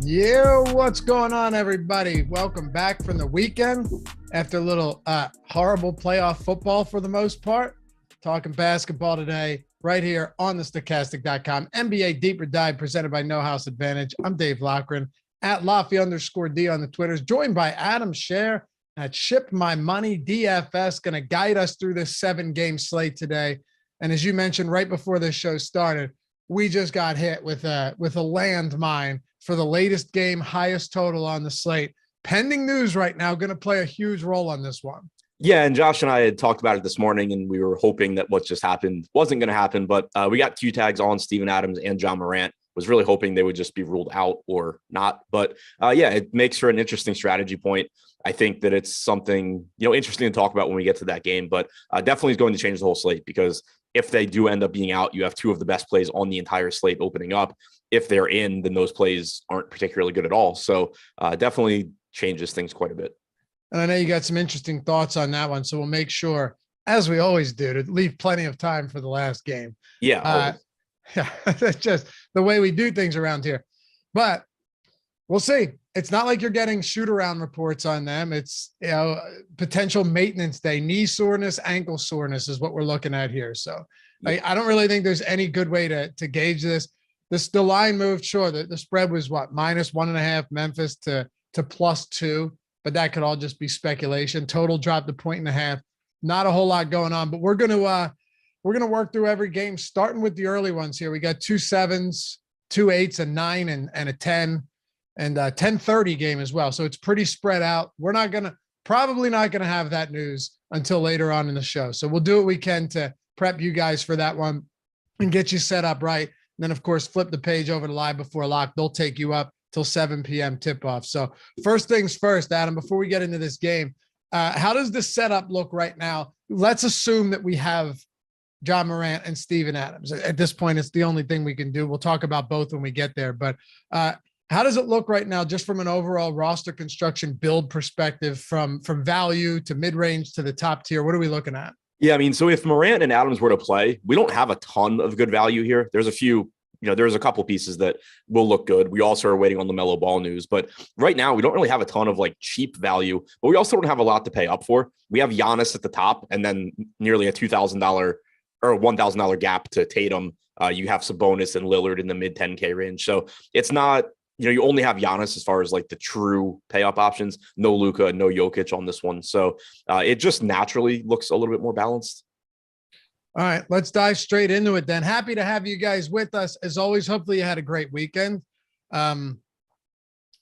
Yeah, what's going on, everybody? Welcome back from the weekend after a little horrible playoff football for the most part. Talking basketball today, right here on the Stokastic.com NBA Deeper Dive presented by No House Advantage. I'm Dave Loughran at Lofty_D on the Twitters, joined by Adam Scherer at Ship My Money DFS, going to guide us through this 7-game slate today. And as you mentioned right before this show started, we just got hit with a landmine for the latest game, highest total on the slate. Pending news right now, going to play a huge role on this one. Yeah, and Josh and I had talked about it this morning, and we were hoping that what just happened wasn't going to happen, but we got Q tags on Steven Adams and John Morant. Was really hoping they would just be ruled out or not. But yeah, it makes for an interesting strategy point. I think that it's something, interesting to talk about when we get to that game, but definitely is going to change the whole slate, because if they do end up being out, you have two of the best plays on the entire slate opening up. If they're in, then those plays aren't particularly good at all. So definitely changes things quite a bit. And I know you got some interesting thoughts on that one. So we'll make sure, as we always do, to leave plenty of time for the last game. Yeah. Yeah, that's just the way we do things around here. But we'll see. It's not like you're getting shoot around reports on them. It's, potential maintenance day, knee soreness, ankle soreness is what we're looking at here. So yeah. I don't really think there's any good way to gauge this. The line moved, sure. The spread was what, -1.5 Memphis to +2, but that could all just be speculation. Total dropped to 1.5. Not a whole lot going on, but we're going to work through every game, starting with the early ones here. We got 2 7s, 2 8s, a 9, and a 10, and a 10:30 game as well. So it's pretty spread out. We're probably not going to have that news until later on in the show. So we'll do what we can to prep you guys for that one and get you set up right. And then, of course, flip the page over to Live Before Lock. They'll take you up till 7 p.m. tip-off. So first things first, Adam, before we get into this game, how does this setup look right now? Let's assume that we have John Morant and Steven Adams. At this point, it's the only thing we can do. We'll talk about both when we get there. But how does it look right now, just from an overall roster construction build perspective, from value to mid-range to the top tier? What are we looking at? Yeah, I mean, so if Morant and Adams were to play, we don't have a ton of good value here. There's a few, there's a couple pieces that will look good. We also are waiting on the LaMelo Ball news, but right now we don't really have a ton of cheap value, but we also don't have a lot to pay up for. We have Giannis at the top, and then nearly a $2,000 or $1,000 gap to Tatum. You have Sabonis and Lillard in the mid 10K range. So it's not, you only have Giannis as far as the true pay up options. No Luka, no Jokic on this one. So it just naturally looks a little bit more balanced. All right, let's dive straight into it then. Happy to have you guys with us. As always, hopefully you had a great weekend.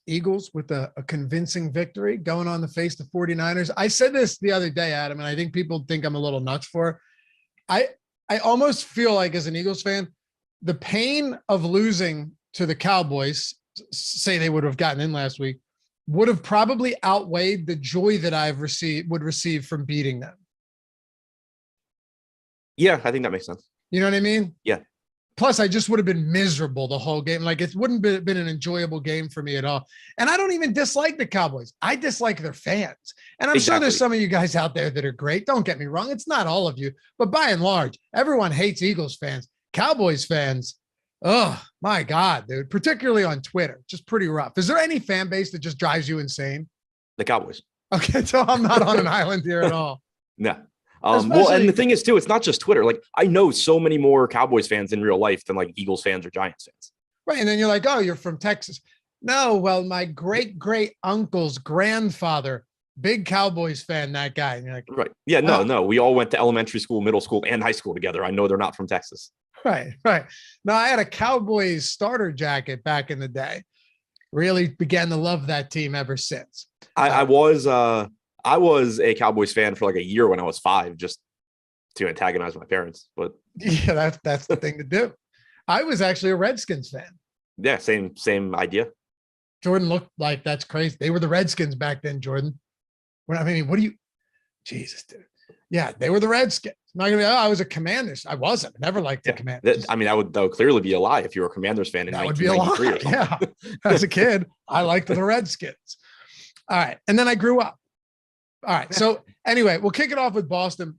Eagles with a convincing victory going on to face the 49ers. I said this the other day, Adam, and I think people think I'm a little nuts for it. I almost feel like, as an Eagles fan, the pain of losing to the Cowboys, say they would have gotten in last week, would have probably outweighed the joy that would receive from beating them. Yeah, I think that makes sense. You know what I mean? Yeah. Plus, I just would have been miserable the whole game. It wouldn't have been an enjoyable game for me at all. And I don't even dislike the Cowboys. I dislike their fans. And I'm sure there's some of you guys out there that are great. Don't get me wrong. It's not all of you. But by and large, everyone hates Eagles fans. Cowboys fans, oh, my God, dude. Particularly on Twitter. Just pretty rough. Is there any fan base that just drives you insane? The Cowboys. Okay, so I'm not on an island here at all. No. Well, and the thing is, too, it's not just Twitter. I know so many more Cowboys fans in real life than Eagles fans or Giants fans. Right. And then you're like, oh, you're from Texas. No, well, my great uncle's grandfather, big Cowboys fan, that guy. And you're like, right. Yeah, no. We all went to elementary school, middle school, and high school together. I know they're not from Texas. Right. No, I had a Cowboys starter jacket back in the day. Really began to love that team ever since. I was a Cowboys fan for a year when I was 5, just to antagonize my parents. But yeah, that's the thing to do. I was actually a Redskins fan. Yeah, same idea. Jordan looked like, that's crazy. They were the Redskins back then, Jordan. What do you? Jesus, dude. Yeah, they were the Redskins. I'm not gonna be, I was a Commanders. I wasn't. Never liked the Commanders. That would clearly be a lie if you were a Commanders fan in 1993 or something. Yeah. As a kid, I liked the Redskins. All right. And then I grew up. All right. So anyway, we'll kick it off with Boston.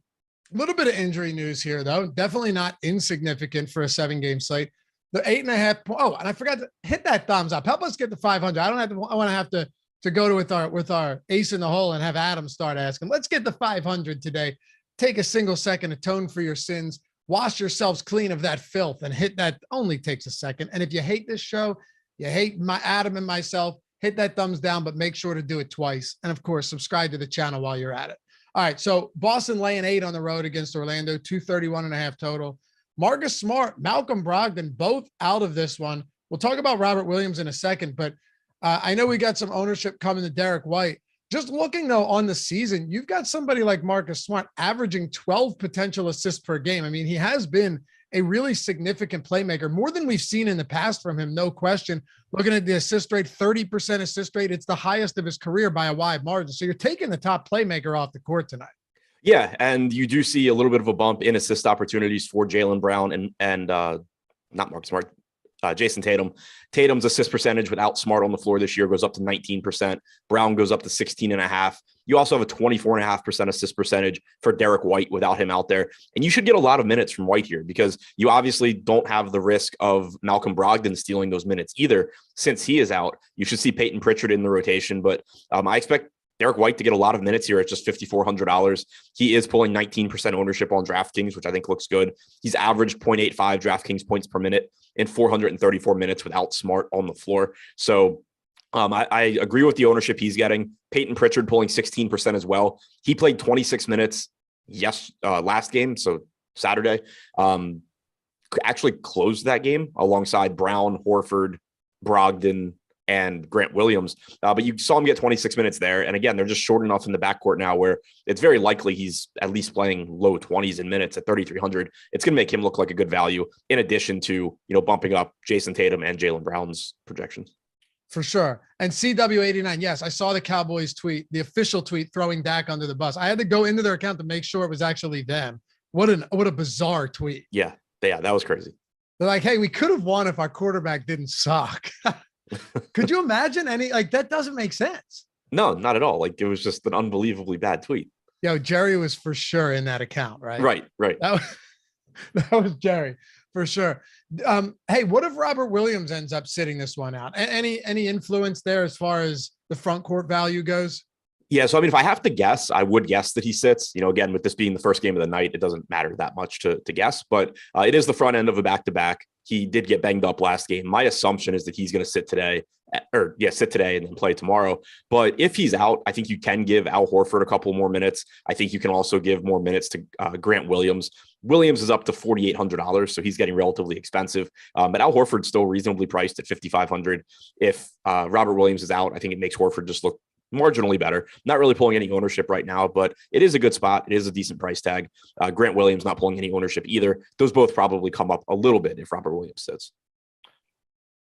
A little bit of injury news here, though. Definitely not insignificant for a 7-game slate. The 8.5. Oh, and I forgot to hit that thumbs up. Help us get to 500. I don't have to. I want to have to go to with our ace in the hole and have Adam start asking. Let's get to 500 today. Take a single second, atone for your sins, wash yourselves clean of that filth, and hit that. Only takes a second. And if you hate this show, you hate my Adam and myself, hit that thumbs down, but make sure to do it twice. And of course, subscribe to the channel while you're at it. All right. So Boston laying 8 on the road against Orlando, 231.5 total. Marcus Smart, Malcolm Brogdon, both out of this one. We'll talk about Robert Williams in a second, but I know we got some ownership coming to Derek White. Just looking, though, on the season, you've got somebody like Marcus Smart averaging 12 potential assists per game. I mean, he has been a really significant playmaker, more than we've seen in the past from him, no question. Looking at the assist rate, 30% assist rate, it's the highest of his career by a wide margin. So you're taking the top playmaker off the court tonight. Yeah, and you do see a little bit of a bump in assist opportunities for Jaylen Brown and not Marcus Smart, Jason Tatum. Tatum's assist percentage without Smart on the floor this year goes up to 19%. Brown goes up to 16.5. You also have a 24.5% assist percentage for Derek White without him out there. And you should get a lot of minutes from White here because you obviously don't have the risk of Malcolm Brogdon stealing those minutes either. Since he is out, you should see Peyton Pritchard in the rotation. But I expect Derek White to get a lot of minutes here at just $5,400. He is pulling 19% ownership on DraftKings, which I think looks good. He's averaged 0.85 DraftKings points per minute in 434 minutes without Smart on the floor. So I agree with the ownership he's getting. Peyton Pritchard pulling 16% as well. He played 26 minutes last game, so Saturday. Actually closed that game alongside Brown, Horford, Brogdon, and Grant Williams. But you saw him get 26 minutes there. And again, they're just short enough in the backcourt now where it's very likely he's at least playing low 20s in minutes at 3,300. It's going to make him look like a good value in addition to, bumping up Jason Tatum and Jaylen Brown's projections. For sure. And CW89, yes, I saw the Cowboys tweet, the official tweet throwing Dak under the bus. I had to go into their account to make sure it was actually them. What a bizarre tweet. Yeah, that was crazy. They're like, hey, we could have won if our quarterback didn't suck. Could you imagine that doesn't make sense. No, not at all. It was just an unbelievably bad tweet. Jerry was for sure in that account, right? Right. That was Jerry for sure. Hey, what if Robert Williams ends up sitting this one out? Any influence there as far as the front court value goes? Yeah. So, if I have to guess, I would guess that he sits, again, with this being the first game of the night, it doesn't matter that much to guess, but it is the front end of a back-to-back. He did get banged up last game. My assumption is that he's going to sit today and then play tomorrow. But if he's out, I think you can give Al Horford a couple more minutes. I think you can also give more minutes to Grant Williams. Williams is up to $4,800, so he's getting relatively expensive. But Al Horford's still reasonably priced at $5,500. If Robert Williams is out, I think it makes Horford just look marginally better. Not really pulling any ownership right now, but it is a good spot. It is a decent price tag. Grant Williams not pulling any ownership either. Those both probably come up a little bit if Robert Williams sits.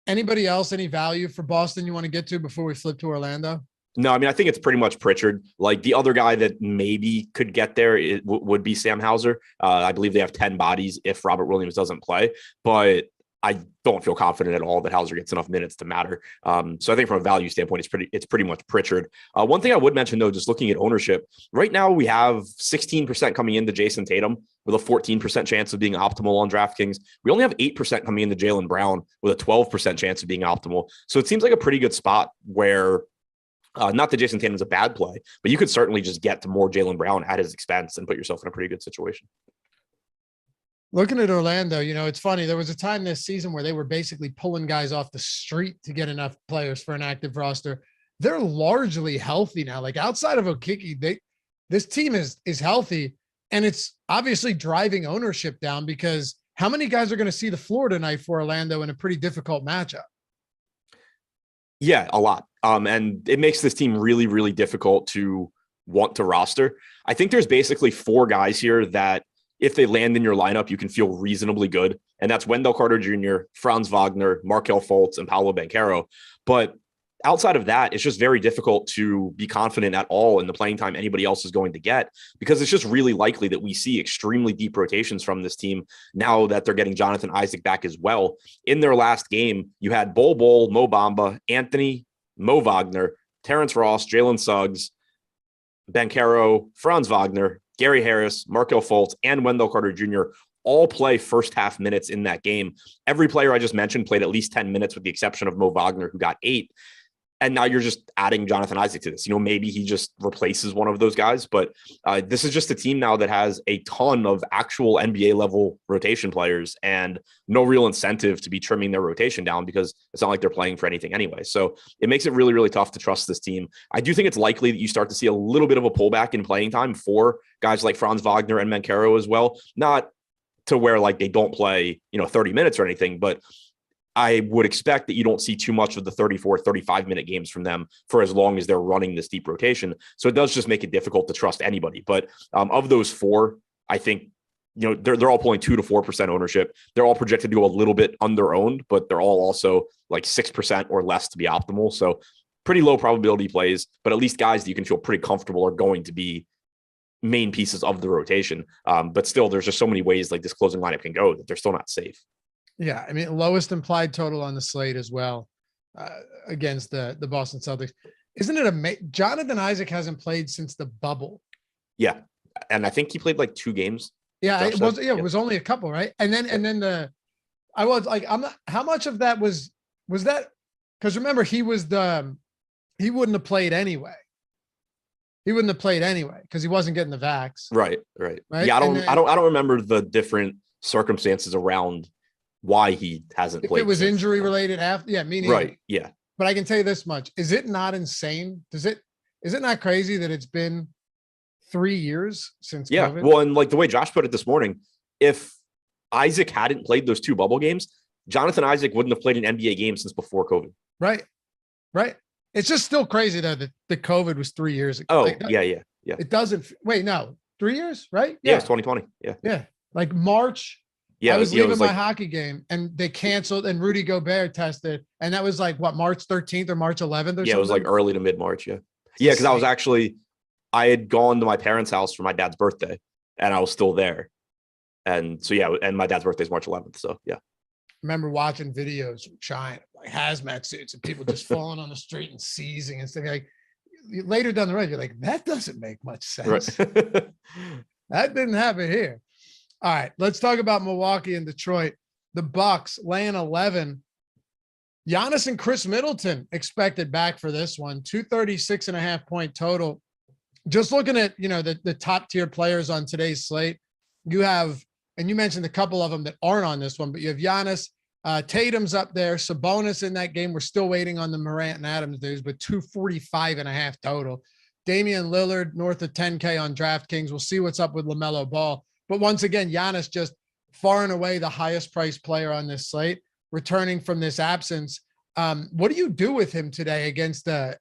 Anybody else, any value for Boston you want to get to before we flip to Orlando? No, I think it's pretty much Pritchard. The other guy that maybe could get there would be Sam Hauser. I believe they have 10 bodies if Robert Williams doesn't play, but I don't feel confident at all that Hauser gets enough minutes to matter. So I think from a value standpoint, it's pretty much Pritchard. One thing I would mention though, just looking at ownership right now, we have 16% coming into Jason Tatum with a 14% chance of being optimal on DraftKings. We only have 8% coming into Jaylen Brown with a 12% chance of being optimal. So it seems like a pretty good spot where not that Jason Tatum's a bad play, but you could certainly just get to more Jaylen Brown at his expense and put yourself in a pretty good situation. Looking at Orlando, it's funny. There was a time this season where they were basically pulling guys off the street to get enough players for an active roster. They're largely healthy now. Outside of Okiki, this team is healthy, and it's obviously driving ownership down because how many guys are going to see the floor tonight for Orlando in a pretty difficult matchup? Yeah, a lot. And it makes this team really, really difficult to want to roster. I think there's basically 4 guys here that if they land in your lineup, you can feel reasonably good. And that's Wendell Carter Jr., Franz Wagner, Markelle Fultz, and Paolo Banchero. But outside of that, it's just very difficult to be confident at all in the playing time anybody else is going to get, because it's just really likely that we see extremely deep rotations from this team now that they're getting Jonathan Isaac back as well. In their last game, you had Bol Bol, Mo Bamba, Anthony, Mo Wagner, Terrence Ross, Jalen Suggs, Banchero, Franz Wagner, Gary Harris, Markelle Fultz, and Wendell Carter Jr. all play first half minutes in that game. Every player I just mentioned played at least 10 minutes with the exception of Mo Wagner, who got 8. And now you're just adding Jonathan Isaac to this. Maybe he just replaces one of those guys. But this is just a team now that has a ton of actual NBA level rotation players and no real incentive to be trimming their rotation down because it's not like they're playing for anything anyway. So it makes it really, really tough to trust this team. I do think it's likely that you start to see a little bit of a pullback in playing time for guys like Franz Wagner and Banchero as well. Not to where like they don't play, 30 minutes or anything, but I would expect that you don't see too much of the 34, 35-minute games from them for as long as they're running this deep rotation. So it does just make it difficult to trust anybody. But of those 4, I think, they're all pulling 2 to 4% ownership. They're all projected to go a little bit under-owned, but they're all also like 6% or less to be optimal. So pretty low probability plays, but at least guys that you can feel pretty comfortable are going to be main pieces of the rotation. But still, there's just so many ways like this closing lineup can go that they're still not safe. Yeah, I mean, lowest implied total on the slate as well against the Boston Celtics. Isn't it amazing? Jonathan Isaac hasn't played since the bubble. Yeah, and I think he played like 2 games. Yeah, it was only a couple, right? And then I was like, I'm not. How much of that was that? Because remember, he wouldn't have played anyway. He wouldn't have played anyway because he wasn't getting the vax. Right. Yeah, I don't remember the different circumstances around why he hasn't played. If it was injury related after, yeah, meaning right, yeah. But I can tell you this much: is it not insane? Is it not crazy that it's been 3 years since? Yeah, COVID? Well, and like the way Josh put it this morning, if Isaac hadn't played those 2 bubble games, Jonathan Isaac wouldn't have played an NBA game since before COVID. Right. It's just still crazy though that the COVID was 3 years ago. Oh, yeah. It doesn't. Wait, no, 3 years, right? Yeah, it's 2020. Yeah, like March. Yeah, I was leaving my hockey game and they canceled and Rudy Gobert tested. And that was like what, March 13th or March 11th or something? Yeah, it was like early to mid-March. Yeah. Yeah. Cause I had gone to my parents' house for my dad's birthday and I was still there. And so, yeah. And my dad's birthday is March 11th. So yeah. Remember watching videos from China, like hazmat suits and people just falling on the street and seizing and stuff. Like later down the road, you're like, that doesn't make much sense. Right. That didn't happen here. All right, let's talk about Milwaukee and Detroit. The Bucks laying 11. Giannis and Chris Middleton expected back for this one. 236.5 point total. Just looking at, the top tier players on today's slate, you have, and you mentioned a couple of them that aren't on this one, but you have Giannis, Tatum's up there, Sabonis in that game. We're still waiting on the Morant and Adams news, but 245.5 total. Damian Lillard north of 10K on DraftKings. We'll see what's up with LaMelo Ball. But once again, Giannis just far and away the highest priced player on this slate, returning from this absence. What do you do with him today against a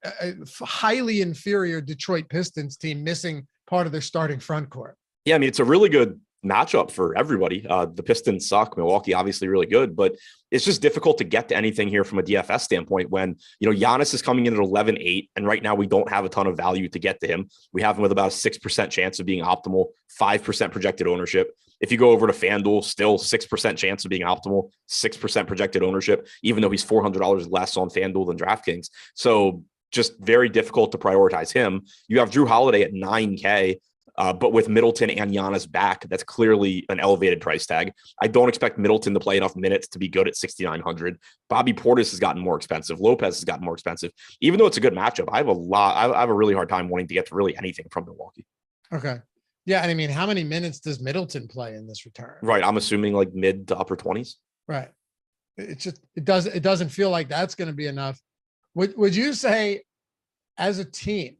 highly inferior Detroit Pistons team missing part of their starting front court? Yeah, I mean, it's a really good matchup for everybody. The Pistons suck. Milwaukee obviously really good, but it's just difficult to get to anything here from a DFS standpoint when, Giannis is coming in at 11-8, and right now we don't have a ton of value to get to him. We have him with about a 6% chance of being optimal, 5% projected ownership. If you go over to FanDuel, still 6% chance of being optimal, 6% projected ownership, even though he's $400 less on FanDuel than DraftKings. So just very difficult to prioritize him. You have Drew Holiday at 9K. But with Middleton and Giannis back, that's clearly an elevated price tag. I don't expect Middleton to play enough minutes to be good at 6,900. Bobby Portis has gotten more expensive. Lopez has gotten more expensive. Even though it's a good matchup, I have a really hard time wanting to get to really anything from Milwaukee. Okay. Yeah. And I mean, how many minutes does Middleton play in this return? Right. I'm assuming like mid to upper 20s. Right. It's just, it doesn't feel like that's going to be enough. Would you say as a team,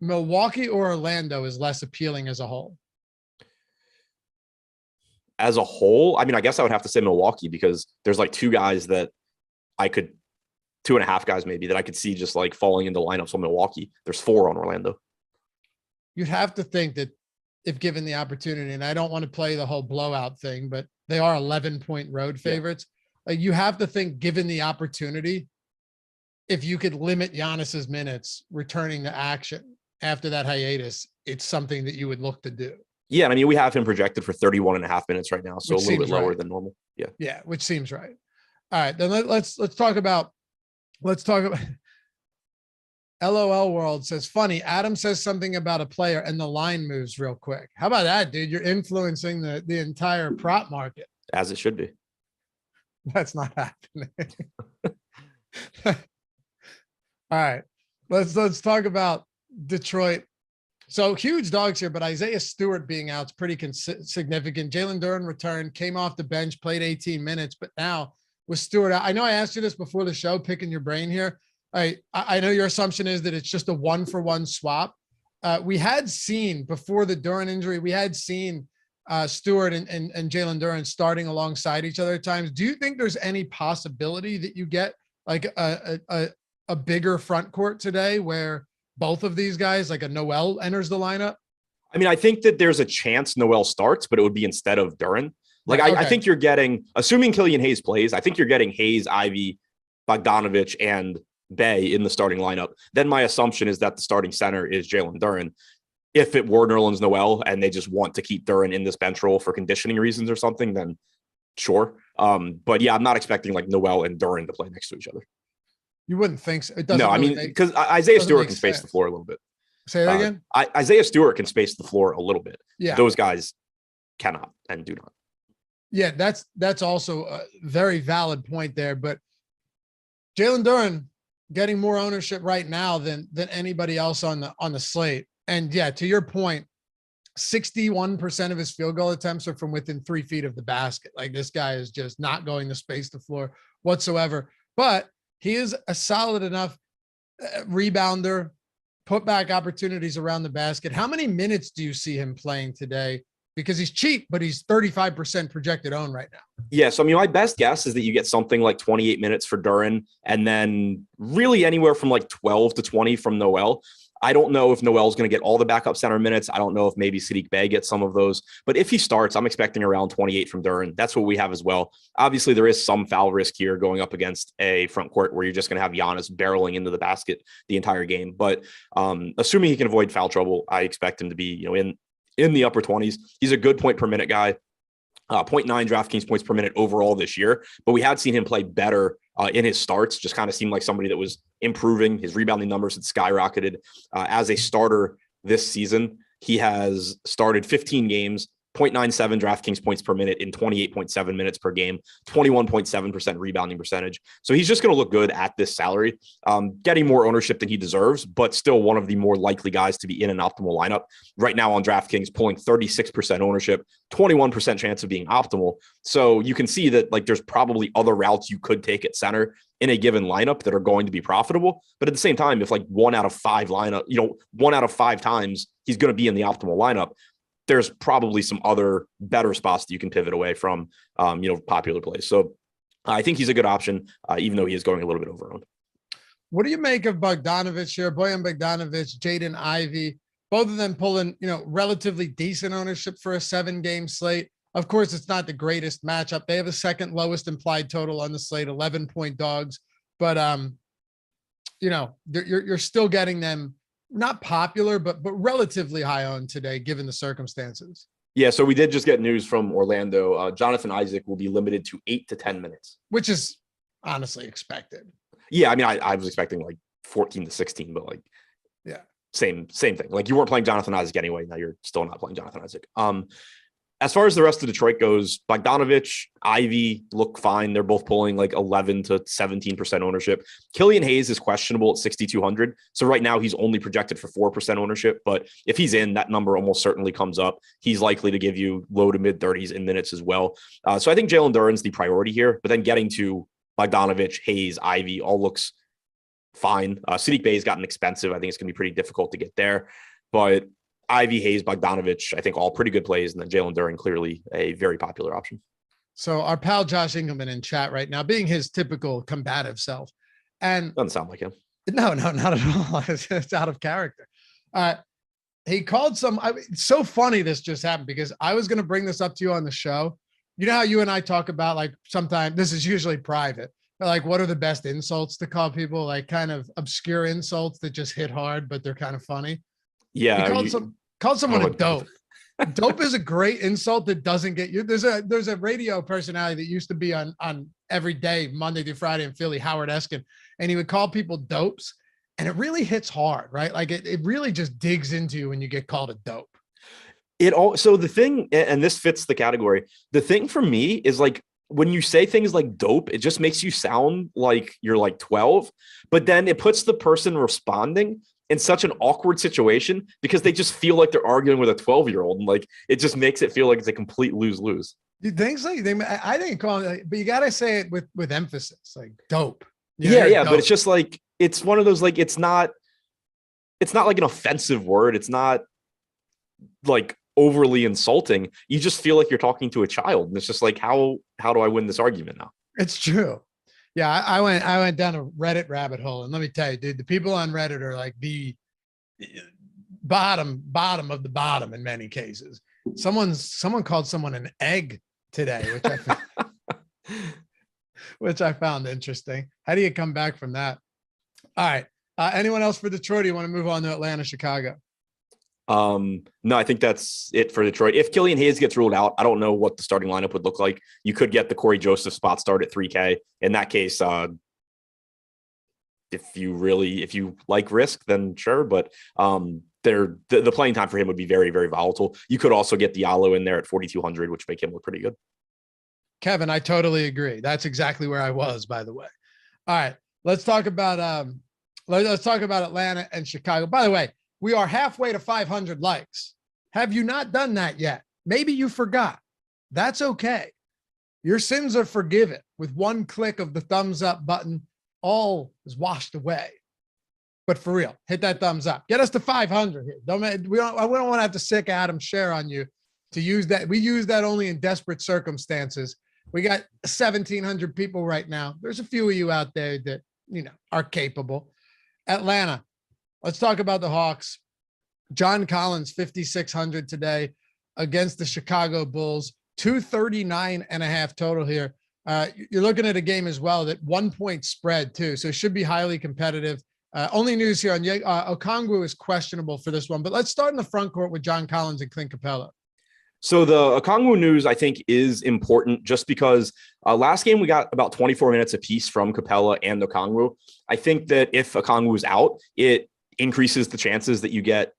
Milwaukee or Orlando is less appealing as a whole? As a whole, I mean, I guess I would have to say Milwaukee because there's like 2 guys that I could, 2.5 guys maybe that I could see just like falling into lineups on Milwaukee. There's 4 on Orlando. You'd have to think that if given the opportunity, and I don't want to play the whole blowout thing, but they are 11-point road favorites. Yeah. You have to think given the opportunity, if you could limit Giannis's minutes returning to action after that hiatus, it's something that you would look to do. Yeah. And I mean, we have him projected for 31.5 minutes right now. So which a little bit lower than normal. Yeah. Yeah. Which seems right. All right. Then let's talk about LOL World says, funny, Adam says something about a player and the line moves real quick. How about that, dude? You're influencing the entire prop market. As it should be. That's not happening. All right. Let's talk about Detroit. So huge dogs here, but Isaiah Stewart being out is pretty significant. Jalen Duren returned, came off the bench, played 18 minutes, but now with Stewart out, I know I asked you this before the show, picking your brain here. I know your assumption is that it's just a 1-for-1 swap. We had seen before the Duren injury, we had seen Stewart and Jalen Duren starting alongside each other at times. Do you think there's any possibility that you get like a bigger front court today where both of these guys, like a Noel, enters the lineup? I mean, I think that there's a chance Noel starts, but it would be instead of Duren. Like, Okay. I think you're getting, assuming Killian Hayes plays, I think you're getting Hayes, Ivy, Bogdanovich, and Bay in the starting lineup. Then my assumption is that the starting center is Jalen Duren. If it were Nerlens Noel and they just want to keep Duren in this bench role for conditioning reasons or something, then sure. But yeah, I'm not expecting like Noel and Duren to play next to each other. You wouldn't think so. It doesn't. No, I mean, because Isaiah Stewart can space the floor a little bit. Say that again. Isaiah Stewart can space the floor a little bit. Yeah. Those guys cannot and do not. Yeah, that's also a very valid point there. But Jalen Duren getting more ownership right now than anybody else on the slate. And yeah, to your point, 61% of his field goal attempts are from within 3 feet of the basket. Like, this guy is just not going to space the floor whatsoever. But he is a solid enough rebounder, put back opportunities around the basket. How many minutes do you see him playing today? Because he's cheap, but he's 35% projected own right now. Yeah. So, I mean, my best guess is that you get something like 28 minutes for Duren and then really anywhere from like 12 to 20 from Noel. I don't know if Noel's going to get all the backup center minutes. I don't know if maybe Sadiq Bey gets some of those. But if he starts, I'm expecting around 28 from Duren. That's what we have as well. Obviously, there is some foul risk here going up against a front court where you're just going to have Giannis barreling into the basket the entire game. But assuming he can avoid foul trouble, I expect him to be, in the upper 20s. He's a good point per minute guy. 0.9 DraftKings points per minute overall this year, but we had seen him play better in his starts. Just kind of seemed like somebody that was improving. His rebounding numbers had skyrocketed as a starter this season. He has started 15 games, 0.97 DraftKings points per minute in 28.7 minutes per game, 21.7% rebounding percentage. So he's just going to look good at this salary, getting more ownership than he deserves, but still one of the more likely guys to be in an optimal lineup. Right now on DraftKings, pulling 36% ownership, 21% chance of being optimal. So you can see that like there's probably other routes you could take at center in a given lineup that are going to be profitable. But at the same time, if like 1 out of 5 times he's going to be in the optimal lineup, there's probably some other better spots that you can pivot away from, popular plays. So I think he's a good option, even though he is going a little bit overowned. What do you make of Bogdanovich here? Bojan Bogdanovich, Jaden Ivey, both of them pulling, relatively decent ownership for a 7-game slate. Of course, it's not the greatest matchup. They have the second lowest implied total on the slate, 11-point dogs. But, you're still getting them not popular, but relatively high owned today, given the circumstances. Yeah, so we did just get news from Orlando. Jonathan Isaac will be limited to 8 to 10 minutes. Which is honestly expected. Yeah, I mean, I was expecting like 14 to 16, but like, yeah, same thing. Like you weren't playing Jonathan Isaac anyway. Now you're still not playing Jonathan Isaac. As far as the rest of Detroit goes, Bogdanovich, Ivy look fine. They're both pulling like 11 to 17% ownership. Killian Hayes is questionable at 6,200. So right now he's only projected for 4% ownership. But if he's in, that number almost certainly comes up. He's likely to give you low to mid 30s in minutes as well. So I think Jalen Duren's the priority here. But then getting to Bogdanovich, Hayes, Ivy all looks fine. Sadiq Bey's gotten expensive. I think it's going to be pretty difficult to get there. But Ivy, Hayes, Bogdanovich, I think all pretty good plays. And then Jalen Duren, clearly a very popular option. So our pal Josh Engelman in chat right now, being his typical combative self. And doesn't sound like him. No, not at all. It's out of character. He called it's so funny this just happened because I was going to bring this up to you on the show. You know how you and I talk about like sometimes this is usually private, but like what are the best insults to call people, like kind of obscure insults that just hit hard, but they're kind of funny. Yeah. He called someone a dope. Dope is a great insult that doesn't get you. There's a radio personality that used to be on every day, Monday through Friday in Philly, Howard Eskin, and he would call people dopes. And it really hits hard, right? Like it really just digs into you when you get called a dope. So the thing, and this fits the category, the thing for me is like, when you say things like dope, it just makes you sound like you're like 12, but then it puts the person responding in such an awkward situation because they just feel like they're arguing with a 12-year-old. And like, it just makes it feel like it's a complete lose-lose. You think so? I think call it, but you got to say it with emphasis, like dope. Yeah. Dope. But it's just like, it's one of those, like, it's not like an offensive word. It's not like overly insulting. You just feel like you're talking to a child. And it's just like, how do I win this argument now? It's true. Yeah. I went down a Reddit rabbit hole, and let me tell you, dude, the people on Reddit are like the bottom of the bottom in many cases. Someone called someone an egg today, which I found interesting. How do you come back from that? All right. Anyone else for Detroit? Or you want to move on to Atlanta, Chicago? No, I think that's it for Detroit. If Killian Hayes gets ruled out, I don't know what the starting lineup would look like. You could get the Corey Joseph spot start at 3K. In that case, if you like risk, then sure. But the playing time for him would be very, very volatile. You could also get Diallo in there at 4,200, which make him look pretty good. Kevin, I totally agree. That's exactly where I was, by the way. All right, let's talk about Atlanta and Chicago. By the way, we are halfway to 500 likes. Have you not done that yet? Maybe you forgot. That's okay. Your sins are forgiven. With one click of the thumbs up button, all is washed away. But for real, hit that thumbs up. Get us to 500 here. We don't want to have to sick Adam Scherer on you to use that. We use that only in desperate circumstances. We got 1,700 people right now. There's a few of you out there that, are capable. Atlanta. Let's talk about the Hawks. John Collins, 5,600 today against the Chicago Bulls, 239.5 total here. You're looking at a game as well that 1 point spread too. So it should be highly competitive. Only news here on Okongwu is questionable for this one, but let's start in the front court with John Collins and Clint Capella. So the Okongwu news, I think, is important just because last game we got about 24 minutes apiece from Capella and Okongwu. I think that if Okongwu is out, it increases the chances that you get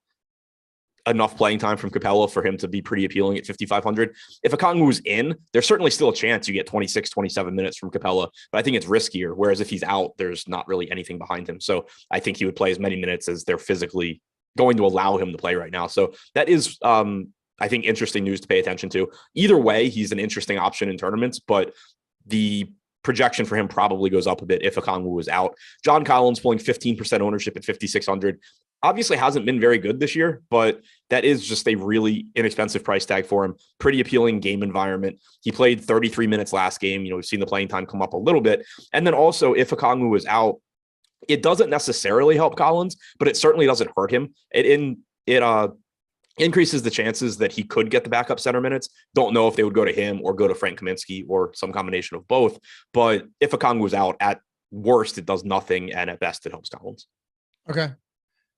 enough playing time from Capella for him to be pretty appealing at 5,500. If Okongwu is in, there's certainly still a chance you get 26, 27 minutes from Capella, but I think it's riskier. Whereas if he's out, there's not really anything behind him. So I think he would play as many minutes as they're physically going to allow him to play right now. So that is, I think, interesting news to pay attention to. Either way, he's an interesting option in tournaments, but the projection for him probably goes up a bit if Okongwu is out. John Collins pulling 15% ownership at 5,600. Obviously hasn't been very good this year, but that is just a really inexpensive price tag for him. Pretty appealing game environment. He played 33 minutes last game. We've seen the playing time come up a little bit. And then also if Okongwu is out, it doesn't necessarily help Collins, but it certainly doesn't hurt him. It increases the chances that he could get the backup center minutes. Don't know if they would go to him or go to Frank Kaminsky or some combination of both. But if Okongwu is out, at worst, it does nothing. And at best, it helps Collins. Okay.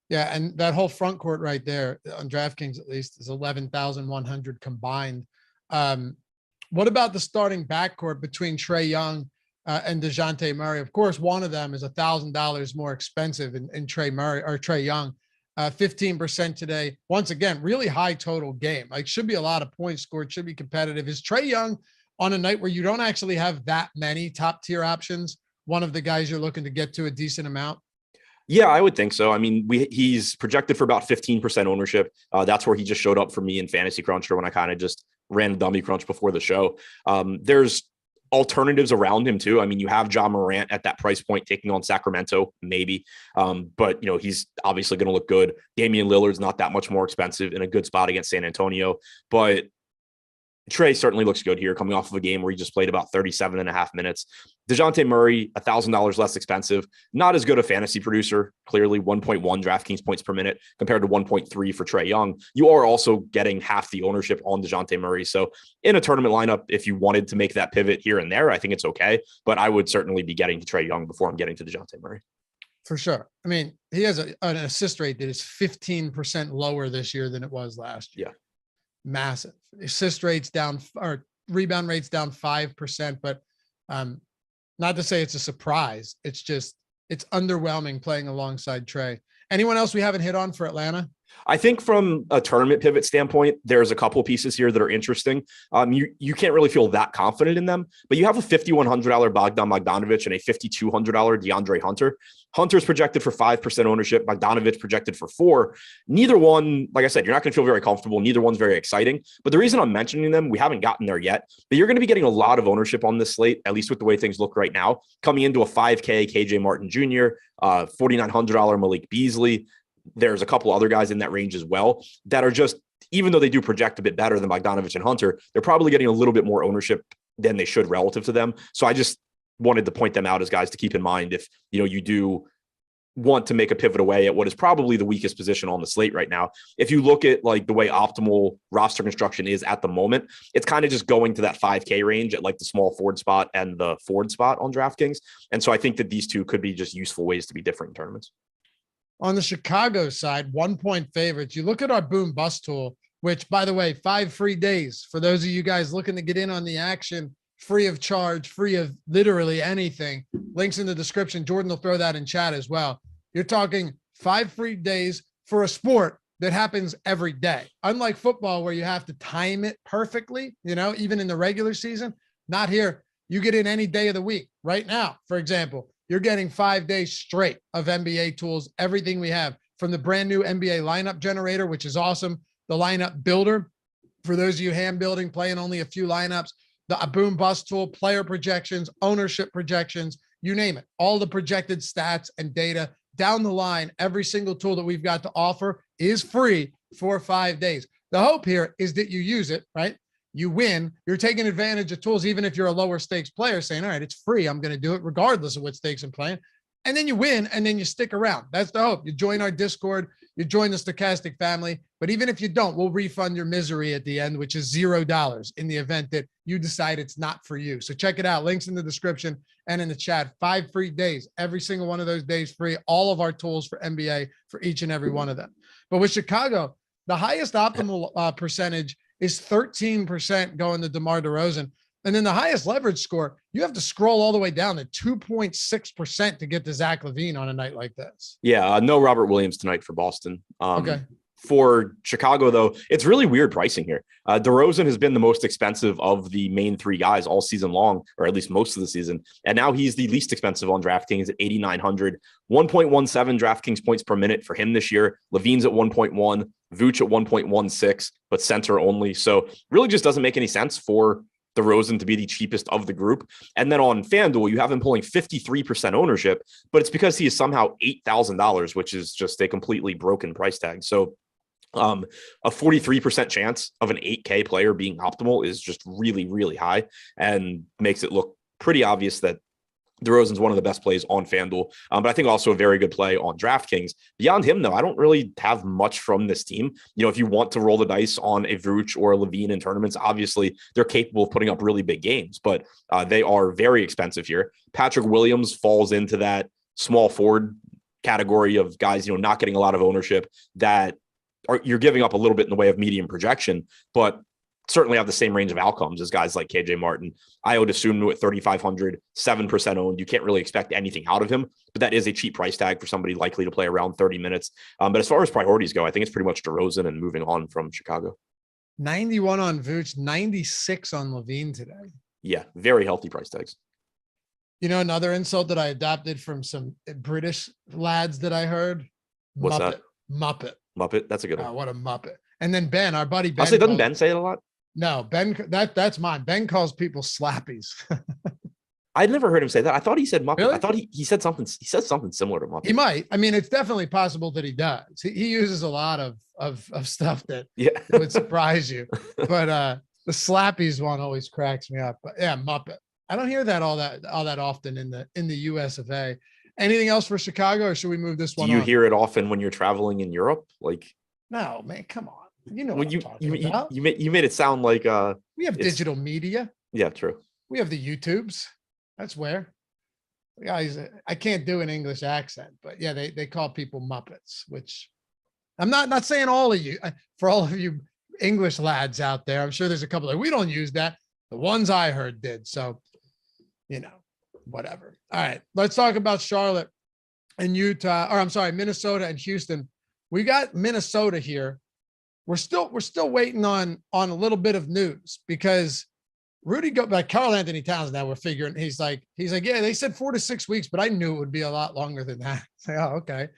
Yeah. And that whole front court right there on DraftKings, at least, is 11,100 combined. What about the starting backcourt between Trae Young and DeJounte Murray? Of course, one of them is $1,000 more expensive in Trae Young. 15% today. Once again, really high total game. Like, should be a lot of points scored, should be competitive. Is Trae Young on a night where you don't actually have that many top tier options, one of the guys you're looking to get to a decent amount? Yeah, I would think so. I mean, he's projected for about 15% ownership. That's where he just showed up for me in Fantasy Cruncher when I kind of just ran a dummy crunch before the show. There's alternatives around him too. I mean, you have John Morant at that price point taking on Sacramento, maybe. But he's obviously going to look good. Damian Lillard's not that much more expensive in a good spot against San Antonio, but Trae certainly looks good here coming off of a game where he just played about 37.5 minutes. DeJounte Murray, $1,000 less expensive. Not as good a fantasy producer, clearly 1.1 DraftKings points per minute compared to 1.3 for Trae Young. You are also getting half the ownership on DeJounte Murray. So in a tournament lineup, if you wanted to make that pivot here and there, I think it's okay. But I would certainly be getting to Trae Young before I'm getting to DeJounte Murray. For sure. I mean, he has an assist rate that is 15% lower this year than it was last year. Yeah. Massive. Assist rates down, or rebound rates down 5%, but not to say it's a surprise. It's just it's underwhelming playing alongside Trey. Anyone else we haven't hit on for Atlanta? I think from a tournament pivot standpoint, there's a couple pieces here that are interesting. You can't really feel that confident in them, but you have a $5,100 Bogdan Bogdanovic and a $5,200 DeAndre Hunter. Hunter's projected for 5% ownership. Bogdanovic projected for 4%. Neither one, like I said, you're not going to feel very comfortable. Neither one's very exciting. But the reason I'm mentioning them, we haven't gotten there yet, but you're going to be getting a lot of ownership on this slate, at least with the way things look right now, coming into a 5K KJ Martin Jr., $4,900 Malik Beasley. There's a couple other guys in that range as well that are just, even though they do project a bit better than Bogdanovic and Hunter, they're probably getting a little bit more ownership than they should relative to them. So I just wanted to point them out as guys to keep in mind if, you do want to make a pivot away at what is probably the weakest position on the slate right now. If you look at like the way optimal roster construction is at the moment, it's kind of just going to that 5K range at like the small forward spot and the forward spot on DraftKings. And so I think that these two could be just useful ways to be different in tournaments. On the Chicago side, 1-point favorites. You look at our boom bust tool, which, by the way, 5 free days for those of you guys looking to get in on the action, free of charge, free of literally anything. Links in the description. Jordan will throw that in chat as well. You're talking 5 free days for a sport that happens every day. Unlike football, where you have to time it perfectly, even in the regular season, not here. You get in any day of the week. Right now, for example, you're getting 5 days straight of NBA tools, everything we have, from the brand new NBA lineup generator, which is awesome, the lineup builder, for those of you hand building, playing only a few lineups, the boom bust tool, player projections, ownership projections, you name it, all the projected stats and data down the line. Every single tool that we've got to offer is free for 5 days. The hope here is that you use it, right? You win, you're taking advantage of tools, even if you're a lower stakes player, saying, all right, it's free, I'm going to do it regardless of what stakes I'm playing. And then you win, and then you stick around. That's the hope. You join our Discord, you join the Stokastic family. But even if you don't, we'll refund your misery at the end, which is $0 in the event that you decide it's not for you. So check it out. Links in the description and in the chat. 5 free days, every single one of those days free. All of our tools for NBA for each and every one of them. But with Chicago, the highest optimal percentage is 13% going to DeMar DeRozan. And then the highest leverage score, you have to scroll all the way down to 2.6% to get to Zach LaVine on a night like this. Yeah, no Robert Williams tonight for Boston. Okay. For Chicago, though, it's really weird pricing here. DeRozan has been the most expensive of the main 3 guys all season long, or at least most of the season. And now he's the least expensive on DraftKings at 8,900, 1.17 DraftKings points per minute for him this year. LaVine's at 1.1, Vooch at 1.16, but center only. So really just doesn't make any sense for DeRozan to be the cheapest of the group. And then on FanDuel, you have him pulling 53% ownership, but it's because he is somehow $8,000, which is just a completely broken price tag. So a 43% chance of an 8K player being optimal is just really, really high and makes it look pretty obvious that DeRozan's one of the best plays on FanDuel, but I think also a very good play on DraftKings. Beyond him, though, I don't really have much from this team. If you want to roll the dice on a Vooch or a LaVine in tournaments, obviously they're capable of putting up really big games, but they are very expensive here. Patrick Williams falls into that small forward category of guys, not getting a lot of ownership, that you're giving up a little bit in the way of medium projection, but certainly have the same range of outcomes as guys like KJ Martin. Ayo Dosunmu at 3,500, 7% owned. You can't really expect anything out of him, but that is a cheap price tag for somebody likely to play around 30 minutes. But as far as priorities go, I think it's pretty much DeRozan and moving on from Chicago. 91 on Vooch, 96 on LaVine today. Yeah, very healthy price tags. Another insult that I adopted from some British lads that I heard. What's Muppet. that? Muppet. That's a good one. What a Muppet. And then Ben, our buddy Ben. Doesn't Ben say it a lot? No, Ben, that's mine. Ben calls people slappies. I'd never heard him say that. I thought he said Muppet. Really? I thought he said something. He said something similar to Muppet. He might. I mean, it's definitely possible that he does. He uses a lot of stuff that would surprise you. But the slappies one always cracks me up. But yeah, Muppet. I don't hear that all that often in the US of A. Anything else for Chicago, or should we move this one? Do you hear it often when you're traveling in Europe? No, man, come on. What I'm talking about. You made it sound like we have digital media. Yeah, true. We have the YouTubes. That's where. Guys, I can't do an English accent, but yeah, they call people Muppets, which I'm not saying all of you, for all of you English lads out there. I'm sure there's a couple that we don't use that. The ones I heard did. So, whatever. All right, let's talk about Charlotte. and Utah, or I'm sorry, Minnesota and Houston. We got Minnesota here. We're still waiting on a little bit of news because Rudy like Karl Anthony Towns. Now we're figuring he's like, yeah, they said 4 to 6 weeks, but I knew it would be a lot longer than that. Say, oh, okay.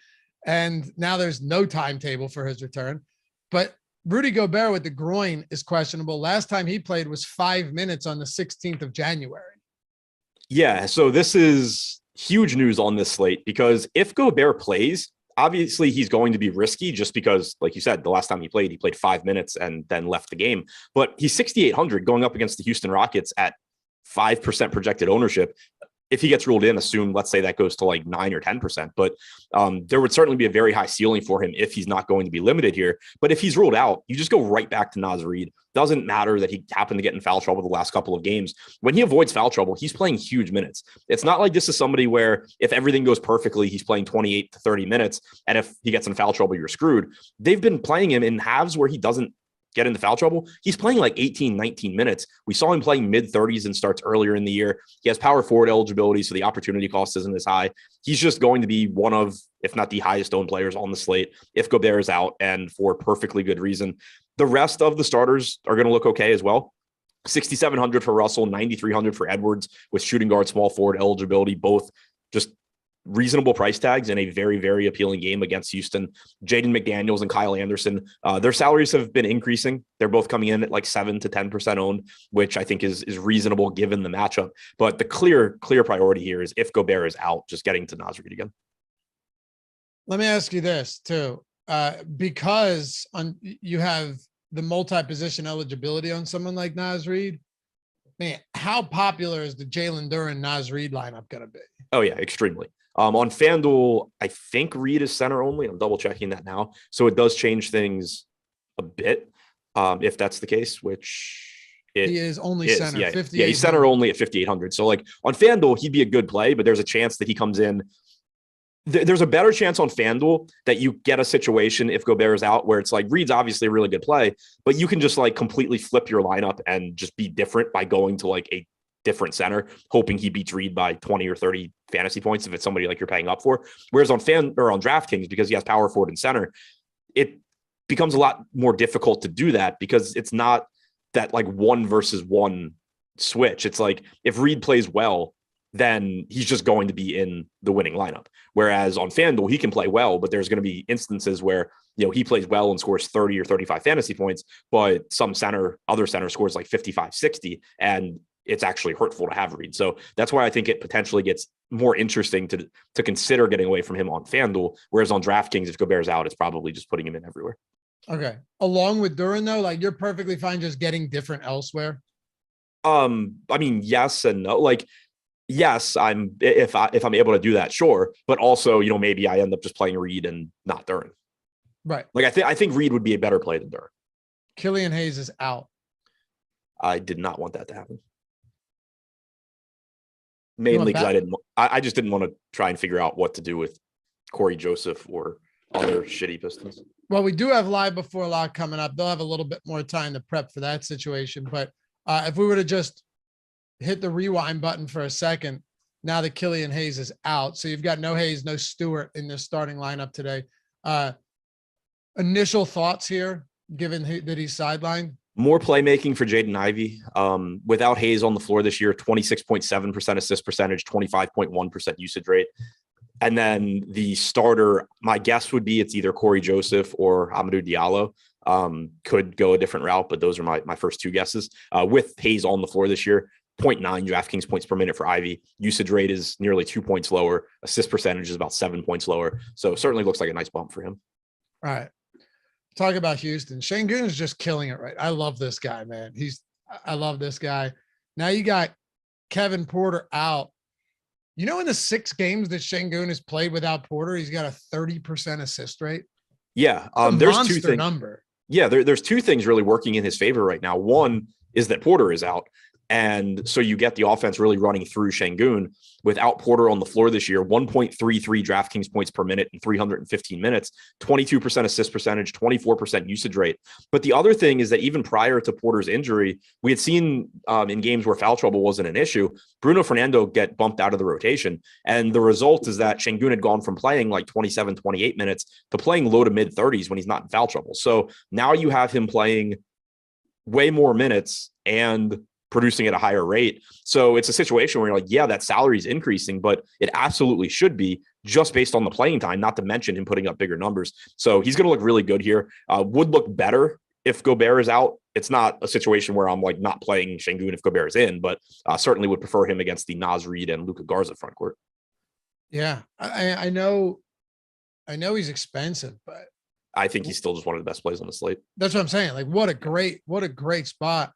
And now there's no timetable for his return, but Rudy Gobert with the groin is questionable. Last time he played was 5 minutes on the 16th of January. Yeah. So this is huge news on this slate because if Gobert plays, obviously he's going to be risky just because, like you said, the last time he played 5 minutes and then left the game. But he's 6,800 going up against the Houston Rockets at 5% projected ownership. If he gets ruled in, assume, let's say that goes to like 9 or 10%, but there would certainly be a very high ceiling for him if he's not going to be limited here. But if he's ruled out, you just go right back to Naz Reid. Doesn't matter that he happened to get in foul trouble the last couple of games. When he avoids foul trouble, he's playing huge minutes. It's not like this is somebody where if everything goes perfectly, he's playing 28 to 30 minutes. And if he gets in foul trouble, you're screwed. They've been playing him in halves where he doesn't get into foul trouble. He's playing like 18, 19 minutes. We saw him playing mid 30s and starts earlier in the year. He has power forward eligibility, so the opportunity cost isn't as high. He's just going to be one of, if not the highest owned players on the slate if Gobert is out, and for perfectly good reason. The rest of the starters are going to look okay as well. 6,700 for Russell, 9,300 for Edwards with shooting guard, small forward eligibility, both just reasonable price tags in a very, very appealing game against Houston. Jaden McDaniels and Kyle Anderson, their salaries have been increasing. They're both coming in at like 7 to 10% owned, which I think is reasonable given the matchup. But the clear priority here is if Gobert is out, just getting to Naz Reid again. Let me ask you this too, because you have the multi-position eligibility on someone like Naz Reid. Man, how popular is the Jalen Duren Naz Reid lineup going to be? Oh yeah, extremely. On FanDuel, I think Reid is center only. I'm double checking that now. So it does change things a bit if that's the case, which he is only center. Yeah, he's center only at 5,800. So like on FanDuel, he'd be a good play, but there's a chance that he comes in. There's a better chance on FanDuel that you get a situation if Gobert is out where it's like Reid's obviously a really good play, but you can just like completely flip your lineup and just be different by going to like a different center, hoping he beats Reid by 20 or 30 fantasy points if it's somebody like you're paying up for. Whereas on DraftKings, because he has power forward and center, it becomes a lot more difficult to do that because it's not that like 1 versus 1 switch. It's like if Reid plays well, then he's just going to be in the winning lineup. Whereas on FanDuel, he can play well, but there's going to be instances where, you know, he plays well and scores 30 or 35 fantasy points, but other center scores like 55, 60, and it's actually hurtful to have Reid. So that's why I think it potentially gets more interesting to consider getting away from him on FanDuel. Whereas on DraftKings, if Gobert's out, it's probably just putting him in everywhere. Okay. Along with Duren though, like you're perfectly fine just getting different elsewhere. I mean, yes and no. Like, yes, if I'm able to do that, sure. But also, you know, maybe I end up just playing Reid and not Duren. Right. Like I think Reid would be a better play than Duren. Killian Hayes is out. I did not want that to happen. Mainly because I just didn't want to try and figure out what to do with Corey Joseph or other shitty Pistons. Well, we do have live before lock coming up. They'll have a little bit more time to prep for that situation. But if we were to just hit the rewind button for a second, now that Killian Hayes is out. So you've got no Hayes, no Stewart in the starting lineup today. Initial thoughts here, given that he's sidelined? More playmaking for Jaden Ivey. Without Hayes on the floor this year, 26.7% assist percentage, 25.1% usage rate. And then the starter, my guess would be it's either Corey Joseph or Amadou Diallo. Could go a different route, but those are my first two guesses. With Hayes on the floor this year, 0.9 DraftKings points per minute for Ivy. Usage rate is nearly 2 points lower. Assist percentage is about 7 points lower. So certainly looks like a nice bump for him. All right. Talk about Houston. Şengün is just killing it, right? I love this guy, man. I love this guy. Now you got Kevin Porter out. You know, in the 6 games that Şengün has played without Porter, he's got a 30% assist rate. Yeah. There's two things. Number. Yeah. There's two things really working in his favor right now. One is that Porter is out. And so you get the offense really running through Şengün. Without Porter on the floor this year, 1.33 DraftKings points per minute in 315 minutes, 22% assist percentage, 24% usage rate. But the other thing is that even prior to Porter's injury, we had seen in games where foul trouble wasn't an issue, Bruno Fernando get bumped out of the rotation. And the result is that Şengün had gone from playing like 27, 28 minutes to playing low to mid 30s when he's not in foul trouble. So now you have him playing way more minutes and producing at a higher rate. So it's a situation where you're like, yeah, that salary is increasing, but it absolutely should be just based on the playing time, not to mention him putting up bigger numbers. So he's going to look really good here. Would look better if Gobert is out. It's not a situation where I'm like not playing Şengün if Gobert is in, but certainly would prefer him against the Naz Reid and Luka Garza front court. Yeah, I know he's expensive, but I think he's still just one of the best plays on the slate. That's what I'm saying. Like, what a great spot.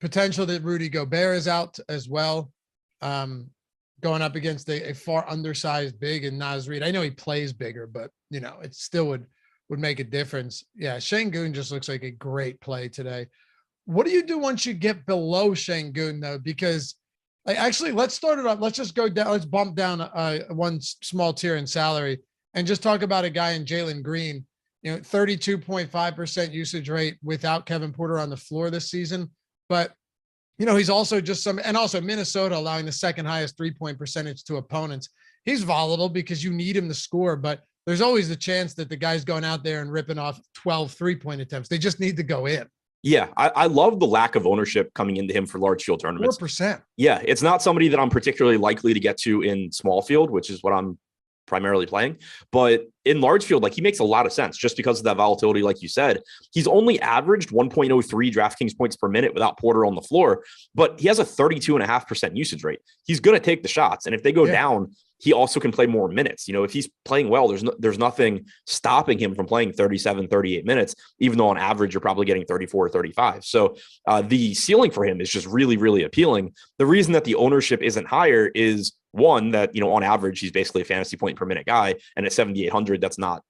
Potential that Rudy Gobert is out as well, going up against a far undersized big and Naz Reid. I know he plays bigger, but it still would make a difference. Yeah, Şengün just looks like a great play today. What do you do once you get below Şengün though? Because actually, let's start it up. Let's just go down. Let's bump down one small tier in salary and just talk about a guy in Jalen Green. 32.5% usage rate without Kevin Porter on the floor this season. But, he's also and also Minnesota allowing the second highest 3-point percentage to opponents. He's volatile because you need him to score, but there's always the chance that the guy's going out there and ripping off 12 3-point attempts. They just need to go in. Yeah, I love the lack of ownership coming into him for large field tournaments. 4%. Yeah, it's not somebody that I'm particularly likely to get to in small field, which is what I'm primarily playing, but in large field, like he makes a lot of sense just because of that volatility. Like you said, he's only averaged 1.03 DraftKings points per minute without Porter on the floor, but he has a 32.5% usage rate. He's going to take the shots. And if they go down, he also can play more minutes. If he's playing well, there's nothing stopping him from playing 37, 38 minutes, even though on average, you're probably getting 34 or 35. So the ceiling for him is just really, really appealing. The reason that the ownership isn't higher is one, that, on average, he's basically a fantasy point per minute guy. And at 7,800, that's not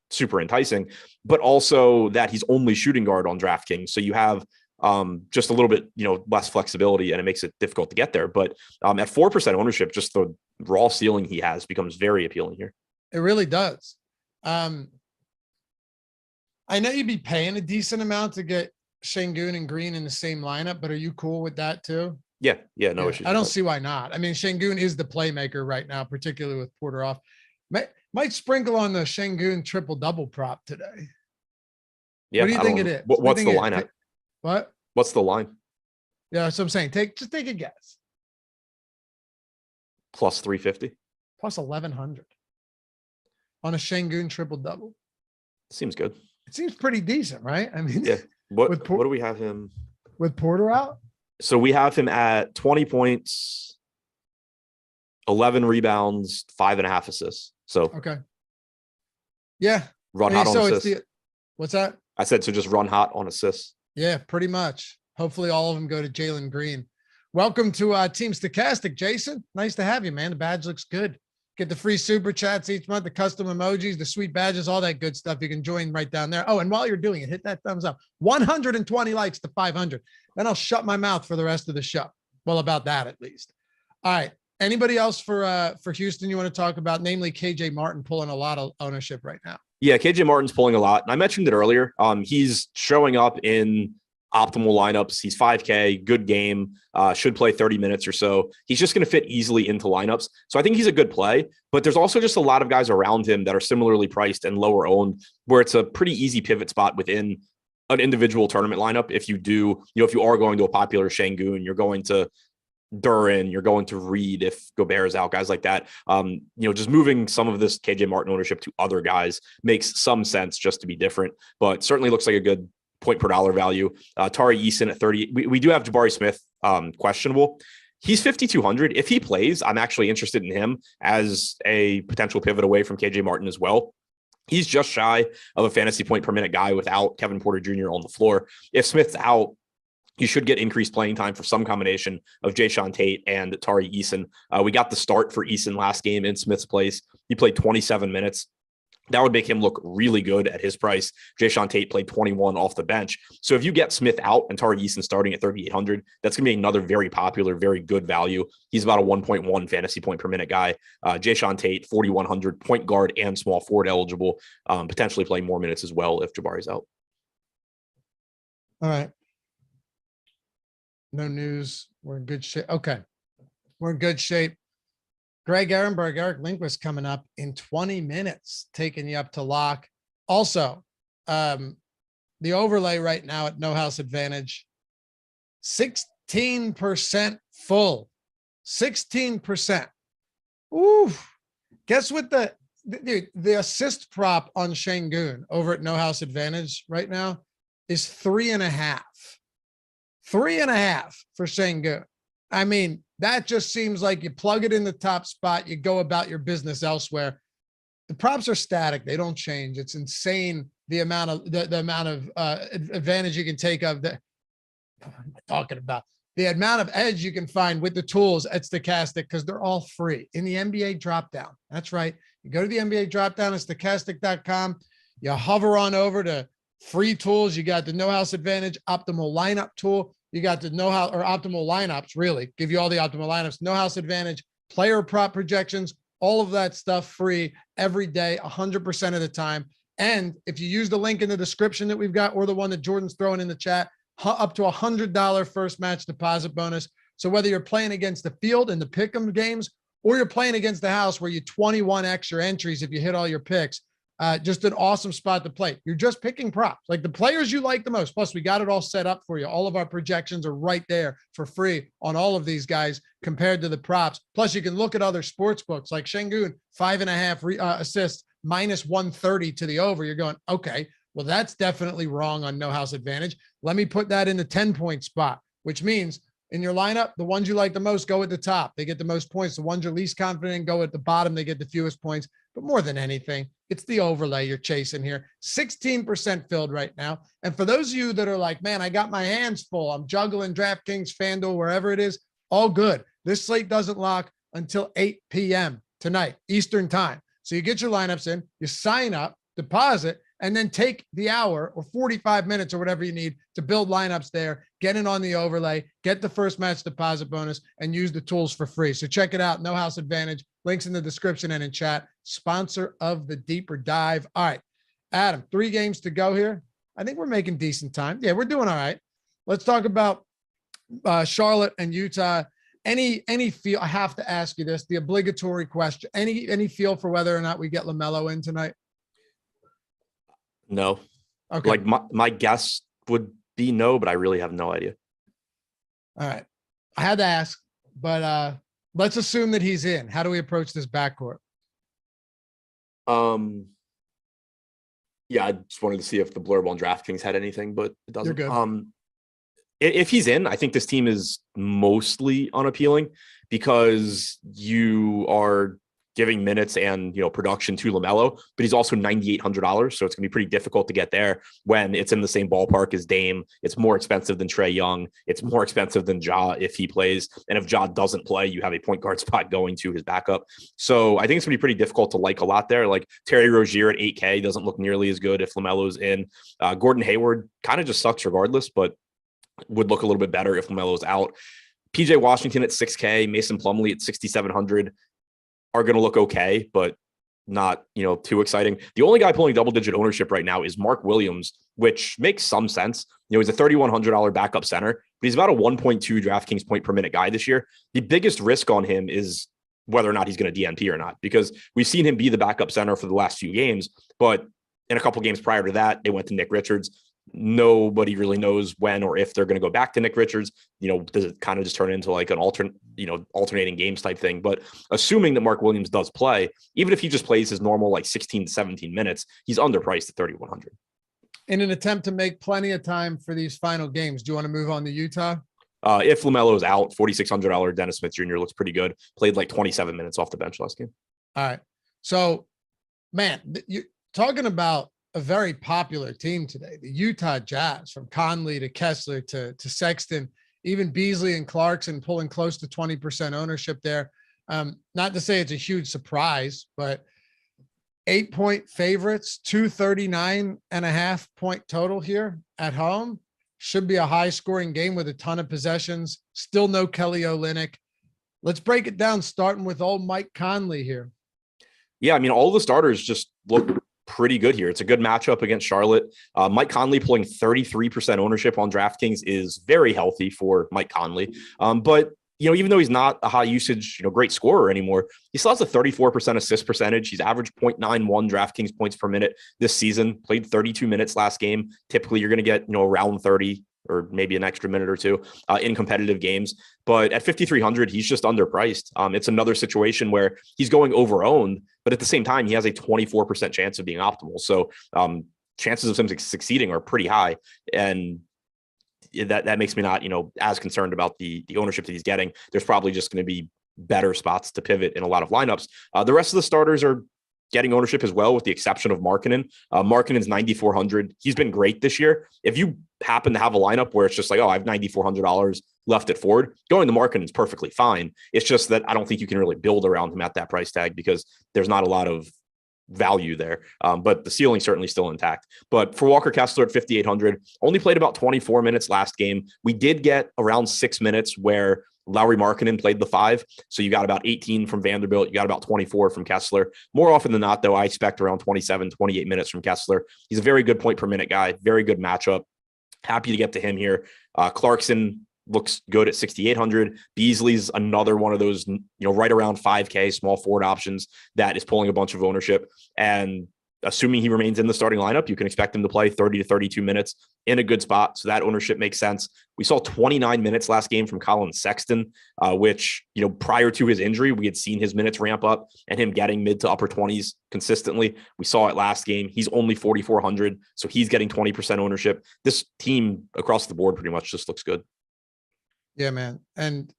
super enticing, but also that he's only shooting guard on DraftKings. So you have just a little bit, less flexibility and it makes it difficult to get there. But at 4% ownership, just the raw ceiling he has becomes very appealing here. It really does. I know you'd be paying a decent amount to get Şengün and Green in the same lineup, but are you cool with that too? Yeah, no issues. I don't see why not. I mean, Şengün is the playmaker right now, particularly with Porter off. Might sprinkle on the Şengün triple-double prop today. Yeah, what do you think it is? What's the line at? What? What's the line? Yeah, that's what I'm saying. Just take a guess. Plus 350. Plus 1,100 on a Şengün triple-double. Seems good. It seems pretty decent, right? I mean, yeah. What do we have him with Porter out? So we have him at 20 points, 11 rebounds, 5.5 assists. So okay. Yeah. Run hot on assists. What's that? I said, so just run hot on assists. Yeah, pretty much. Hopefully all of them go to Jalen Green. Welcome to Team Stokastic, Jason. Nice to have you, man. The badge looks good. Get the free super chats each month, the custom emojis, the sweet badges, all that good stuff. You can join right down there. Oh, and while you're doing it, hit that thumbs up. 120 likes to 500. Then I'll shut my mouth for the rest of the show. Well, about that at least. All right. Anybody else for Houston you want to talk about? Namely, KJ Martin pulling a lot of ownership right now. Yeah, KJ Martin's pulling a lot. And I mentioned it earlier. He's showing up in optimal lineups. He's 5K, good game, should play 30 minutes or so. He's just going to fit easily into lineups. So I think he's a good play, but there's also just a lot of guys around him that are similarly priced and lower owned, where it's a pretty easy pivot spot within an individual tournament lineup. If you do, if you are going to a popular Şengün, you're going to Duran, you're going to Reid if Gobert is out, guys like that. Just moving some of this KJ Martin ownership to other guys makes some sense just to be different, but certainly looks like a good point per dollar value. Tari Eason at 30. We do have Jabari Smith questionable. He's 5,200. If he plays, I'm actually interested in him as a potential pivot away from KJ Martin as well. He's just shy of a fantasy point per minute guy without Kevin Porter Jr. on the floor. If Smith's out, you should get increased playing time for some combination of Jayshawn Tate and Tari Eason. We got the start for Eason last game in Smith's place. He played 27 minutes. That would make him look really good at his price. Jayshawn Tate played 21 off the bench. So if you get Smith out and Tari Eason starting at 3,800, that's going to be another very popular, very good value. He's about a 1.1 fantasy point per minute guy. Jayshawn Tate, 4,100, point guard and small forward eligible, potentially playing more minutes as well if Jabari's out. All right. No news. We're in good shape. Okay. We're in good shape. Greg Ehrenberg, Eric Lindquist coming up in 20 minutes, taking you up to lock. Also, the overlay right now at No House Advantage, 16% full, 16%. Ooh, guess what the assist prop on Şengün over at No House Advantage right now is 3.5. 3.5 for Şengün. I mean, that just seems like you plug it in the top spot, you go about your business elsewhere. The props are static. They don't change. It's insane the amount of the amount of advantage you can take of the what am I talking about? The amount of edge you can find with the tools at Stokastic, because they're all free in the NBA dropdown. That's right. You go to the NBA dropdown at stokastic.com. You hover on over to free tools. You got the No House Advantage optimal lineup tool. You got the know-how or optimal lineups, really give you all the optimal lineups, No House Advantage, player prop projections, all of that stuff free every day, 100% of the time. And if you use the link in the description that we've got, or the one that Jordan's throwing in the chat, up to $100 first match deposit bonus. So whether you're playing against the field in the pick'em games, or you're playing against the house where you 21 extra entries if you hit all your picks, just an awesome spot to play. You're just picking props, like the players you like the most. Plus, we got it all set up for you. All of our projections are right there for free on all of these guys compared to the props. Plus, you can look at other sports books like Şengün, 5.5 assists, minus 130 to the over. You're going, okay, well, that's definitely wrong on No House Advantage. Let me put that in the 10-point spot, which means in your lineup, the ones you like the most go at the top. They get the most points. The ones you're least confident in go at the bottom. They get the fewest points. But more than anything, it's the overlay you're chasing here. 16% filled right now. And for those of you that are like, man, I got my hands full, I'm juggling DraftKings, FanDuel, wherever it is, all good. This slate doesn't lock until 8 p.m. tonight, Eastern time. So you get your lineups in, you sign up, deposit, and then take the hour or 45 minutes or whatever you need to build lineups there, get in on the overlay, get the first match deposit bonus, and use the tools for free. So check it out. No House Advantage. Links in the description and in chat. Sponsor of the Deeper Dive. All right, Adam, 3 games to go here. I think we're making decent time. Yeah, we're doing all right. Let's talk about Charlotte and Utah. Any feel? I have to ask you this, the obligatory question. Any feel for whether or not we get LaMelo in tonight? No. Okay. Like my guess would be no, but I really have no idea. All right. I had to ask, but let's assume that he's in. How do we approach this backcourt? Yeah, I just wanted to see if the blurb on DraftKings had anything, but it doesn't. You're good. If he's in, I think this team is mostly unappealing because you are giving minutes and production to LaMelo, but he's also $9,800, so it's gonna be pretty difficult to get there when it's in the same ballpark as Dame. It's more expensive than Trae Young. It's more expensive than Ja if he plays, and if Ja doesn't play, you have a point guard spot going to his backup. So I think it's gonna be pretty difficult to like a lot there. Like Terry Rozier at 8K doesn't look nearly as good if LaMelo's in. Gordon Hayward kind of just sucks regardless, but would look a little bit better if LaMelo's out. PJ Washington at 6K, Mason Plumlee at 6,700. Are going to look okay, but not, too exciting. The only guy pulling double-digit ownership right now is Mark Williams, which makes some sense. He's a $3,100 backup center, but he's about a 1.2 DraftKings point per minute guy this year. The biggest risk on him is whether or not he's going to DNP or not, because we've seen him be the backup center for the last few games, but in a couple games prior to that, they went to Nick Richards. Nobody really knows when or if they're going to go back to Nick Richards. Does it kind of just turn into like an alternating games type thing? But assuming that Mark Williams does play, even if he just plays his normal like 16 to 17 minutes, he's underpriced at 3,100. In an attempt to make plenty of time for these final games, do you want to move on to Utah? If LaMelo's out, $4,600 Dennis Smith Jr. looks pretty good. Played like 27 minutes off the bench last game. All right. So, man, you're talking about a very popular team today, the Utah Jazz, from Conley to Kessler to Sexton, even Beasley and Clarkson pulling close to 20% ownership there. Not to say it's a huge surprise, but 8-point favorites, 239.5 point total here at home. Should be a high scoring game with a ton of possessions. Still no Kelly Olynyk. Let's break it down, starting with old Mike Conley here. Yeah, I mean, all the starters just look pretty good here. It's a good matchup against Charlotte. Mike Conley pulling 33% ownership on DraftKings is very healthy for Mike Conley. But even though he's not a high usage, great scorer anymore, he still has a 34% assist percentage. He's averaged 0.91 DraftKings points per minute this season, played 32 minutes last game. Typically you're going to get, around 30 or maybe an extra minute or two in competitive games. But at 5,300, he's just underpriced. It's another situation where he's going over owned, but at the same time, he has a 24% chance of being optimal. So chances of him succeeding are pretty high. And that makes me not, as concerned about the ownership that he's getting. There's probably just going to be better spots to pivot in a lot of lineups. The rest of the starters are getting ownership as well, with the exception of Markkanen. Markkanen's 9,400. He's been great this year. If you happen to have a lineup where it's just like, I have $9,400 left at forward, going to Markkanen is perfectly fine. It's just that I don't think you can really build around him at that price tag because there's not a lot of value there. But the ceiling certainly still intact. But for Walker Kessler at 5,800, only played about 24 minutes last game. We did get around 6 minutes where Lauri Markkanen played the 5. So you got about 18 from Vanderbilt. You got about 24 from Kessler. More often than not, though, I expect around 27, 28 minutes from Kessler. He's a very good point per minute guy. Very good matchup. Happy to get to him here. Clarkson looks good at 6,800. Beasley's another one of those, right around 5K small forward options that is pulling a bunch of ownership. And assuming he remains in the starting lineup, you can expect him to play 30 to 32 minutes in a good spot. So that ownership makes sense. We saw 29 minutes last game from Colin Sexton, which, prior to his injury, we had seen his minutes ramp up and him getting mid to upper 20s consistently. We saw it last game. He's only 4,400. So he's getting 20% ownership. This team across the board pretty much just looks good. Yeah, man. And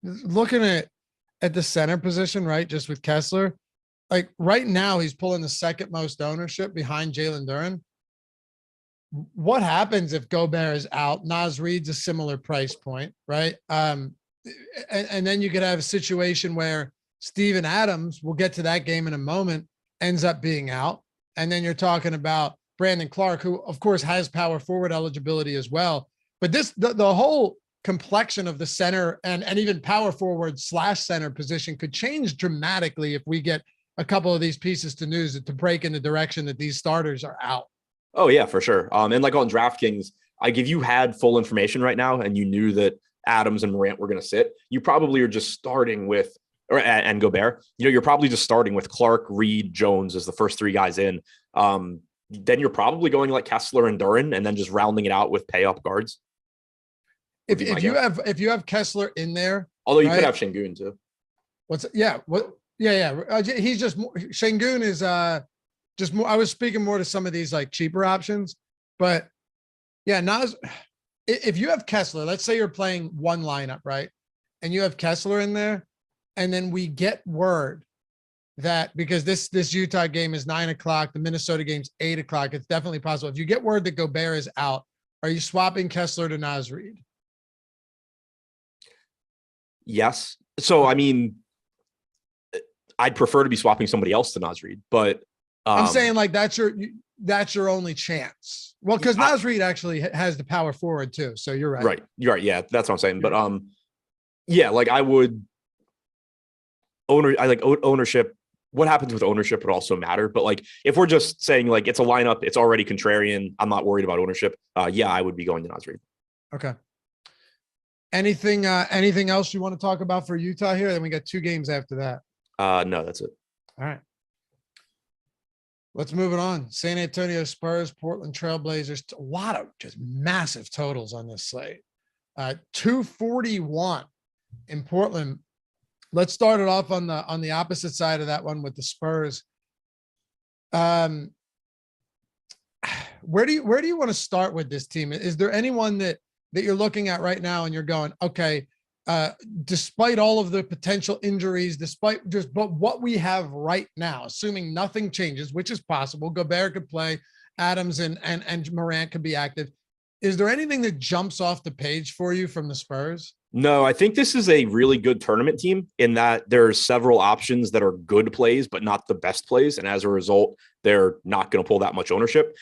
looking at the center position, right, just with Kessler, like right now he's pulling the second most ownership behind Jalen Duren. What happens if Gobert is out? Naz Reid's a similar price point, right? And then you could have a situation where Steven Adams, we'll get to that game in a moment, ends up being out. And then you're talking about Brandon Clark, who of course has power forward eligibility as well. But the whole complexion of the center and even power forward / center position could change dramatically if we get a couple of these pieces to news to break in the direction that these starters are out. Oh yeah, for sure. And like on DraftKings, like if you had full information right now and you knew that Adams and Morant were going to sit, you probably are just starting with, and Gobert, you're probably just starting with Clark, Reed, Jones as the first 3 guys in. Then you're probably going like Kessler and Duren and then just rounding it out with pay up guards. If you have Kessler in there, although you could have Şengün too. He's just Şengün is just more. I was speaking more to some of these like cheaper options, but yeah, Naz. If you have Kessler, let's say you're playing one lineup, right, and you have Kessler in there, and then we get word that because this Utah game is 9 o'clock, the Minnesota game's 8 o'clock, it's definitely possible. If you get word that Gobert is out, are you swapping Kessler to Naz Reid? Yes. So, I mean, I'd prefer to be swapping somebody else to Naz Reid, but I'm saying like that's your only chance. Well, because Naz Reid actually has the power forward too. So you're right. Right. You're right. Yeah, that's what I'm saying. But like I would ownership. What happens with ownership would also matter. But like if we're just saying like it's a lineup, it's already contrarian, I'm not worried about ownership. I would be going to Naz Reid. Okay. Anything else you want to talk about for Utah here? Then we got 2 games after that. No, that's it. All right. Let's move it on. San Antonio Spurs, Portland Trailblazers. A lot of just massive totals on this slate. 241 in Portland. Let's start it off on the opposite side of that one with the Spurs. Where do you want to start with this team? Is there anyone that you're looking at right now and you're going, okay, despite all of the potential injuries, but what we have right now, assuming nothing changes, which is possible, Gobert could play, Adams and Morant could be active. Is there anything that jumps off the page for you from the Spurs? No, I think this is a really good tournament team in that there's several options that are good plays, but not the best plays. And as a result, they're not going to pull that much ownership.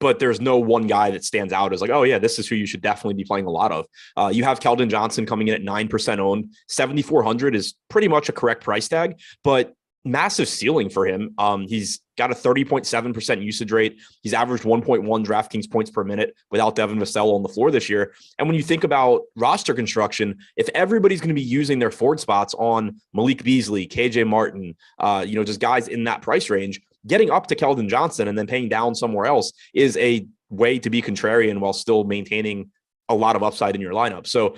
But there's no one guy that stands out as like, oh yeah, this is who you should definitely be playing a lot of. You have Keldon Johnson coming in at 9% owned. 7,400 is pretty much a correct price tag, but massive ceiling for him. He's got a 30.7% usage rate. He's averaged 1.1 DraftKings points per minute without Devin Vassell on the floor this year. And when you think about roster construction, if everybody's going to be using their forward spots on Malik Beasley, KJ Martin, just guys in that price range, getting up to Keldon Johnson and then paying down somewhere else is a way to be contrarian while still maintaining a lot of upside in your lineup. So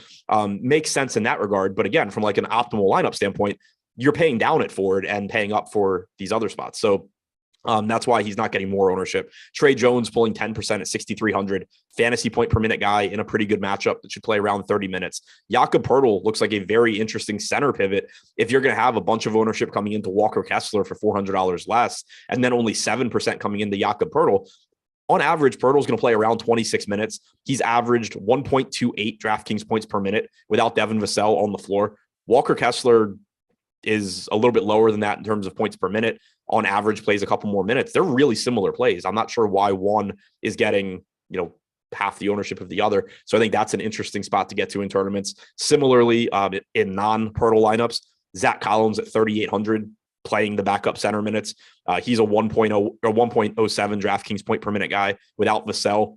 makes sense in that regard. But again, from like an optimal lineup standpoint, you're paying down at forward and paying up for these other spots. So that's why he's not getting more ownership. Trey Jones pulling 10% at 6,300, fantasy point per minute guy in a pretty good matchup that should play around 30 minutes. Jakob Poeltl looks like a very interesting center pivot. If you're going to have a bunch of ownership coming into Walker Kessler for $400 less, and then only 7% coming into Jakob Poeltl, on average, Poeltl's going to play around 26 minutes. He's averaged 1.28 DraftKings points per minute without Devin Vassell on the floor. Walker Kessler is a little bit lower than that in terms of points per minute. On average, plays a couple more minutes. They're really similar plays. I'm not sure why one is getting, half the ownership of the other. So I think that's an interesting spot to get to in tournaments. Similarly, in non-Poeltl lineups, Zach Collins at 3,800 playing the backup center minutes. He's a 1.0 or 1.07 DraftKings point per minute guy without Vassell.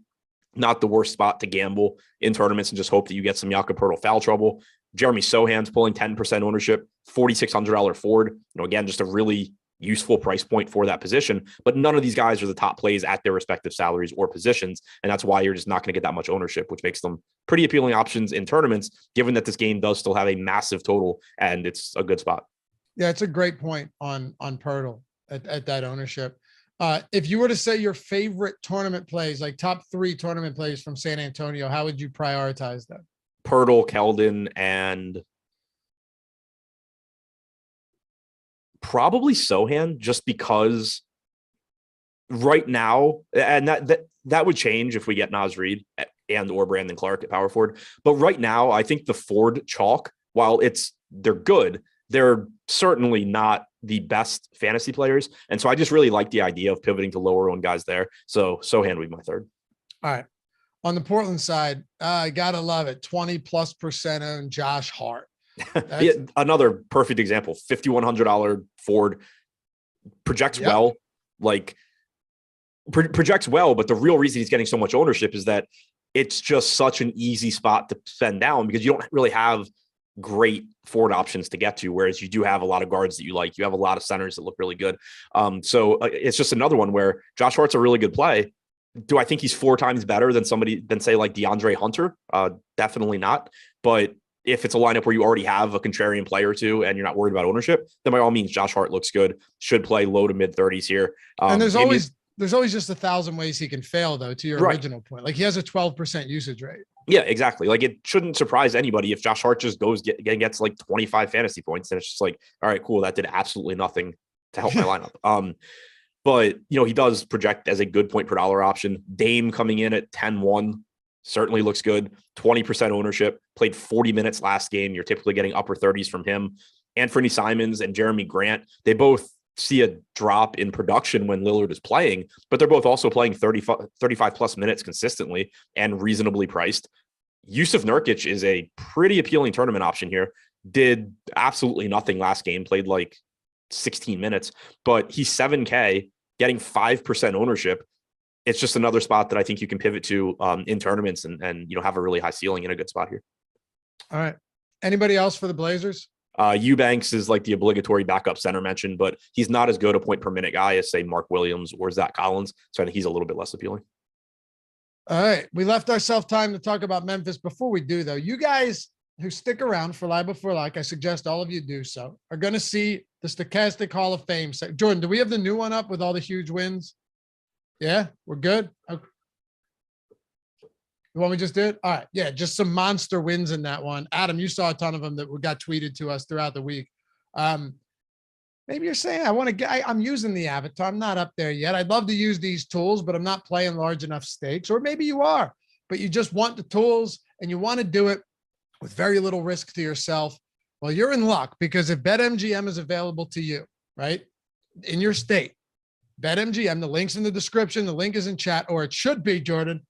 Not the worst spot to gamble in tournaments and just hope that you get some Jakob Poeltl foul trouble. Jeremy Sohan's pulling 10% ownership, $4,600 forward. Again, just a really useful price point for that position, but none of these guys are the top plays at their respective salaries or positions. And that's why you're just not going to get that much ownership, which makes them pretty appealing options in tournaments, given that this game does still have a massive total and it's a good spot. Yeah, it's a great point on Poeltl at that ownership. If you were to say your favorite tournament plays, like top 3 tournament plays from San Antonio, how would you prioritize them? Poeltl, Keldon, and probably Sohan, just because right now, and that would change if we get Naz Reid and or Brandon Clark at power forward. But right now, I think the Ford chalk, while they're good, they're certainly not the best fantasy players. And so I just really like the idea of pivoting to lower owned guys there. So Sohan would be my third. All right. On the Portland side, I gotta love it. 20+% owned Josh Hart. Yeah, another perfect example. $5,100 Ford projects well, projects well. But the real reason he's getting so much ownership is that it's just such an easy spot to spend down because you don't really have great forward options to get to, whereas you do have a lot of guards that you like. You have a lot of centers that look really good. So it's just another one where Josh Hart's a really good play. Do I think he's 4 times better than say like DeAndre Hunter? Definitely not. But if it's a lineup where you already have a contrarian player or two and you're not worried about ownership, then by all means, Josh Hart looks good. Should play low to mid 30s here. And there's always just 1,000 ways he can fail, though, to your original point. Like he has a 12% usage rate. Yeah, exactly. Like it shouldn't surprise anybody if Josh Hart just gets like 25 fantasy points. And it's just like, all right, cool. That did absolutely nothing to help my lineup. But, he does project as a good point per dollar option. Dame coming in at 10-1 certainly looks good. 20% ownership, played 40 minutes last game. You're typically getting upper 30s from him. Anthony Simons and Jeremy Grant, they both see a drop in production when Lillard is playing, but they're both also playing 35 plus minutes consistently and reasonably priced. Yusuf Nurkic is a pretty appealing tournament option here. Did absolutely nothing last game, played like 16 minutes, but he's 7K getting 5% ownership. It's just another spot that I think you can pivot to in tournaments and have a really high ceiling in a good spot here. All right. Anybody else for the Blazers? Eubanks is like the obligatory backup center mentioned, but he's not as good a point per minute guy as say Mark Williams or Zach Collins. So I think he's a little bit less appealing. All right. We left ourselves time to talk about Memphis. Before we do though, you guys who stick around for Lie Before Like, I suggest all of you do so, are going to see the Stokastic Hall of Fame. Jordan, do we have the new one up with all the huge wins? Yeah, we're good. Okay. The one we just did? All right. Yeah, just some monster wins in that one. Adam, you saw a ton of them that got tweeted to us throughout the week. Maybe you're saying, I'm using the avatar. I'm not up there yet. I'd love to use these tools, but I'm not playing large enough stakes. Or maybe you are, but you just want the tools and you want to do it with very little risk to yourself. Well, you're in luck, because if BetMGM is available to you, right, in your state, BetMGM, the link's in the description, the link is in chat, or it should be, Jordan.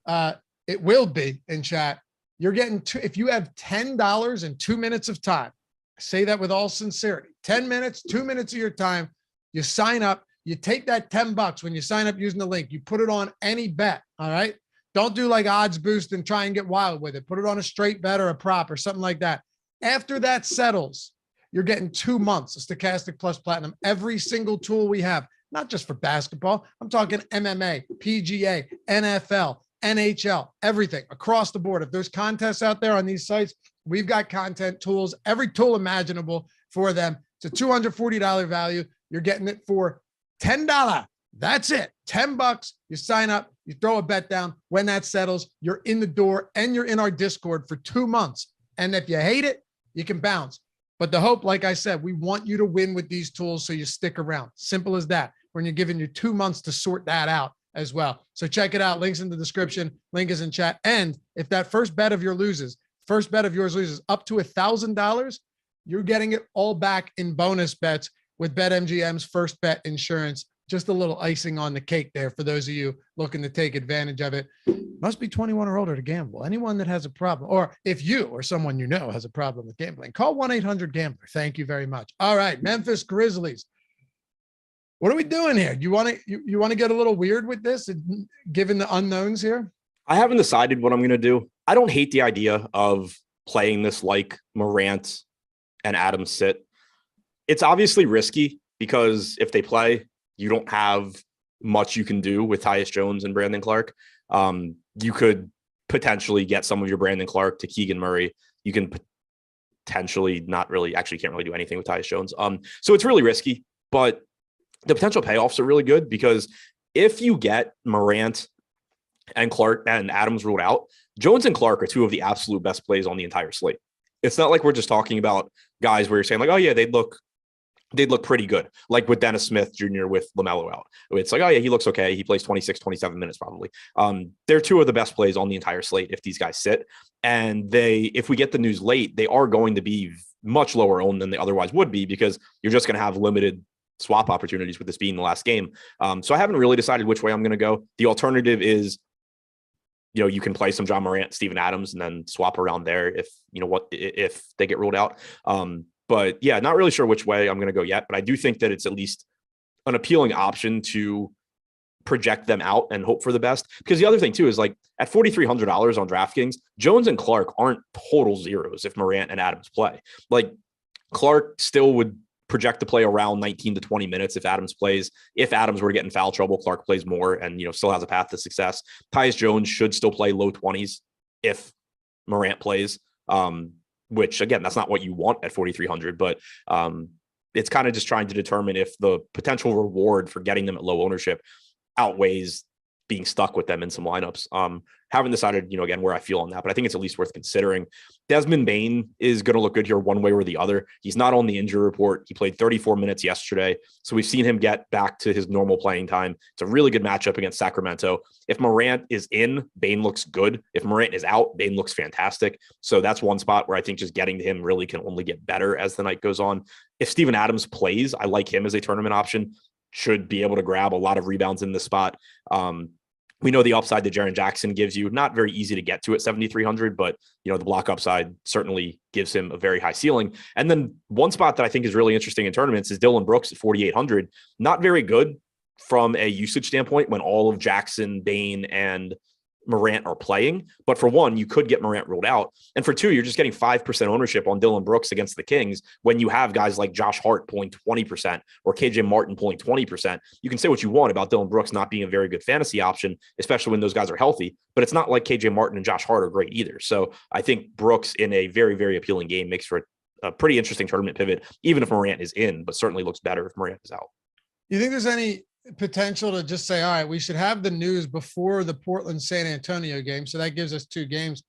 It will be in chat. You're getting if you have $10 and 2 minutes of time, I say that with all sincerity, 10 minutes, 2 minutes of your time, you sign up, you take that $10 when you sign up using the link, you put it on any bet. All right. Don't do like odds boost and try and get wild with it. Put it on a straight bet or a prop or something like that. After that settles, you're getting 2 months of Stokastic Plus Platinum. Every single tool we have, not just for basketball. I'm talking MMA, PGA, NFL, NHL, everything across the board. If there's contests out there on these sites, we've got content tools, every tool imaginable for them. It's a $240 value. You're getting it for $10. That's it. $10. You sign up, you throw a bet down. When that settles, you're in the door and you're in our Discord for 2 months. And if you hate it, you can bounce. But the hope, like I said, we want you to win with these tools so you stick around. Simple as that. When you're giving you 2 months to sort that out as well. So check it out. Links in the description. Link is in chat. And if that first bet of yours loses up to $1,000, you're getting it all back in bonus bets with BetMGM's first bet insurance. Just a little icing on the cake there for those of you looking to take advantage of it. Must be 21 or older to gamble. Anyone that has a problem, or if you or someone you know has a problem with gambling, call 1-800-GAMBLER. Thank you very much. All right, Memphis Grizzlies. What are we doing here? You want to get a little weird with this, given the unknowns here? I haven't decided what I'm going to do. I don't hate the idea of playing this like Morant and Adams sit. It's obviously risky because if they play, you don't have much you can do with Tyus Jones and Brandon Clark. You could potentially get some of your Brandon Clark to Keegan Murray. You can potentially can't really do anything with Tyus Jones. So it's really risky, but the potential payoffs are really good because if you get Morant and Clark and Adams ruled out, Jones and Clark are two of the absolute best plays on the entire slate. It's not like we're just talking about guys where you're saying like, oh yeah, they'd look pretty good. Like with Dennis Smith Jr. with LaMelo out. It's like, oh yeah, he looks okay. He plays 26, 27 minutes probably. They're two of the best plays on the entire slate if these guys sit. And if we get the news late, they are going to be much lower owned than they otherwise would be because you're just going to have limited swap opportunities with this being the last game. So I haven't really decided which way I'm going to go. The alternative is, you can play some John Morant, Steven Adams, and then swap around there if they get ruled out. But yeah, not really sure which way I'm going to go yet, but I do think that it's at least an appealing option to project them out and hope for the best. Because the other thing too is like at $4,300 on DraftKings, Jones and Clark aren't total zeros if Morant and Adams play. Like Clark still would project to play around 19 to 20 minutes if Adams plays. If Adams were to get in foul trouble, Clark plays more and still has a path to success. Tyus Jones should still play low 20s if Morant plays. Which again, that's not what you want at 4,300, but it's kind of just trying to determine if the potential reward for getting them at low ownership outweighs being stuck with them in some lineups. Haven't decided, again, where I feel on that, but I think it's at least worth considering. Desmond Bane is going to look good here one way or the other. He's not on the injury report. He played 34 minutes yesterday. So we've seen him get back to his normal playing time. It's a really good matchup against Sacramento. If Morant is in, Bane looks good. If Morant is out, Bane looks fantastic. So that's one spot where I think just getting to him really can only get better as the night goes on. If Steven Adams plays, I like him as a tournament option. Should be able to grab a lot of rebounds in this spot. We know the upside that Jaren Jackson gives you, not very easy to get to at 7,300, but the block upside certainly gives him a very high ceiling. And then one spot that I think is really interesting in tournaments is Dylan Brooks at 4,800. Not very good from a usage standpoint when all of Jackson, Bane, and Morant are playing. But for one, you could get Morant ruled out. And for two, you're just getting 5% ownership on Dylan Brooks against the Kings when you have guys like Josh Hart pulling 20% or KJ Martin pulling 20%. You can say what you want about Dylan Brooks not being a very good fantasy option, especially when those guys are healthy, but it's not like KJ Martin and Josh Hart are great either. So I think Brooks in a very, very appealing game makes for a pretty interesting tournament pivot, even if Morant is in, but certainly looks better if Morant is out. You think there's any potential to just say, all right, we should have the news before the Portland San Antonio game, so that gives us 2 games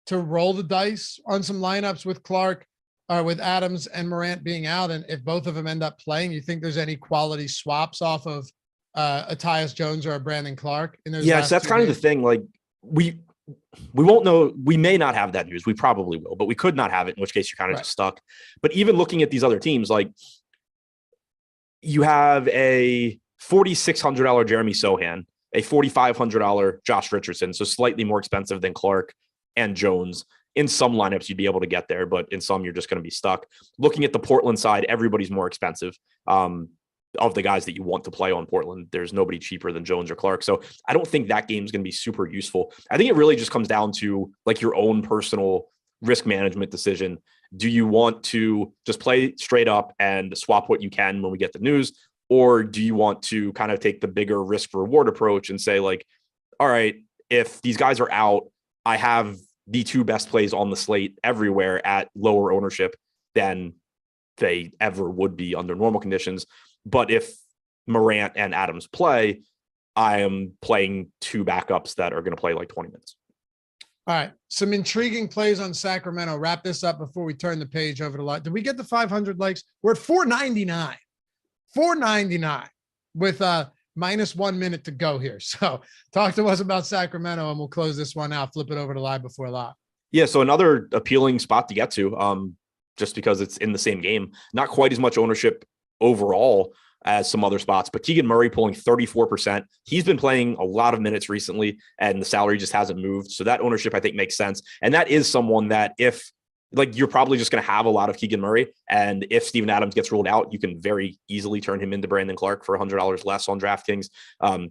to roll the dice on some lineups with Clark or with Adams and Morant being out? And if both of them end up playing, you think there's any quality swaps off of a Tyus Jones or a Brandon Clark in those? Yeah, so that's kind of the thing. Like we won't know. We may not have that news. We probably will, but we could not have it, in which case you're kind of just stuck. But even looking at these other teams, like you have a $4,600 Jeremy Sohan, a $4,500 Josh Richardson, so slightly more expensive than Clark and Jones. In some lineups, you'd be able to get there, but in some, you're just going to be stuck. Looking at the Portland side, everybody's more expensive. Of the guys that you want to play on Portland, there's nobody cheaper than Jones or Clark. So I don't think that game is going to be super useful. I think it really just comes down to like your own personal risk management decision. Do you want to just play straight up and swap what you can when we get the news? Or do you want to kind of take the bigger risk reward approach and say like, all right, if these guys are out, I have the two best plays on the slate everywhere at lower ownership than they ever would be under normal conditions. But if Morant and Adams play, I am playing two backups that are going to play like 20 minutes. All right. Some intriguing plays on Sacramento. Wrap this up before we turn the page over to live. Did we get the 500 likes? We're at 499. 499 with minus 1 minute to go here. So talk to us about Sacramento and we'll close this one out. Flip it over to live before live. Yeah. So another appealing spot to get to, just because it's in the same game, not quite as much ownership overall as some other spots, but Keegan Murray pulling 34%. He's been playing a lot of minutes recently and the salary just hasn't moved. So that ownership I think makes sense. And that is someone that if like, you're probably just going to have a lot of Keegan Murray. And if Steven Adams gets ruled out, you can very easily turn him into Brandon Clark for $100 less on DraftKings.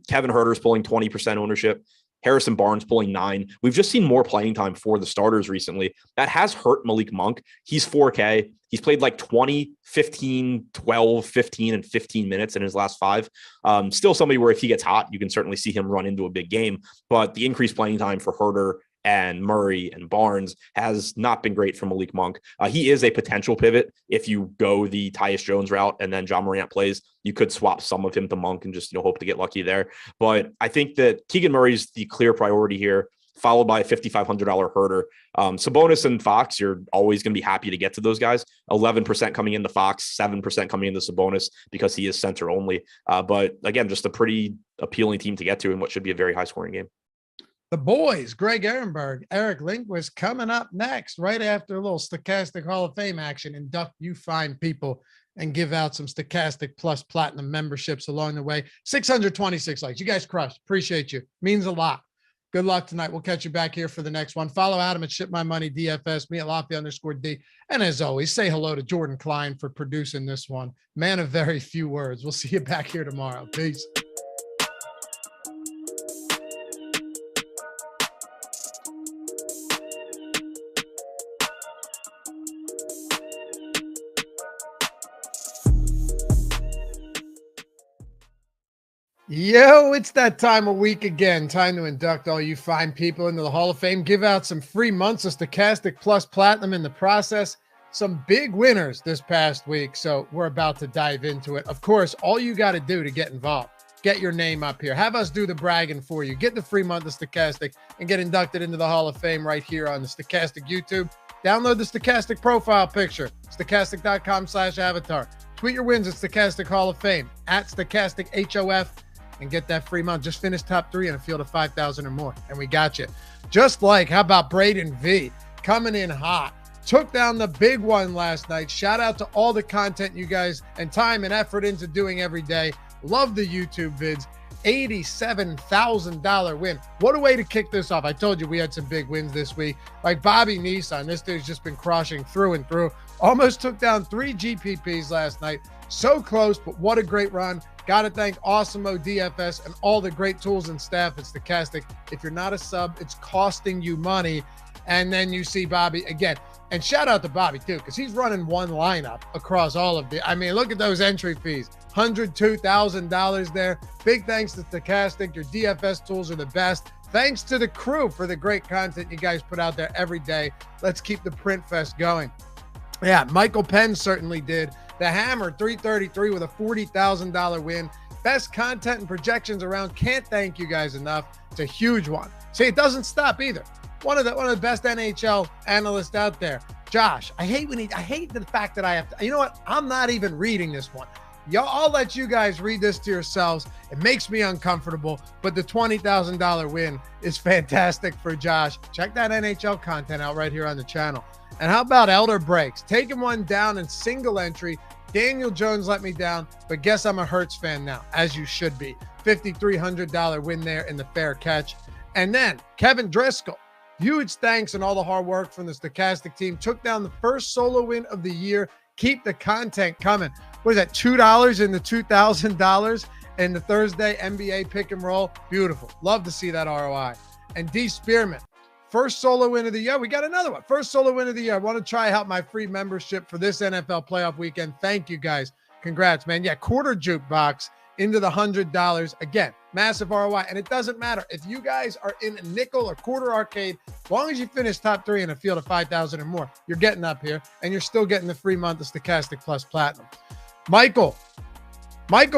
Kevin Huerter's pulling 20% ownership. Harrison Barnes pulling 9%. We've just seen more playing time for the starters recently. That has hurt Malik Monk. He's 4K. He's played like 20, 15, 12, 15, and 15 minutes in his last 5. Still somebody where if he gets hot, you can certainly see him run into a big game. But the increased playing time for Huerter and Murray and Barnes has not been great for Malik Monk. He is a potential pivot. If you go the Tyus Jones route and then John Morant plays, you could swap some of him to Monk and just, hope to get lucky there. But I think that Keegan Murray's the clear priority here, followed by a $5,500 Huerter. Sabonis and Fox, you're always going to be happy to get to those guys. 11% coming into Fox, 7% coming into Sabonis because he is center only. But again, just a pretty appealing team to get to in what should be a very high scoring game. The boys, Greg Ehrenberg, Eric Lindquist, coming up next, right after a little Stokastic Hall of Fame action. Induct you fine people and give out some Stokastic Plus Platinum memberships along the way. 626 likes. You guys crushed. Appreciate you. Means a lot. Good luck tonight. We'll catch you back here for the next one. Follow Adam at Ship My Money DFS, me at Lafayette_D. And as always, say hello to Jordan Klein for producing this one. Man of very few words. We'll see you back here tomorrow. Peace. Yo, it's that time of week again. Time to induct all you fine people into the Hall of Fame. Give out some free months of Stokastic Plus Platinum in the process. Some big winners this past week, so we're about to dive into it. Of course, all you got to do to get involved, get your name up here. Have us do the bragging for you. Get the free month of Stokastic and get inducted into the Hall of Fame right here on the Stokastic YouTube. Download the Stokastic profile picture, stokastic.com/avatar. Tweet your wins at Stokastic Hall of Fame, at Stokastic HOF. And get that free month. Just finish top 3 in a field of 5,000 or more. And we got you. Just like, how about Braden V coming in hot? Took down the big one last night. Shout out to all the content you guys and time and effort into doing every day. Love the YouTube vids. $87,000 win. What a way to kick this off. I told you we had some big wins this week. Like Bobby Nissan, this dude's just been crushing through and through. Almost took down 3 GPPs last night. So close, but what a great run. Got to thank Awesemo DFS and all the great tools and staff at Stokastic. If you're not a sub, it's costing you money. And then you see Bobby again. And shout out to Bobby too, because he's running one lineup across all of the, look at those entry fees. $102,000 there. Big thanks to Stokastic. Your DFS tools are the best. Thanks to the crew for the great content you guys put out there every day. Let's keep the print fest going. Yeah, Michael Penn certainly did. The Hammer, 333 with a $40,000 win. Best content and projections around. Can't thank you guys enough. It's a huge one. See, it doesn't stop either. One of the best NHL analysts out there. Josh, I hate the fact that I have to, you know what? I'm not even reading this one. I'll let you guys read this to yourselves. It makes me uncomfortable, but the $20,000 win is fantastic for Josh. Check that NHL content out right here on the channel. And how about Elder Breaks? Taking one down in single entry. Daniel Jones let me down, but guess I'm a Hurts fan now, as you should be. $5,300 win there in the fair catch. And then Kevin Driscoll, huge thanks and all the hard work from the Stokastic team. Took down the first solo win of the year. Keep the content coming. What is that, $2 in the $2,000 in the Thursday NBA pick and roll? Beautiful. Love to see that ROI. And D. Spearman, first solo win of the year. We got another one. First solo win of the year. I want to try out my free membership for this NFL playoff weekend. Thank you, guys. Congrats, man. Yeah, quarter jukebox into the $100. Again, massive ROI. And it doesn't matter if you guys are in a nickel or quarter arcade, as long as you finish top 3 in a field of 5,000 or more, you're getting up here and you're still getting the free month of Stokastic Plus Platinum. Michael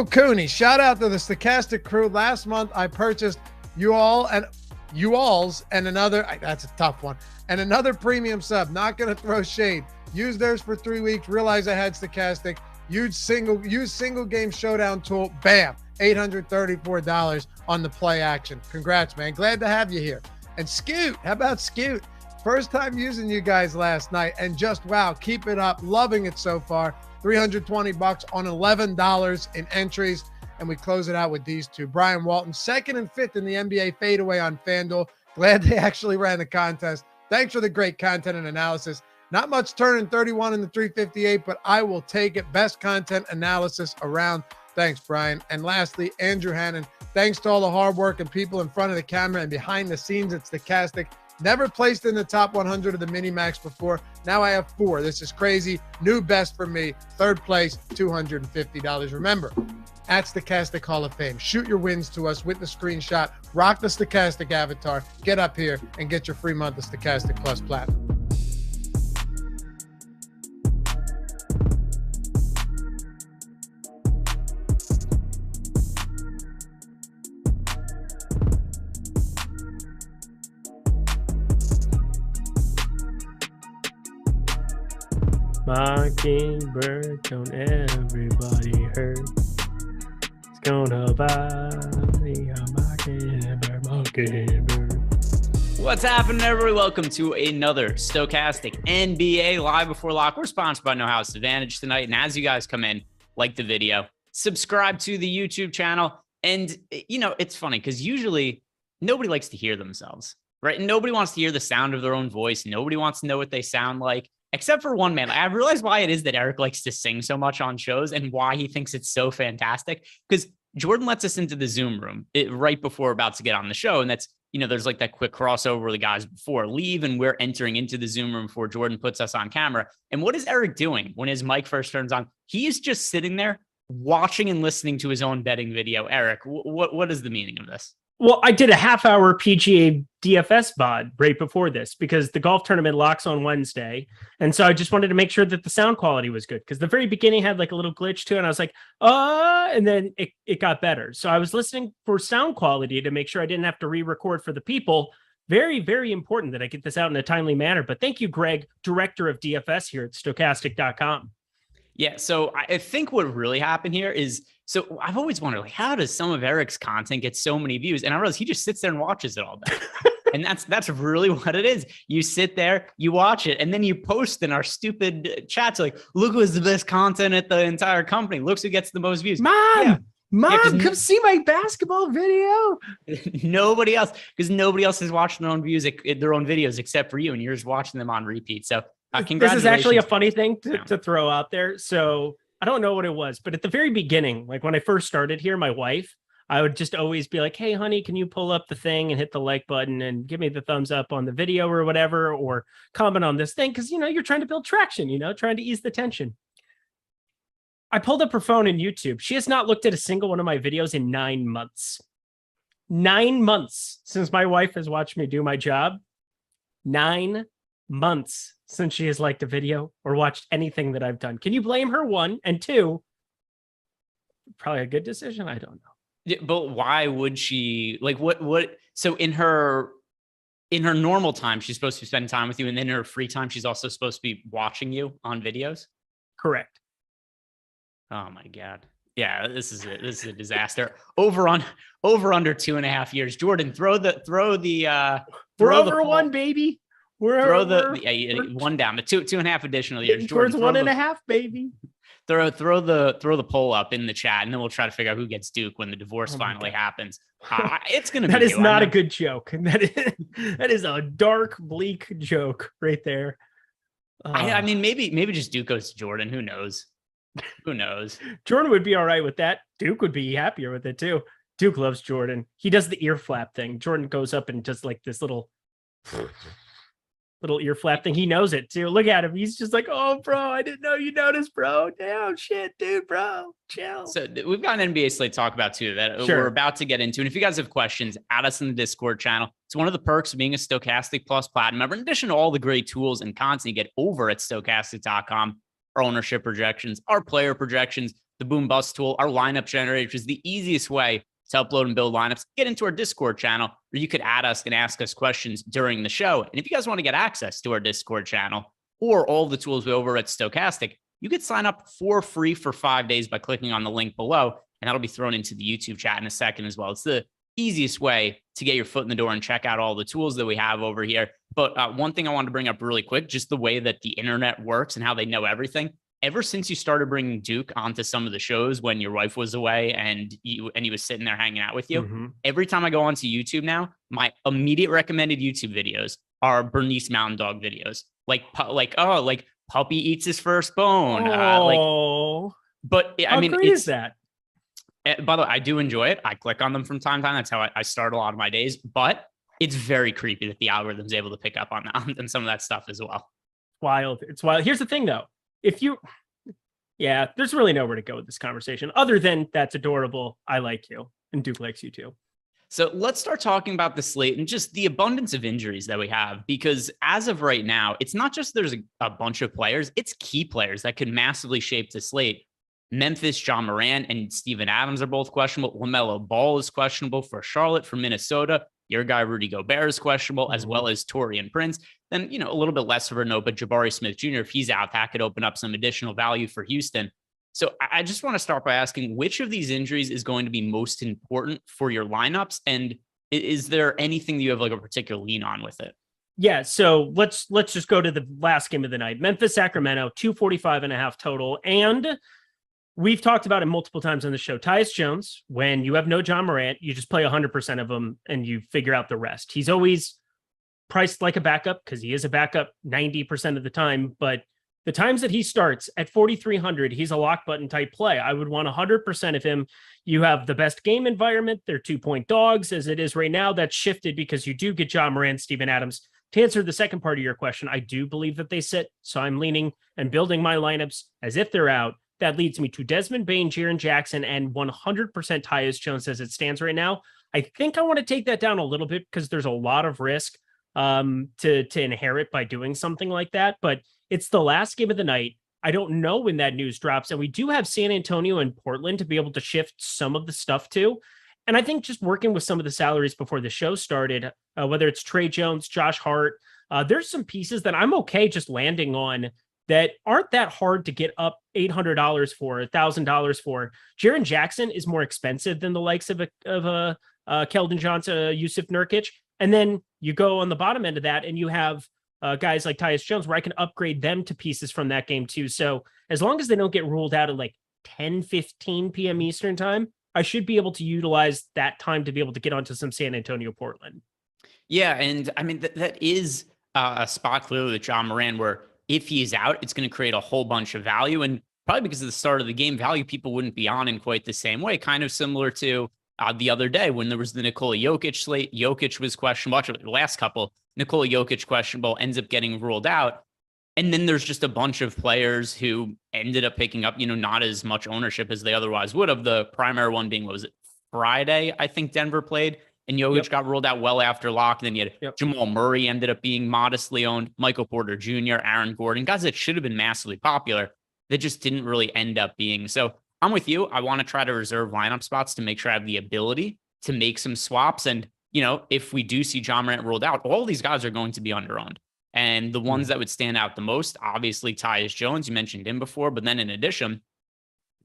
Cooney, shout out to the Stokastic crew. Last month, I purchased U-Alls and another, that's a tough one, and another premium sub. Not going to throw shade. Used theirs for 3 weeks. Realized I had Stokastic. Use single game showdown tool. Bam, $834 on the play action. Congrats, man. Glad to have you here. And Scoot, how about Scoot? First time using you guys last night, and just wow, keep it up. Loving it so far. $320 on $11 in entries. And we close it out with these two. Brian Walton, 2nd and 5th in the NBA fadeaway on FanDuel. Glad they actually ran the contest. Thanks for the great content and analysis. Not much turning 31 in the 358, but I will take it. Best content analysis around. Thanks, Brian. And lastly, Andrew Hannon, thanks to all the hard work and people in front of the camera and behind the scenes at Stokastic. Never placed in the top 100 of the mini-max before. Now I have 4. This is crazy. New best for me. 3rd place, $250. Remember, at Stokastic Hall of Fame, shoot your wins to us with the screenshot. Rock the Stokastic avatar. Get up here and get your free month of Stokastic Plus Platinum. Mockingbird, don't everybody hurt. It's gonna buy me a mockingbird. What's happening, everybody? Welcome to another Stokastic NBA Live Before Lock. We're sponsored by No House Advantage tonight. And as you guys come in, like the video, subscribe to the YouTube channel. And, you know, it's funny because usually nobody likes to hear themselves, right? Nobody wants to hear the sound of their own voice. Nobody wants to know what they sound like. Except for one man. I realized why it is that Eric likes to sing so much on shows and why he thinks it's so fantastic. Because Jordan lets us into the Zoom room right before we're about to get on the show. And that's, you know, there's like that quick crossover where the guys before leave and we're entering into the Zoom room before Jordan puts us on camera. And what is Eric doing when his mic first turns on? He is just sitting there watching and listening to his own betting video. Eric, what is the meaning of this? Well, I did a half-hour PGA DFS VOD right before this because the golf tournament locks on Wednesday. And so I just wanted to make sure that the sound quality was good because the very beginning had like a little glitch to it. And I was like, and then it got better. So I was listening for sound quality to make sure I didn't have to re-record for the people. Very, very important that I get this out in a timely manner. But thank you, Greg, director of DFS here at Stokastic.com. Yeah, so I think what really happened here is, so I've always wondered, like, how does some of Eric's content get so many views? And I realized he just sits there and watches it all day. And that's really what it is. You sit there, you watch it, and then you post in our stupid chats like, look who's the best content at the entire company. Look who gets the most views. Mom, come see my basketball video. Nobody else, because nobody else is watching their own videos except for you, and you're just watching them on repeat. So this is actually a funny thing to throw out there. So I don't know what it was, but at the very beginning, like when I first started here, my wife, I would just always be like, hey, honey, can you pull up the thing and hit the like button and give me the thumbs up on the video or whatever, or comment on this thing? Because, you know, you're trying to build traction, you know, trying to ease the tension. I pulled up her phone in YouTube. She has not looked at a single one of my videos in 9 months. 9 months since my wife has watched me do my job. 9 months since she has liked a video or watched anything that I've done. Can you blame her? 1 and 2, probably a good decision. I don't know. Yeah, but why would she, like, what? So in her normal time, she's supposed to spend time with you. And then in her free time, she's also supposed to be watching you on videos. Correct. Oh my God. Yeah, this is it. This is a disaster. Over under 2.5 years. Jordan, throw the we're over one, baby. We're one down to 2.5 additional years. Jordan, towards 1.5, baby. Throw the poll up in the chat, and then we'll try to figure out who gets Duke when the divorce finally happens. It's gonna be that is not a good joke. That is a dark, bleak joke right there. I mean, maybe just Duke goes to Jordan. Who knows? Who knows? Jordan would be all right with that. Duke would be happier with it too. Duke loves Jordan. He does the ear flap thing. Jordan goes up and does like this little ear flap thing. He knows it too. Look at him. He's just like, oh, bro, I didn't know you noticed, bro. Damn, shit, dude, bro. Chill. So we've got an NBA slate to talk about too that we're about to get into. And if you guys have questions, add us in the Discord channel. It's one of the perks of being a Stokastic Plus Platinum member. In addition to all the great tools and content you get over at Stokastic.com, our ownership projections, our player projections, the boom bust tool, our lineup generator, which is the easiest way to upload and build lineups. Get into our Discord channel where you could add us and ask us questions during the show. And if you guys want to get access to our Discord channel or all the tools we over at Stokastic, you could sign up for free for 5 days by clicking on the link below, and that'll be thrown into the YouTube chat in a second as well. It's the easiest way to get your foot in the door and check out all the tools that we have over here. But one thing I wanted to bring up really quick, just the way that the internet works and how they know everything. Ever since you started bringing Duke onto some of the shows when your wife was away and he was sitting there hanging out with you, every time I go onto YouTube now, my immediate recommended YouTube videos are Bernice Mountain Dog videos. Like puppy eats his first bone. But I mean, is that? By the way, I do enjoy it. I click on them from time to time. That's how I start a lot of my days. But it's very creepy that the algorithm's able to pick up on some of that stuff as well. Wild. It's wild. Here's the thing, though. There's really nowhere to go with this conversation other than that's adorable. I like you and Duke likes you too. So let's start talking about the slate and just the abundance of injuries that we have, because as of right now, it's not just there's a bunch of players, it's key players that could massively shape the slate. Memphis, John Morant, and Steven Adams are both questionable. LaMelo Ball is questionable for Charlotte. For Minnesota, your guy Rudy Gobert is questionable, as well as Taurean Prince. Then, a little bit less of a note, but Jabari Smith Jr., if he's out, that could open up some additional value for Houston. So I just want to start by asking, which of these injuries is going to be most important for your lineups? And is there anything that you have like a particular lean on with it? Yeah, so let's just go to the last game of the night. Memphis, Sacramento, 245.5 total. And we've talked about it multiple times on the show. Tyus Jones, when you have no John Morant, you just play 100% of them and you figure out the rest. He's always priced like a backup because he is a backup 90% of the time. But the times that he starts at 4,300, he's a lock button type play. I would want 100% of him. You have the best game environment. They're 2-point dogs as it is right now. That's shifted because you do get John Morant, Steven Adams. To answer the second part of your question, I do believe that they sit. So I'm leaning and building my lineups as if they're out. That leads me to Desmond Bane, Jaren Jackson, and 100% Tyus Jones as it stands right now. I think I want to take that down a little bit because there's a lot of risk to inherit by doing something like that. But it's the last game of the night. I don't know when that news drops. And we do have San Antonio and Portland to be able to shift some of the stuff to. And I think just working with some of the salaries before the show started, whether it's Trey Jones, Josh Hart, there's some pieces that I'm okay just landing on that aren't that hard to get up $800 for, $1,000 for. Jaren Jackson is more expensive than the likes of Keldon Johnson, Yusuf Nurkic. And then you go on the bottom end of that and you have guys like Tyus Jones where I can upgrade them to pieces from that game too. So as long as they don't get ruled out at like 10:15 p.m. Eastern time, I should be able to utilize that time to be able to get onto some San Antonio, Portland. Yeah. And I mean, that is a spot clearly with John Morant where if he's out, it's going to create a whole bunch of value. And probably because of the start of the game, value people wouldn't be on in quite the same way, kind of similar to the other day when there was the Nikola Jokic slate. Jokic was questionable. Actually, the last couple, Nikola Jokic questionable, ends up getting ruled out. And then there's just a bunch of players who ended up picking up, not as much ownership as they otherwise would have. The primary one being, what was it, Friday, I think Denver played. And Jokic got ruled out well after lock. And then you had Jamal Murray ended up being modestly owned, Michael Porter Jr., Aaron Gordon, guys that should have been massively popular that just didn't really end up being. So I'm with you. I want to try to reserve lineup spots to make sure I have the ability to make some swaps. And, if we do see John Morant ruled out, all these guys are going to be under-owned. And the ones that would stand out the most, obviously Tyus Jones, you mentioned him before, but then in addition,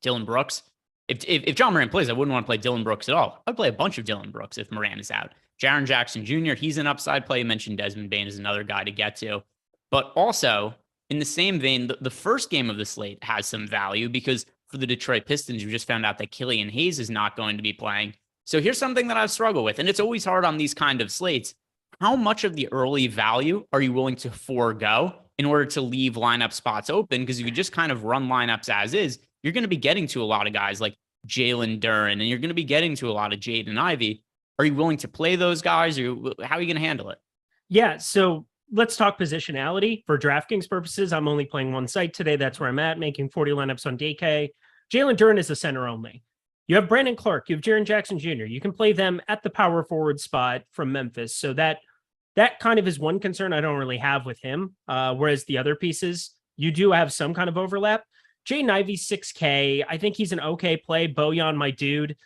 Dylan Brooks, If John Morant plays, I wouldn't want to play Dylan Brooks at all. I'd play a bunch of Dylan Brooks if Morant is out. Jaren Jackson Jr., he's an upside play. You mentioned Desmond Bane is another guy to get to. But also, in the same vein, the first game of the slate has some value because for the Detroit Pistons, we just found out that Killian Hayes is not going to be playing. So here's something that I've struggled with, and it's always hard on these kind of slates. How much of the early value are you willing to forego in order to leave lineup spots open? Because if you just kind of run lineups as is, you're going to be getting to a lot of guys like Jalen Duren, and you're going to be getting to a lot of Jaden Ivey. Are you willing to play those guys, or how are you going to handle it? Yeah, so let's talk positionality. For DraftKings purposes, I'm only playing one site today. That's where I'm at, making 40 lineups on DK. Jalen Duren is a center only. You have Brandon Clark, you have Jaren Jackson Jr. You can play them at the power forward spot from Memphis. So that kind of is one concern I don't really have with him. Whereas the other pieces, you do have some kind of overlap. Jaden Ivey, 6K. I think he's an okay play. Bojan, my dude,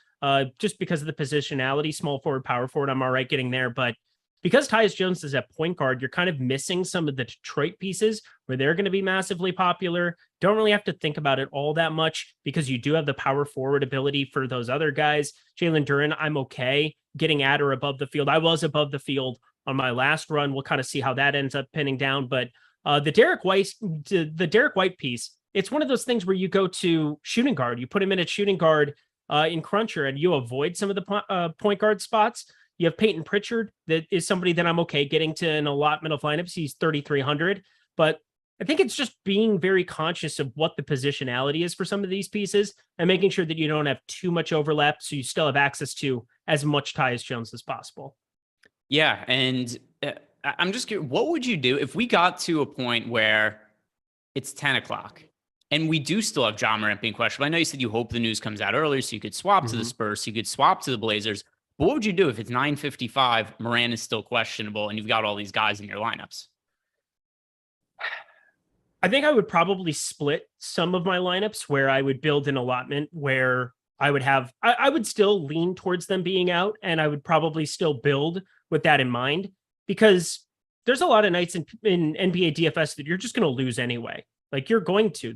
just because of the positionality, small forward, power forward, I'm all right getting there. But because Tyus Jones is at point guard, you're kind of missing some of the Detroit pieces where they're going to be massively popular. Don't really have to think about it all that much because you do have the power forward ability for those other guys. Jalen Duren, I'm okay getting at or above the field. I was above the field on my last run. We'll kind of see how that ends up pinning down. But the Derek White piece, it's one of those things where you go to shooting guard, you put him in at shooting guard in Cruncher, and you avoid some of the point guard spots. You have Peyton Pritchard, that is somebody that I'm okay getting to an allotment of lineups. He's 3,300, but I think it's just being very conscious of what the positionality is for some of these pieces and making sure that you don't have too much overlap, so you still have access to as much Tyus Jones as possible. Yeah, and I'm just curious, what would you do if we got to a point where it's 10 o'clock and we do still have John Morant being questionable? I know you said you hope the news comes out earlier so you could swap to the Spurs, so you could swap to the Blazers. But what would you do if it's 9:55, Morant is still questionable, and you've got all these guys in your lineups? I think I would probably split some of my lineups where I would build an allotment where I would still lean towards them being out, and I would probably still build with that in mind, because there's a lot of nights in NBA DFS that you're just going to lose anyway. Like, you're going to.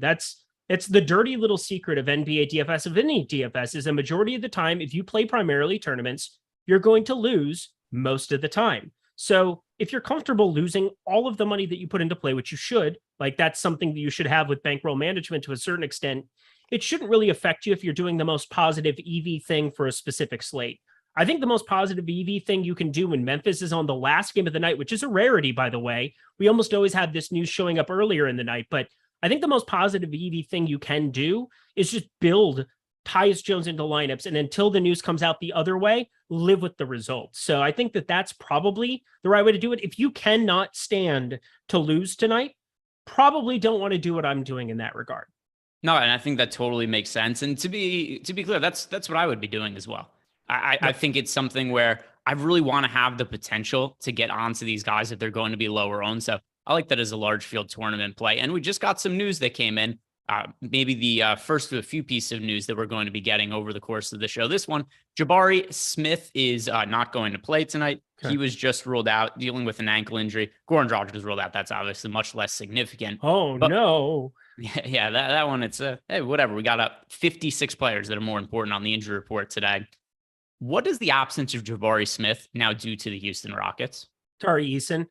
It's the dirty little secret of NBA DFS, of any DFS, is a majority of the time, if you play primarily tournaments, you're going to lose most of the time. So if you're comfortable losing all of the money that you put into play, which you should, like, that's something that you should have with bankroll management to a certain extent, it shouldn't really affect you if you're doing the most positive EV thing for a specific slate. I think the most positive EV thing you can do when Memphis is on the last game of the night, which is a rarity, by the way. We almost always have this news showing up earlier in the night, but I think the most positive EV thing you can do is just build Tyus Jones into lineups, and until the news comes out the other way, live with the results. So I think that that's probably the right way to do it. If you cannot stand to lose tonight, probably don't want to do what I'm doing in that regard. No, and I think that totally makes sense. And to be clear, that's what I would be doing as well. I think it's something where I really want to have the potential to get onto these guys if they're going to be lower owned. So I like that as a large field tournament play. And we just got some news that came in. Maybe the first of a few pieces of news that we're going to be getting over the course of the show. This one, Jabari Smith is not going to play tonight. Okay. He was just ruled out, dealing with an ankle injury. Goran Dragic was ruled out. That's obviously much less significant. But, no. Yeah, that one, it's hey, whatever. We got 56 players that are more important on the injury report today. What does the absence of Jabari Smith now do to the Houston Rockets? Tari Eason.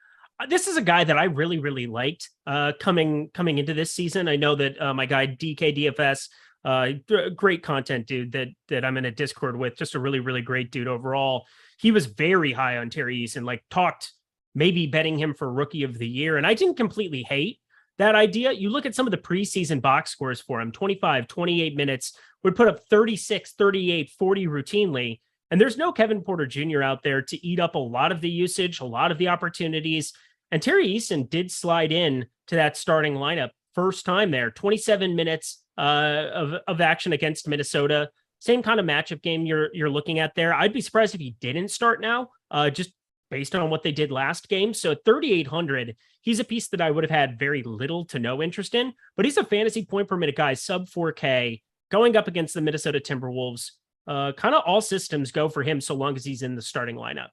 This is a guy that I really, really liked coming into this season. I know that my guy DK DFS, great content dude that I'm in a Discord with, just a really, really great dude overall. He was very high on Tari Eason, like talked maybe betting him for Rookie of the Year. And I didn't completely hate that idea. You look at some of the preseason box scores for him, 25, 28 minutes, would put up 36, 38, 40 routinely. And there's no Kevin Porter Jr. out there to eat up a lot of the usage, a lot of the opportunities. And Tari Eason did slide in to that starting lineup first time there, 27 minutes of action against Minnesota. Same kind of matchup game you're looking at there. I'd be surprised if he didn't start now, just based on what they did last game. So at 3,800, he's a piece that I would have had very little to no interest in, but he's a fantasy point per minute guy, sub 4K, going up against the Minnesota Timberwolves. Kind of all systems go for him so long as he's in the starting lineup.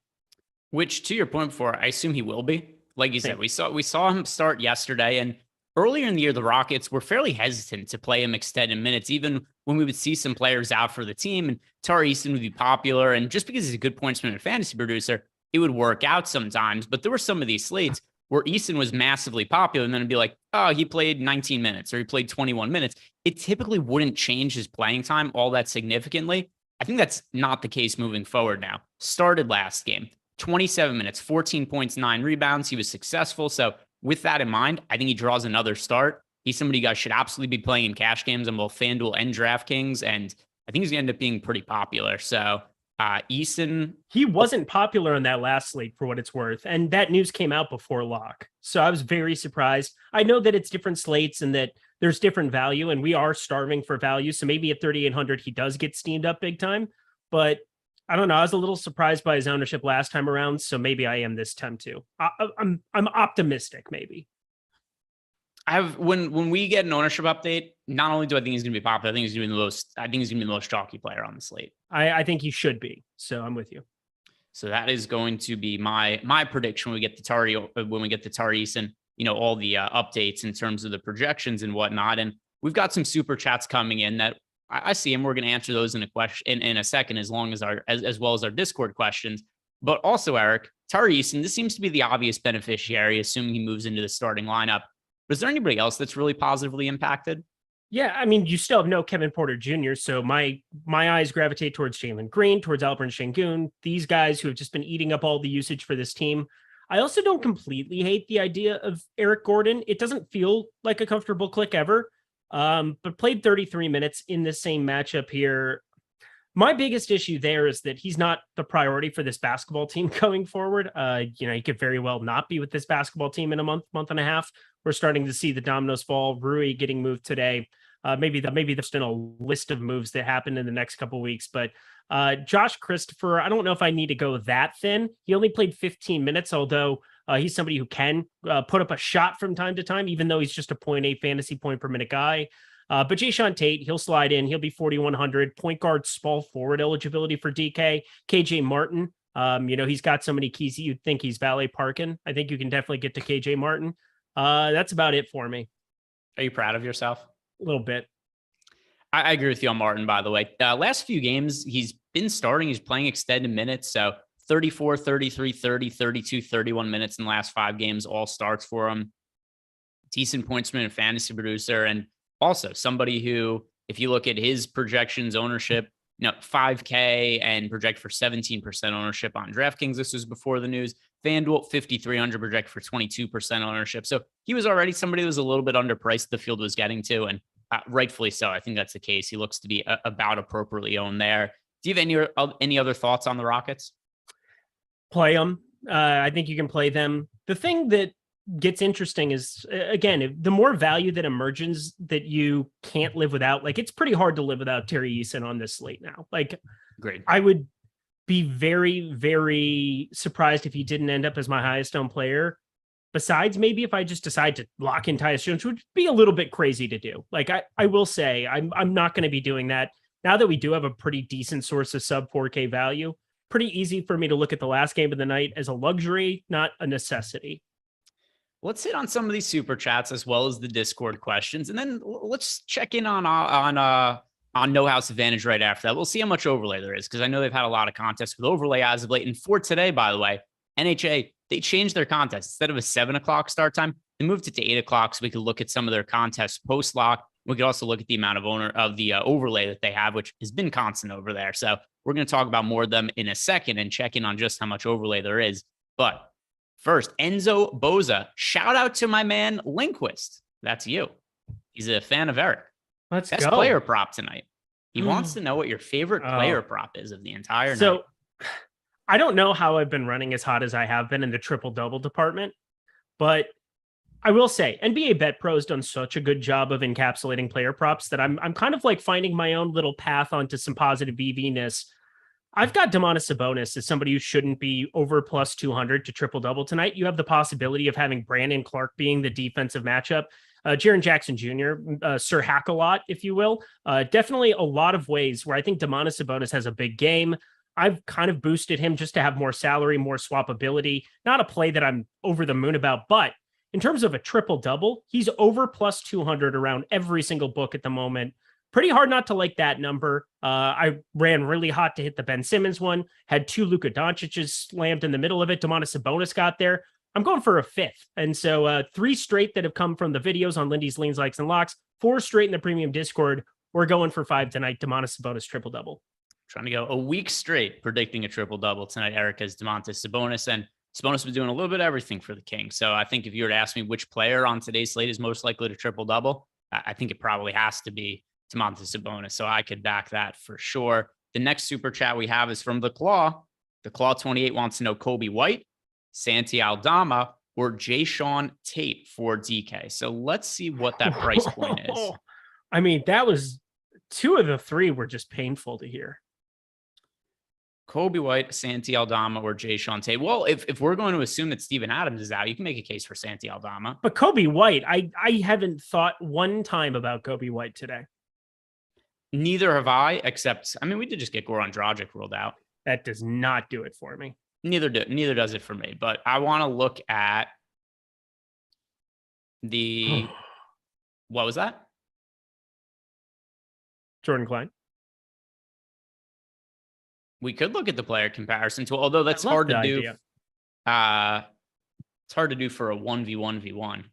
Which, to your point before, I assume he will be. Like you said, we saw him start yesterday, and earlier in the year, the Rockets were fairly hesitant to play him extended minutes, even when we would see some players out for the team, and Tari Eason would be popular. And just because he's a good pointsman and fantasy producer, it would work out sometimes. But there were some of these slates where Eason was massively popular, and then it'd be like, oh, he played 19 minutes or he played 21 minutes. It typically wouldn't change his playing time all that significantly. I think that's not the case moving forward now. Started last game, 27 minutes, 14 points, 9 rebounds. He was successful. So with that in mind, I think he draws another start. He's somebody you guys should absolutely be playing in cash games on both FanDuel and DraftKings. And I think he's going to end up being pretty popular. So Eason. He wasn't popular on that last slate for what it's worth. And that news came out before lock. So I was very surprised. I know that it's different slates and that there's different value, and we are starving for value. So maybe at 3,800, he does get steamed up big time. But I don't know. I was a little surprised by his ownership last time around. So maybe I am this time too. I'm optimistic, maybe. When we get an ownership update, not only do I think he's going to be popular, I think he's going to be the most chalky player on the slate. I think he should be. So I'm with you. So that is going to be my prediction when we get the Tari Eason, all the updates in terms of the projections and whatnot. And we've got some super chats coming in that I see, and we're going to answer those in a second, as well as our Discord questions. But also, Eric, Tari Eason, this seems to be the obvious beneficiary, assuming he moves into the starting lineup. But is there anybody else that's really positively impacted? Yeah, I mean, you still have no Kevin Porter Jr., so my eyes gravitate towards Jalen Green, towards Alperen Şengün, these guys who have just been eating up all the usage for this team. I also don't completely hate the idea of Eric Gordon. It doesn't feel like a comfortable click ever, but played 33 minutes in the same matchup here. My biggest issue there is that he's not the priority for this basketball team going forward. He could very well not be with this basketball team in a month and a half. We're starting to see the dominoes fall. Rui getting moved today. Maybe there's been a list of moves that happen in the next couple of weeks. But Josh Christopher, I don't know if I need to go that thin. He only played 15 minutes, although he's somebody who can put up a shot from time to time, even though he's just a 0.8 fantasy point per minute guy. But Jayshawn Tate, he'll slide in. He'll be 4,100. Point guard, small forward eligibility for DK. KJ Martin, he's got so many keys that you'd think he's valet parking. I think you can definitely get to KJ Martin. That's about it for me. Are you proud of yourself? A little bit. I agree with you on Martin, by the way. Last few games, he's been starting. He's playing extended minutes. So 34, 33, 30, 32, 31 minutes in the last 5 games, all starts for him. Decent pointsman and fantasy producer. And also somebody who, if you look at his projections, ownership, 5K and project for 17% ownership on DraftKings. This was before the news. FanDuel, 5,300 project for 22% ownership. So he was already somebody who was a little bit underpriced the field was getting to, and rightfully so. I think that's the case. He looks to be about appropriately owned there. Do you have any other thoughts on the Rockets? Play them. I think you can play them. The thing that gets interesting is, again, the more value that emerges that you can't live without, like it's pretty hard to live without Tari Eason on this slate now. Like, great. I would be very, very surprised if he didn't end up as my highest owned player. Besides, maybe if I just decide to lock in Tyus Jones, which would be a little bit crazy to do. Like I will say, I'm not going to be doing that. Now that we do have a pretty decent source of sub 4K value, pretty easy for me to look at the last game of the night as a luxury, not a necessity. Let's hit on some of these super chats as well as the Discord questions, and then let's check in on No House Advantage right after that. We'll see how much overlay there is, because I know they've had a lot of contests with overlay as of late. And for today, by the way, NHA, they changed their contest. Instead of a 7 o'clock start time, they moved it to 8 o'clock so we could look at some of their contests post-lock. We could also look at the amount of the overlay that they have, which has been constant over there. So we're going to talk about more of them in a second and check in on just how much overlay there is. But first, Enzo Boza, shout out to my man Lindquist. That's you. He's a fan of Eric. Let's Best go. Player prop tonight. He wants to know what your favorite player prop is of the entire night. So I don't know how I've been running as hot as I have been in the triple-double department, but I will say NBA Bet Pro has done such a good job of encapsulating player props that I'm kind of like finding my own little path onto some positive BV-ness. I've got Domantas Sabonis as somebody who shouldn't be over plus 200 to triple-double tonight. You have the possibility of having Brandon Clark being the defensive matchup. Jaren Jackson Jr., Sir Hack-a-Lot, if you will. Definitely a lot of ways where I think Domantas Sabonis has a big game. I've kind of boosted him just to have more salary, more swappability. Not a play that I'm over the moon about, but in terms of a triple double, he's over plus 200 around every single book at the moment. Pretty hard not to like that number. I ran really hot to hit the Ben Simmons one, had 2 Luka Doncic's slammed in the middle of it. Domantas Sabonis got there. I'm going for a 5th. And so 3 straight that have come from the videos on Lindy's Leans, Likes, and Locks, 4 straight in the premium Discord. We're going for 5 tonight. Domantas Sabonis triple-double. Trying to go a week straight predicting a triple-double tonight. Erica's Domantas Sabonis, and Sabonis was doing a little bit of everything for the Kings. So I think if you were to ask me which player on today's slate is most likely to triple-double, I think it probably has to be Domantas Sabonis. So I could back that for sure. The next super chat we have is from the Claw. The Claw 28 wants to know Kobe White, Santi Aldama, or Jayshawn Tate for DK. So let's see what that price point is. I mean, that was 2 of the 3 were just painful to hear. Kobe White, Santi Aldama, or Jayshawn Tate. Well, if we're going to assume that Steven Adams is out, you can make a case for Santi Aldama. But Kobe White, I haven't thought one time about Kobe White today. Neither have I, except, I mean, we did just get Goran Dragic ruled out. That does not do it for me. Neither does it for me. But I want to look at the what was that? Jordan Klein. We could look at the player comparison tool, although that's hard to do. It's hard to do for a 1v1v1.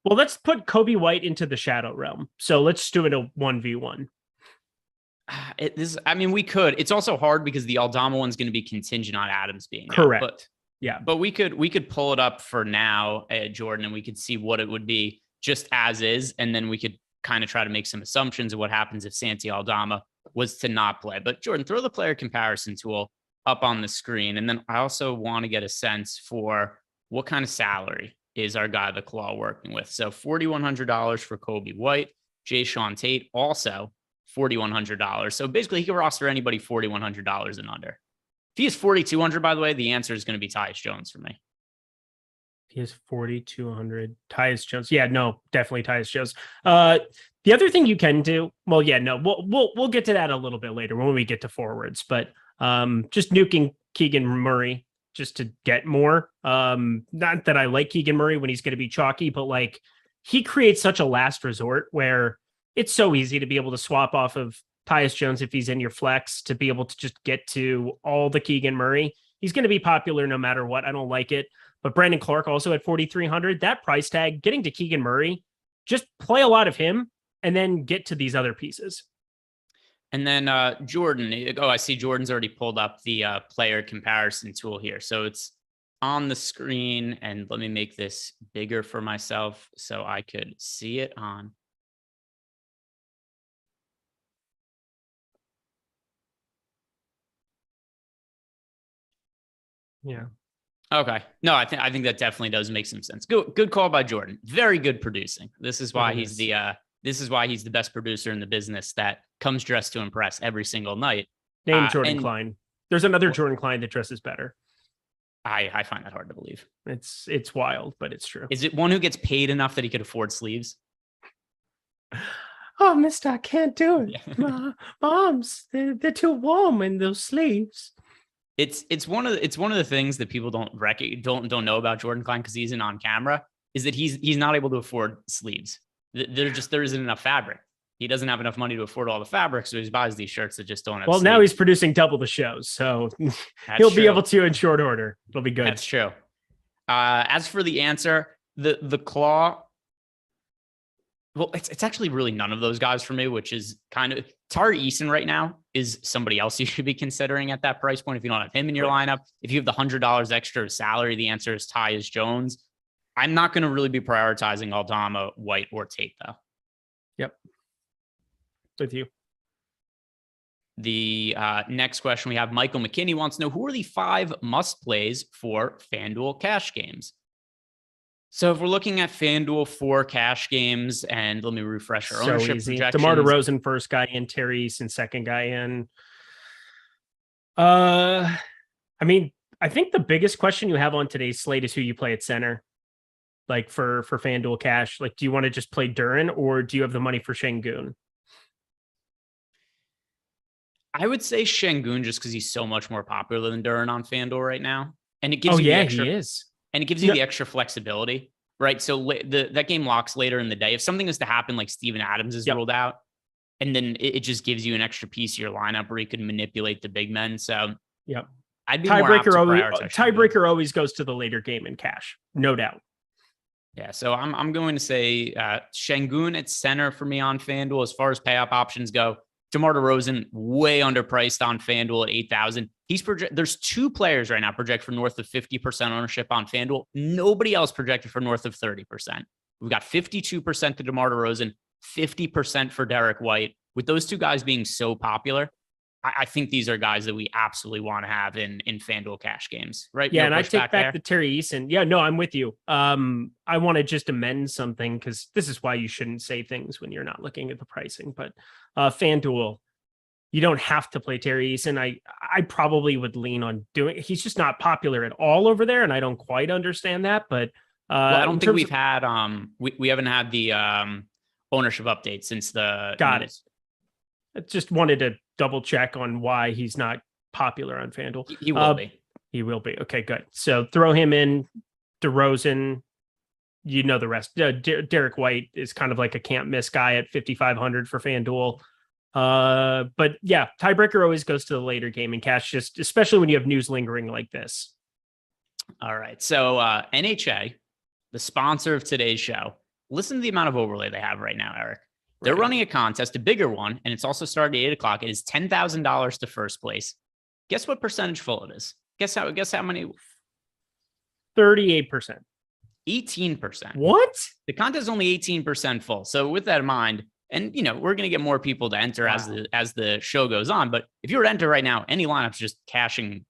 Well, let's put Kobe White into the shadow realm. So let's do it a 1v1. I mean, we could. It's also hard because the Aldama one's going to be contingent on Adams being correct. Out, but we could pull it up for now, Jordan, and we could see what it would be just as is, and then we could kind of try to make some assumptions of what happens if Santi Aldama was to not play. But Jordan, throw the player comparison tool up on the screen, and then I also want to get a sense for what kind of salary is our guy the Claw working with. So $4,100 for Kobe White, Jayshawn Tate also $4,100. So basically he can roster anybody $4,100 and under. If he is 4,200, by the way, the answer is going to be Tyus Jones for me. He is 4,200. Tyus Jones. Yeah, no, definitely Tyus Jones. The other thing you can do, well, yeah, no, we'll get to that a little bit later when we get to forwards, but just nuking Keegan Murray just to get more. Not that I like Keegan Murray when he's going to be chalky, but like he creates such a last resort where it's so easy to be able to swap off of Tyus Jones if he's in your flex to be able to just get to all the Keegan Murray. He's going to be popular no matter what. I don't like it. But Brandon Clark also at 4,300. That price tag, getting to Keegan Murray, just play a lot of him and then get to these other pieces. And then Jordan. Oh, I see Jordan's already pulled up the player comparison tool here. So it's on the screen. And let me make this bigger for myself so I could see it on. Yeah. Okay. No, I think that definitely does make some sense. Good call by Jordan. Very good producing. This is why he's the best producer in the business that comes dressed to impress every single night. Name Jordan Klein. There's another Jordan Klein that dresses better. I find that hard to believe. It's wild, but it's true. Is it one who gets paid enough that he could afford sleeves? Oh, mister, I can't do it. Yeah. My arms, they're too warm in those sleeves. It's one of the things that people don't know about Jordan Klein because he isn't on camera, is that he's not able to afford sleeves. There isn't enough fabric. He doesn't have enough money to afford all the fabric, so he buys these shirts that just don't have sleeves. Now he's producing double the shows, so he'll be able to in short order. It'll be good. That's true. As for the answer, the Claw, well, it's actually really none of those guys for me, which is kind of Tari Eason right now is somebody else you should be considering at that price point. If you don't have him in your lineup, if you have the $100 extra of salary, the answer is Tyus Jones. I'm not going to really be prioritizing Aldama, White, or Tate though. Yep. With you. The next question we have, Michael McKinney wants to know, who are the 5 must plays for FanDuel cash games? So if we're looking at FanDuel for cash games, and let me refresh our ownership projections. DeMar DeRozan, first guy in, Terry Eason, second guy in. I mean, I think the biggest question you have on today's slate is who you play at center. Like for FanDuel cash, like, do you want to just play Duren or do you have the money for Şengün? I would say Şengün just because he's so much more popular than Duren on FanDuel right now. And it gives he is. and it gives you the extra flexibility, right? So that game locks later in the day. If something is to happen, like Steven Adams is ruled out, and then it just gives you an extra piece of your lineup where you can manipulate the big men. So I'd be tiebreaker always goes to the later game in cash, no doubt. Yeah, so I'm going to say Şengün at center for me on FanDuel. As far as payoff options go, DeMar DeRozan way underpriced on FanDuel at 8,000. There's 2 players right now projected for north of 50% ownership on FanDuel. Nobody else projected for north of 30%. We've got 52% to DeMar DeRozan, 50% for Derek White. With those 2 guys being so popular, I think these are guys that we absolutely want to have in FanDuel cash games, right? Yeah, and I take back the Terry Eason. Yeah, no, I'm with you. I want to just amend something because this is why you shouldn't say things when you're not looking at the pricing. But FanDuel, you don't have to play Terry Eason. I probably would lean on doing. He's just not popular at all over there, and I don't quite understand that. But I don't think we've had we haven't had the ownership update since the got it. I just wanted to double check on why he's not popular on FanDuel. He will be. He will be. Okay, good. So throw him in. DeRozan, you know the rest. Derek White is kind of like a can't miss guy at 5,500 for FanDuel. But yeah, tiebreaker always goes to the later game in cash, just especially when you have news lingering like this. All right. So NHA, the sponsor of today's show, listen to the amount of overlay they have right now, Eric. They're running a contest, a bigger one, and it's also starting at 8:00. It is $10,000 to first place. Guess what percentage full it is? Guess how many? 38%. 18%. What? The contest is only 18% full. So with that in mind, and we're going to get more people to enter as the show goes on. But if you were to enter right now, any lineup's just cashing,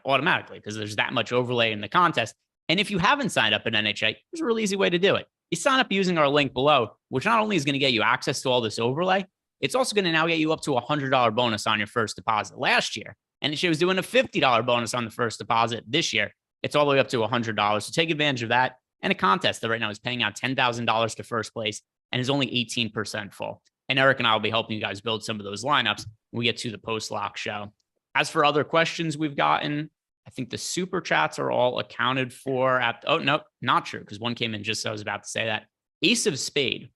automatically because there's that much overlay in the contest. And if you haven't signed up at NHA, there's a really easy way to do it. You sign up using our link below, which not only is going to get you access to all this overlay, it's also going to now get you up to a $100 bonus on your first deposit. Last year, NHA was doing a $50 bonus on the first deposit. This year, it's all the way up to $100. So take advantage of that. And a contest that right now is paying out $10,000 to first place and is only 18% full. And Eric and I will be helping you guys build some of those lineups when we get to the post-lock show. As for other questions we've gotten, I think the super chats are all accounted for no, not true, because one came in just as I was about to say that. Ace of Spade,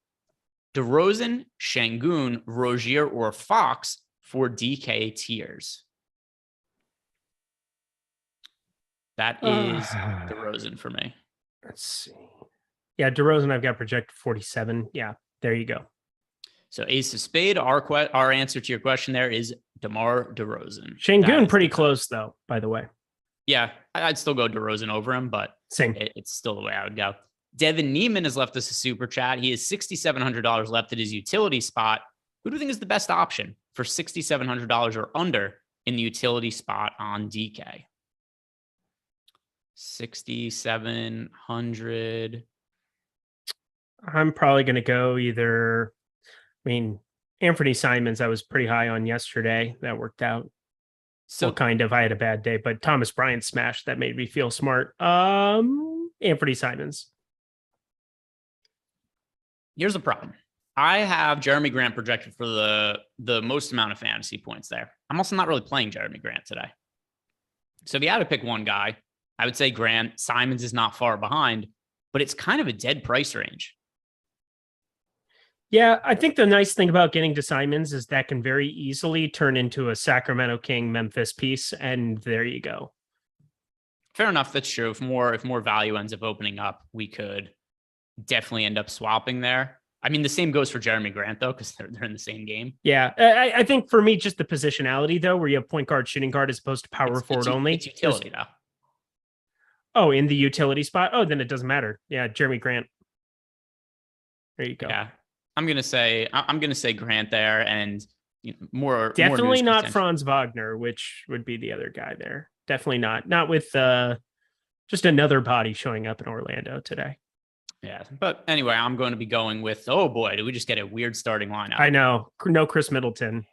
DeRozan, Şengün, Rozier, or Fox for DK tiers. That is DeRozan for me. Let's see. Yeah, DeRozan, I've got projected 47. Yeah, there you go. So Ace of Spade, our answer to your question there is DeMar DeRozan. Şengün pretty close, though, by the way. Yeah, I'd still go DeRozan over him, but same. It's still the way I would go. Devin Neiman has left us a super chat. He has $6,700 left at his utility spot. Who do you think is the best option for $6,700 or under in the utility spot on DK? 6,700. I'm probably going to go either. Anthony Simons, I was pretty high on yesterday. That worked out. So kind of, I had a bad day, but Thomas Bryant smashed. That made me feel smart. Anthony Simons. Here's the problem. I have Jeremy Grant projected for the most amount of fantasy points there. I'm also not really playing Jeremy Grant today. So if you had to pick one guy, I would say Grant. Simons is not far behind, but it's kind of a dead price range. Yeah, I think the nice thing about getting to Simons is that can very easily turn into a Sacramento King Memphis piece, and there you go. Fair enough. That's true. If more value ends up opening up, we could definitely end up swapping there. The same goes for Jeremy Grant, though, because they're in the same game. Yeah, I think for me, just the positionality, though, where you have point guard, shooting guard, as opposed to power forward only. It's utility, though. Oh, in the utility spot? Oh, then it doesn't matter. Yeah, Jeremy Grant. There you go. Yeah. I'm gonna say Grant there, and definitely not potential. Franz Wagner, which would be the other guy there. Definitely not with just another body showing up in Orlando today. Yeah, but anyway, I'm going to be going with. Oh boy, did we just get a weird starting lineup? I know, no Chris Middleton.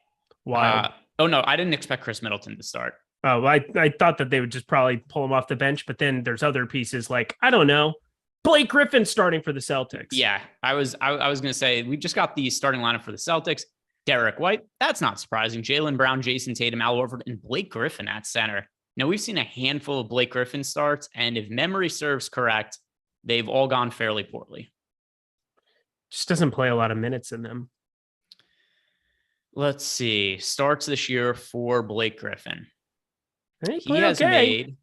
Wild. Oh no, I didn't expect Chris Middleton to start. Oh, I thought that they would just probably pull him off the bench, but then there's other pieces like I don't know. Blake Griffin starting for the Celtics. Yeah, I was going to say, we just got the starting lineup for the Celtics. Derek White, that's not surprising. Jaylen Brown, Jason Tatum, Al Horford, and Blake Griffin at center. Now, we've seen a handful of Blake Griffin starts, and if memory serves correct, they've all gone fairly poorly. Just doesn't play a lot of minutes in them. Let's see. Starts this year for Blake Griffin. He has made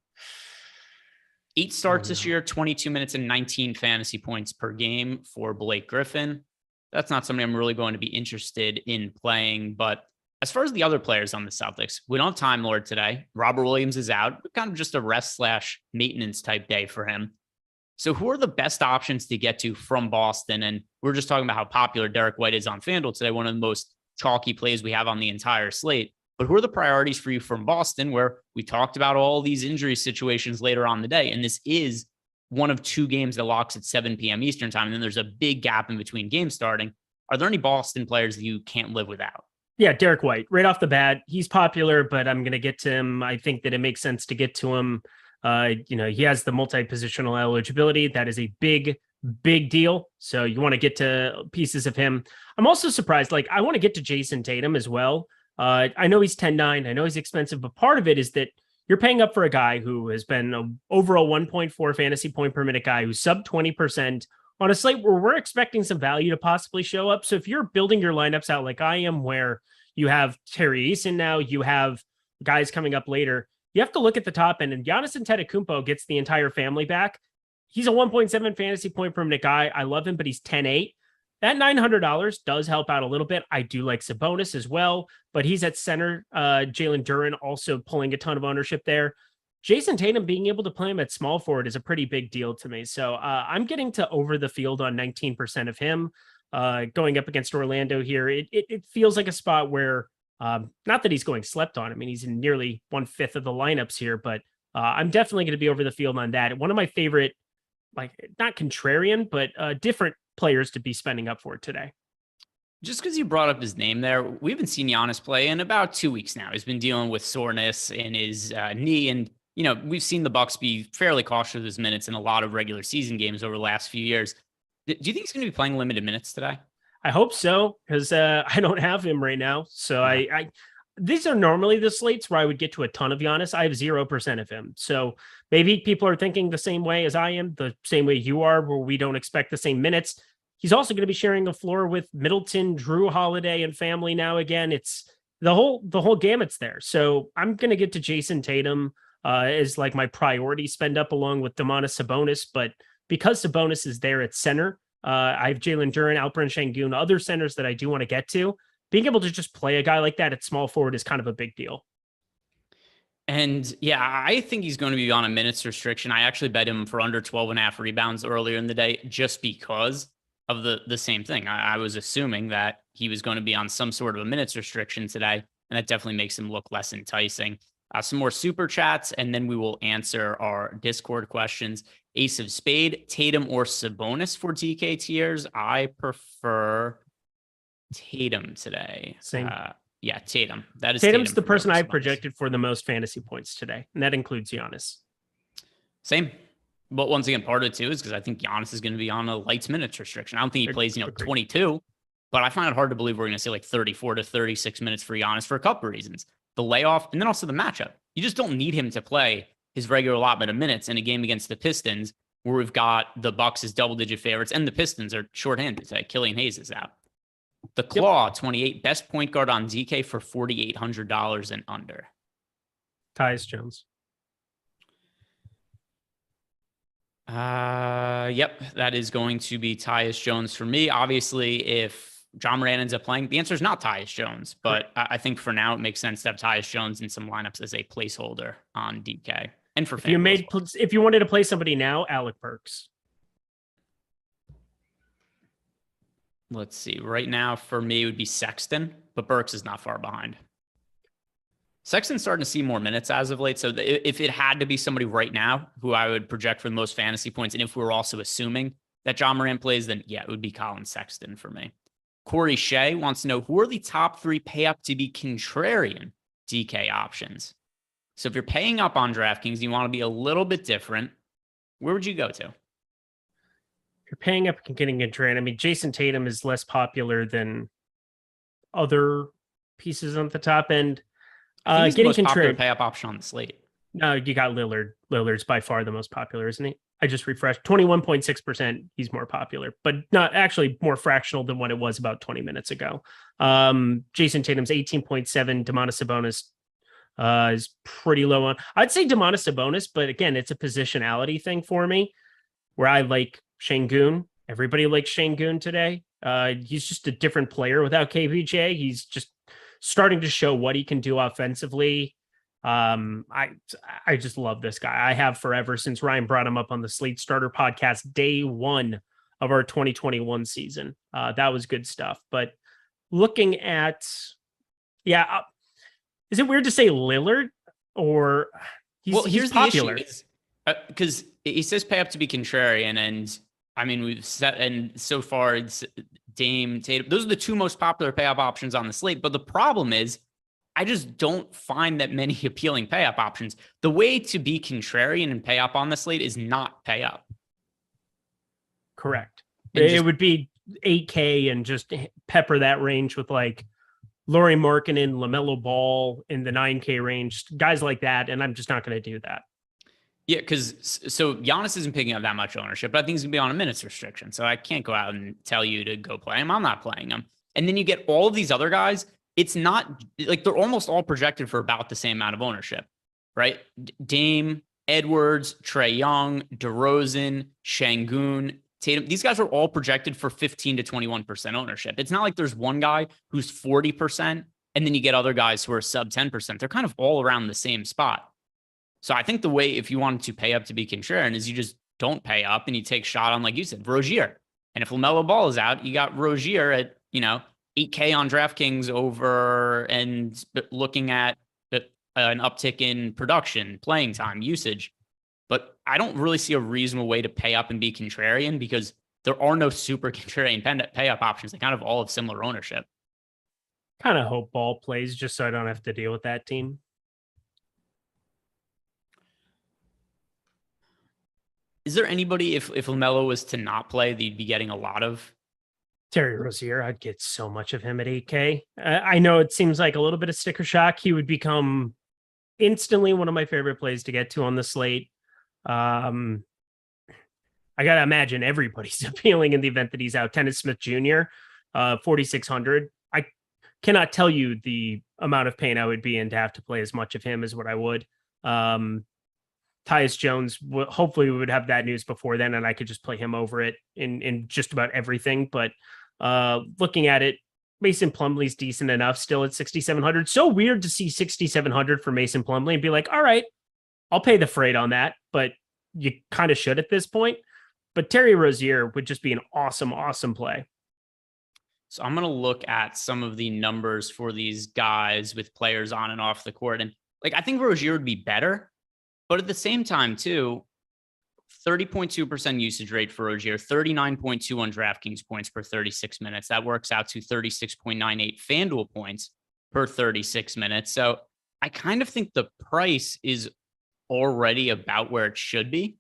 8 starts this year, 22 minutes and 19 fantasy points per game for Blake Griffin. That's not somebody I'm really going to be interested in playing. But as far as the other players on the Celtics, we don't have Time Lord today. Robert Williams is out. Kind of just a rest/maintenance type day for him. So who are the best options to get to from Boston? And we're just talking about how popular Derek White is on FanDuel today, one of the most chalky plays we have on the entire slate. But who are the priorities for you from Boston, where we talked about all these injury situations later on in the day? And this is one of 2 games that locks at 7 p.m. Eastern time. And then there's a big gap in between games starting. Are there any Boston players that you can't live without? Yeah, Derek White, right off the bat. He's popular, but I'm going to get to him. I think that it makes sense to get to him. He has the multi-positional eligibility. That is a big deal. So you want to get to pieces of him. I'm also surprised. I want to get to Jason Tatum as well. I know he's 10-9. I know he's expensive, but part of it is that you're paying up for a guy who has been an overall 1.4 fantasy point per minute guy who's sub 20% on a slate where we're expecting some value to possibly show up. So if you're building your lineups out like I am, where you have Terry Eason now, you have guys coming up later, you have to look at the top end, and Giannis Antetokounmpo gets the entire family back. He's a 1.7 fantasy point per minute guy. I love him, but he's 10-8. That $900 does help out a little bit. I do like Sabonis as well, but he's at center. Jalen Duren also pulling a ton of ownership there. Jason Tatum being able to play him at small forward is a pretty big deal to me. So I'm getting to over the field on 19% of him going up against Orlando here. It feels like a spot where not that he's going slept on. I mean, he's in nearly 1/5 of the lineups here, but I'm definitely going to be over the field on that. One of my favorite, not contrarian, but different players to be spending up for today. Just because you brought up his name there, we haven't seen Giannis play in about 2 weeks now. He's been dealing with soreness in his knee, and we've seen the Bucks be fairly cautious with his minutes in a lot of regular season games over the last few years. Do you think he's going to be playing limited minutes today? I hope so, because I don't have him right now. So I these are normally the slates where I would get to a ton of Giannis. I have 0% of him. So maybe people are thinking the same way as I am, the same way you are, where we don't expect the same minutes. He's also going to be sharing the floor with Middleton, Drew Holiday, and family now again. It's the whole gamut's there. So I'm going to get to Jason Tatum as my priority spend up along with Domantas Sabonis. But because Sabonis is there at center, I have Jalen Duren, Alperen Şengün, other centers that I do want to get to. Being able to just play a guy like that at small forward is kind of a big deal. And yeah, I think he's going to be on a minutes restriction. I actually bet him for under 12.5 rebounds earlier in the day, just because of the same thing. I was assuming that he was going to be on some sort of a minutes restriction today, and that definitely makes him look less enticing. Some more super chats, and then we will answer our Discord questions. Ace of Spade, Tatum or Sabonis for DK tiers? I prefer Tatum today. Same. Yeah, Tatum. That is Tatum's Tatum the person I've Sabonis. projected for the most fantasy points today, and that includes Giannis. Same. But once again, part of it too is because I think Giannis is going to be on a lights minutes restriction. I don't think he plays, 22, but I find it hard to believe we're going to see 34 to 36 minutes for Giannis for a couple of reasons. The layoff, and then also the matchup. You just don't need him to play his regular allotment of minutes in a game against the Pistons, where we've got the Bucks as double-digit favorites, and the Pistons are shorthanded today. Killian Hayes is out. The Claw, 28, best point guard on DK for $4,800 and under. Tyus Jones. Yep, that is going to be Tyus Jones for me. Obviously, if John Moran ends up playing, the answer is not Tyus Jones, but I think for now it makes sense to have Tyus Jones in some lineups as a placeholder on DK. And for if you wanted to play somebody now, Alec Burks. Let's see. Right now, for me, it would be Sexton, but Burks is not far behind. Sexton's starting to see more minutes as of late. So if it had to be somebody right now who I would project for the most fantasy points, and if we're also assuming that John Moran plays, then yeah, it would be Colin Sexton for me. Corey Shea wants to know, who are the top 3 pay up to be contrarian DK options? So if you're paying up on DraftKings, you want to be a little bit different, where would you go to? You're paying up and getting a contrarian. I mean, Jason Tatum is less popular than other pieces on the top end. He's the Getting most popular contrarian pay up option on the slate. No, you got Lillard. Lillard's by far the most popular, isn't he? I just refreshed. 21.6%. He's more popular, but not actually more fractional than what it was about 20 minutes ago. Jason Tatum's 18.7. Domantas Sabonis is pretty low on. I'd say Domantas Sabonis, but again, it's a positionality thing for me where I like Şengün. Everybody likes Şengün today. He's just a different player without KPJ. He's just starting to show what he can do offensively. I just love this guy. I have forever since Ryan brought him up on the Slate Starter podcast, day one of our 2021 season. That was good stuff. But looking at, is it weird to say Lillard or he's popular? Because he says pay up to be contrarian, and I mean we've set, and so far it's Dame, Tatum. Those are the two most popular pay up options on the slate. But the problem is, I just don't find that many appealing pay up options. The way to be contrarian and pay up on the slate is not pay up. Correct. It would be 8K and just pepper that range with like Lauri Markkanen, LaMelo Ball in the 9K range, guys like that. And I'm just not going to do that. Yeah, because so Giannis isn't picking up that much ownership, but I think he's going to be on a minutes restriction. So I can't go out and tell you to go play him. I'm not playing him. And then you get all of these other guys. It's not like they're almost all projected for about the same amount of ownership, right? Dame, Edwards, Trae Young, DeRozan, Şengün, Tatum. These guys are all projected for 15 to 21% ownership. It's not like there's one guy who's 40% and then you get other guys who are sub 10%. They're kind of all around the same spot. So I think the way, if you wanted to pay up to be contrarian, is you just don't pay up and you take shot on, like you said, Rozier. And if LaMelo Ball is out, you got Rozier at, 8K on DraftKings over and looking at an uptick in production, playing time, usage. But I don't really see a reasonable way to pay up and be contrarian because there are no super contrarian pay up options. They kind of all have similar ownership. Kind of hope Ball plays just so I don't have to deal with that team. Is there anybody, if LaMelo was to not play, that you'd be getting a lot of? Terry Rozier, I'd get so much of him at 8K. I know it seems like a little bit of sticker shock. He would become instantly one of my favorite plays to get to on the slate. I got to imagine everybody's appealing in the event that he's out. Dennis Smith Jr., 4,600. I cannot tell you the amount of pain I would be in to have to play as much of him as what I would. Tyus Jones, hopefully we would have that news before then, and I could just play him over it in just about everything. But looking at it, Mason Plumlee's decent enough still at 6,700. So weird to see 6,700 for Mason Plumlee and be like, all right, I'll pay the freight on that, but you kind of should at this point. But Terry Rozier would just be an awesome, awesome play. So I'm going to look at some of the numbers for these guys with players on and off the court. And I think Rozier would be better. But at the same time, too, 30.2% usage rate for Rozier, 39.2 on DraftKings points per 36 minutes. That works out to 36.98 FanDuel points per 36 minutes. So I kind of think the price is already about where it should be.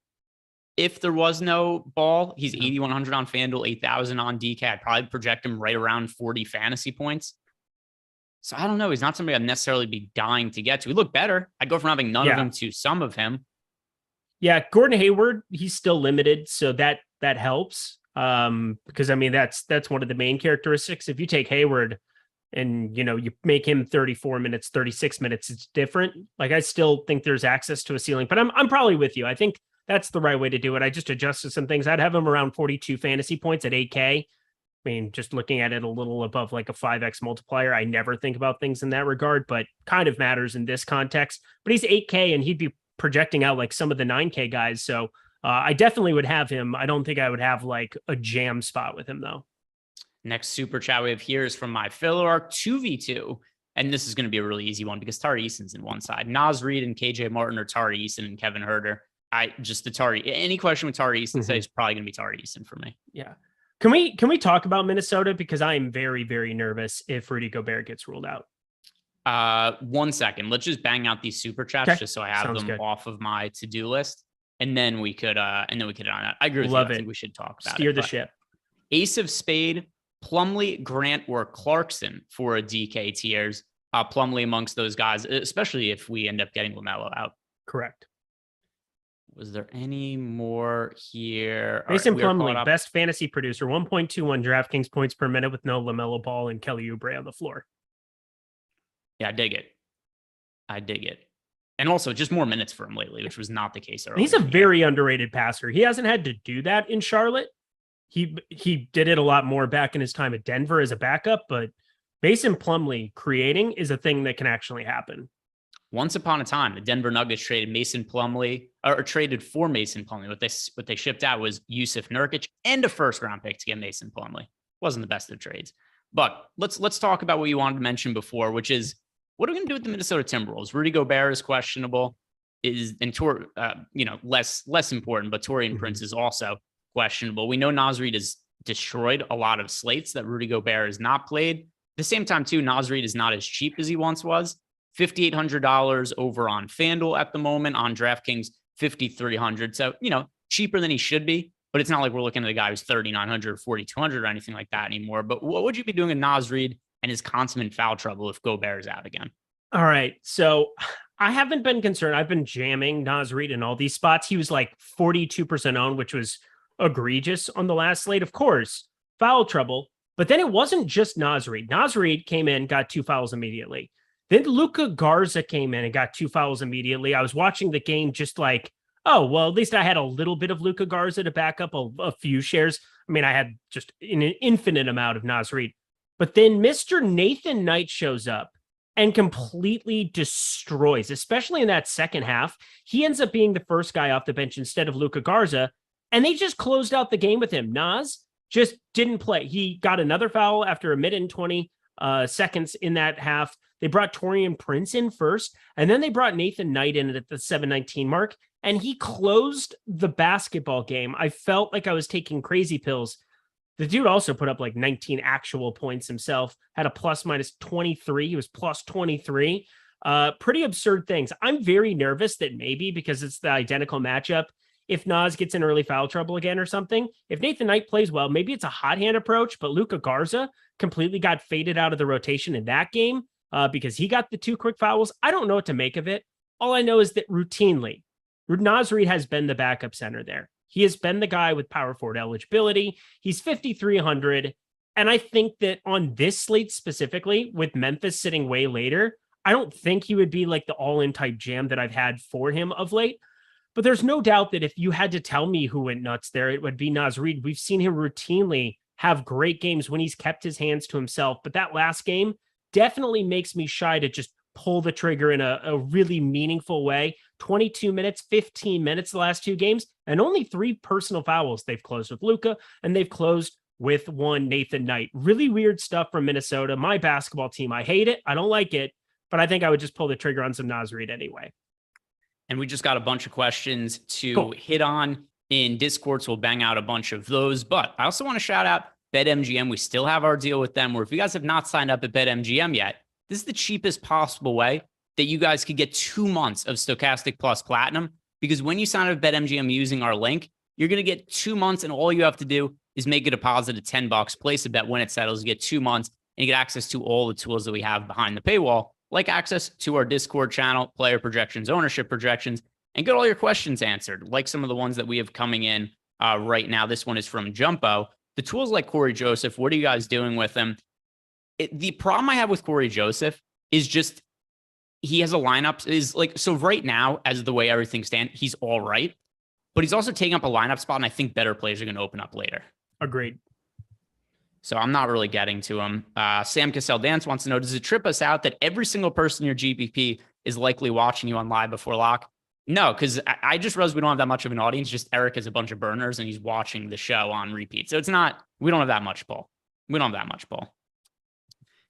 If there was no Ball, he's 8,100 on FanDuel, 8,000 on DK. I'd probably project him right around 40 fantasy points. So I don't know. He's not somebody I'd necessarily be dying to get to. He looked better. I'd go from having none of him to some of him. Yeah, Gordon Hayward, he's still limited, so that helps. Because I mean that's one of the main characteristics. If you take Hayward and you make him 34 minutes, 36 minutes, it's different. I still think there's access to a ceiling, but I'm probably with you. I think that's the right way to do it. I just adjusted some things. I'd have him around 42 fantasy points at 8K. I mean, just looking at it a little above like a 5X multiplier. I never think about things in that regard, but kind of matters in this context. But he's 8K and he'd be projecting out like some of the 9K guys. So I definitely would have him. I don't think I would have like a jam spot with him though. Next super chat we have here is from my filler arc 2v2. And this is going to be a really easy one because Tari Eason's in one side. Naz Reid and KJ Martin or Tari Eason and Kevin Huerter. Any question with Tari Eason say is probably going to be Tari Eason for me. Yeah. Can we talk about Minnesota? Because I am very, very nervous if Rudy Gobert gets ruled out. 1 second. Let's just bang out these super chats just so I have them off of my to-do list. And then we could hit on that. I agree with you. I think we should talk about Steer the ship. Ace of Spade, Plumlee, Grant, or Clarkson for a DK tiers. Plumlee amongst those guys, especially if we end up getting LaMelo out. Correct. Was there any more here? Mason Plumlee, best fantasy producer, 1.21 DraftKings points per minute with no LaMelo Ball and Kelly Oubre on the floor. Yeah, I dig it. And also just more minutes for him lately, which was not the case earlier. He's a very underrated passer. He hasn't had to do that in Charlotte. He did it a lot more back in his time at Denver as a backup, but Mason Plumlee creating is a thing that can actually happen. Once upon a time, the Denver Nuggets traded traded for Mason Plumlee. What they shipped out was Yusuf Nurkic and a first-round pick to get Mason Plumlee. Wasn't the best of trades. But let's talk about what you wanted to mention before, which is what are we going to do with the Minnesota Timberwolves? Rudy Gobert is questionable. Less important, but Taurean Prince is also questionable. We know Naz Reid has destroyed a lot of slates that Rudy Gobert has not played. At the same time, too, Naz Reid is not as cheap as he once was. $5,800 over on FanDuel at the moment, on DraftKings, $5,300. So, cheaper than he should be, but it's not like we're looking at a guy who's $3,900 or $4,200 or anything like that anymore. But what would you be doing with Naz Reid and his consummate foul trouble if Gobert is out again? All right. So I haven't been concerned. I've been jamming Naz Reid in all these spots. He was like 42% owned, which was egregious on the last slate. Of course, foul trouble. But then it wasn't just Naz Reid. Naz Reid came in, got 2 fouls immediately. Then Luka Garza came in and got 2 fouls immediately. I was watching the game just like, oh, well, at least I had a little bit of Luka Garza to back up a few shares. I mean, I had just an infinite amount of Naz Reid. But then Mr. Nathan Knight shows up and completely destroys, especially in that second half. He ends up being the first guy off the bench instead of Luka Garza, and they just closed out the game with him. Naz just didn't play. He got another foul after a minute and 20 seconds in that half. They brought Taurean Prince in first, and then they brought Nathan Knight in at the 7:19 mark, and he closed the basketball game. I felt like I was taking crazy pills. The dude also put up like 19 actual points himself, had a plus minus 23. He was plus 23. Pretty absurd things. I'm very nervous that maybe because it's the identical matchup, if Naz gets in early foul trouble again or something, if Nathan Knight plays well, maybe it's a hot hand approach, but Luka Garza completely got faded out of the rotation in that game because he got the 2 quick fouls. I don't know what to make of it. All I know is that routinely, Naz Reid has been the backup center there. He has been the guy with power forward eligibility. He's 5,300. And I think that on this slate specifically, with Memphis sitting way later, I don't think he would be like the all-in type jam that I've had for him of late. But there's no doubt that if you had to tell me who went nuts there, it would be Naz Reid. We've seen him routinely have great games when he's kept his hands to himself. But that last game definitely makes me shy to just pull the trigger in a really meaningful way. 22 minutes, 15 minutes the last 2 games, and only 3 personal fouls. They've closed with Luka, and they've closed with one Nathan Knight. Really weird stuff from Minnesota. My basketball team, I hate it. I don't like it, but I think I would just pull the trigger on some Naz Reid anyway. And we just got a bunch of questions to hit on in Discord, so we'll bang out a bunch of those. But I also want to shout out BetMGM. We still have our deal with them, where if you guys have not signed up at BetMGM yet, this is the cheapest possible way that you guys could get 2 months of Stokastic Plus Platinum, because when you sign up at BetMGM using our link, you're going to get 2 months, and all you have to do is make a deposit of $10, place a bet. When it settles, you get 2 months, and you get access to all the tools that we have behind the paywall, like access to our Discord channel, player projections, ownership projections, and get all your questions answered, like some of the ones that we have coming in right now. This one is from Jumpo. The tools like Corey Joseph, what are you guys doing with them? The problem I have with Corey Joseph is just he has a lineup is like, so right now, as the way everything stands, he's all right, but he's also taking up a lineup spot, and I think better players are going to open up later. Agreed. So I'm not really getting to him. Sam Cassell Dance wants to know, does it trip us out that every single person in your GPP is likely watching you on Live Before Lock? No, because I just realized we don't have that much of an audience. Just Eric has a bunch of burners, and he's watching the show on repeat. So it's not, we don't have that much pull.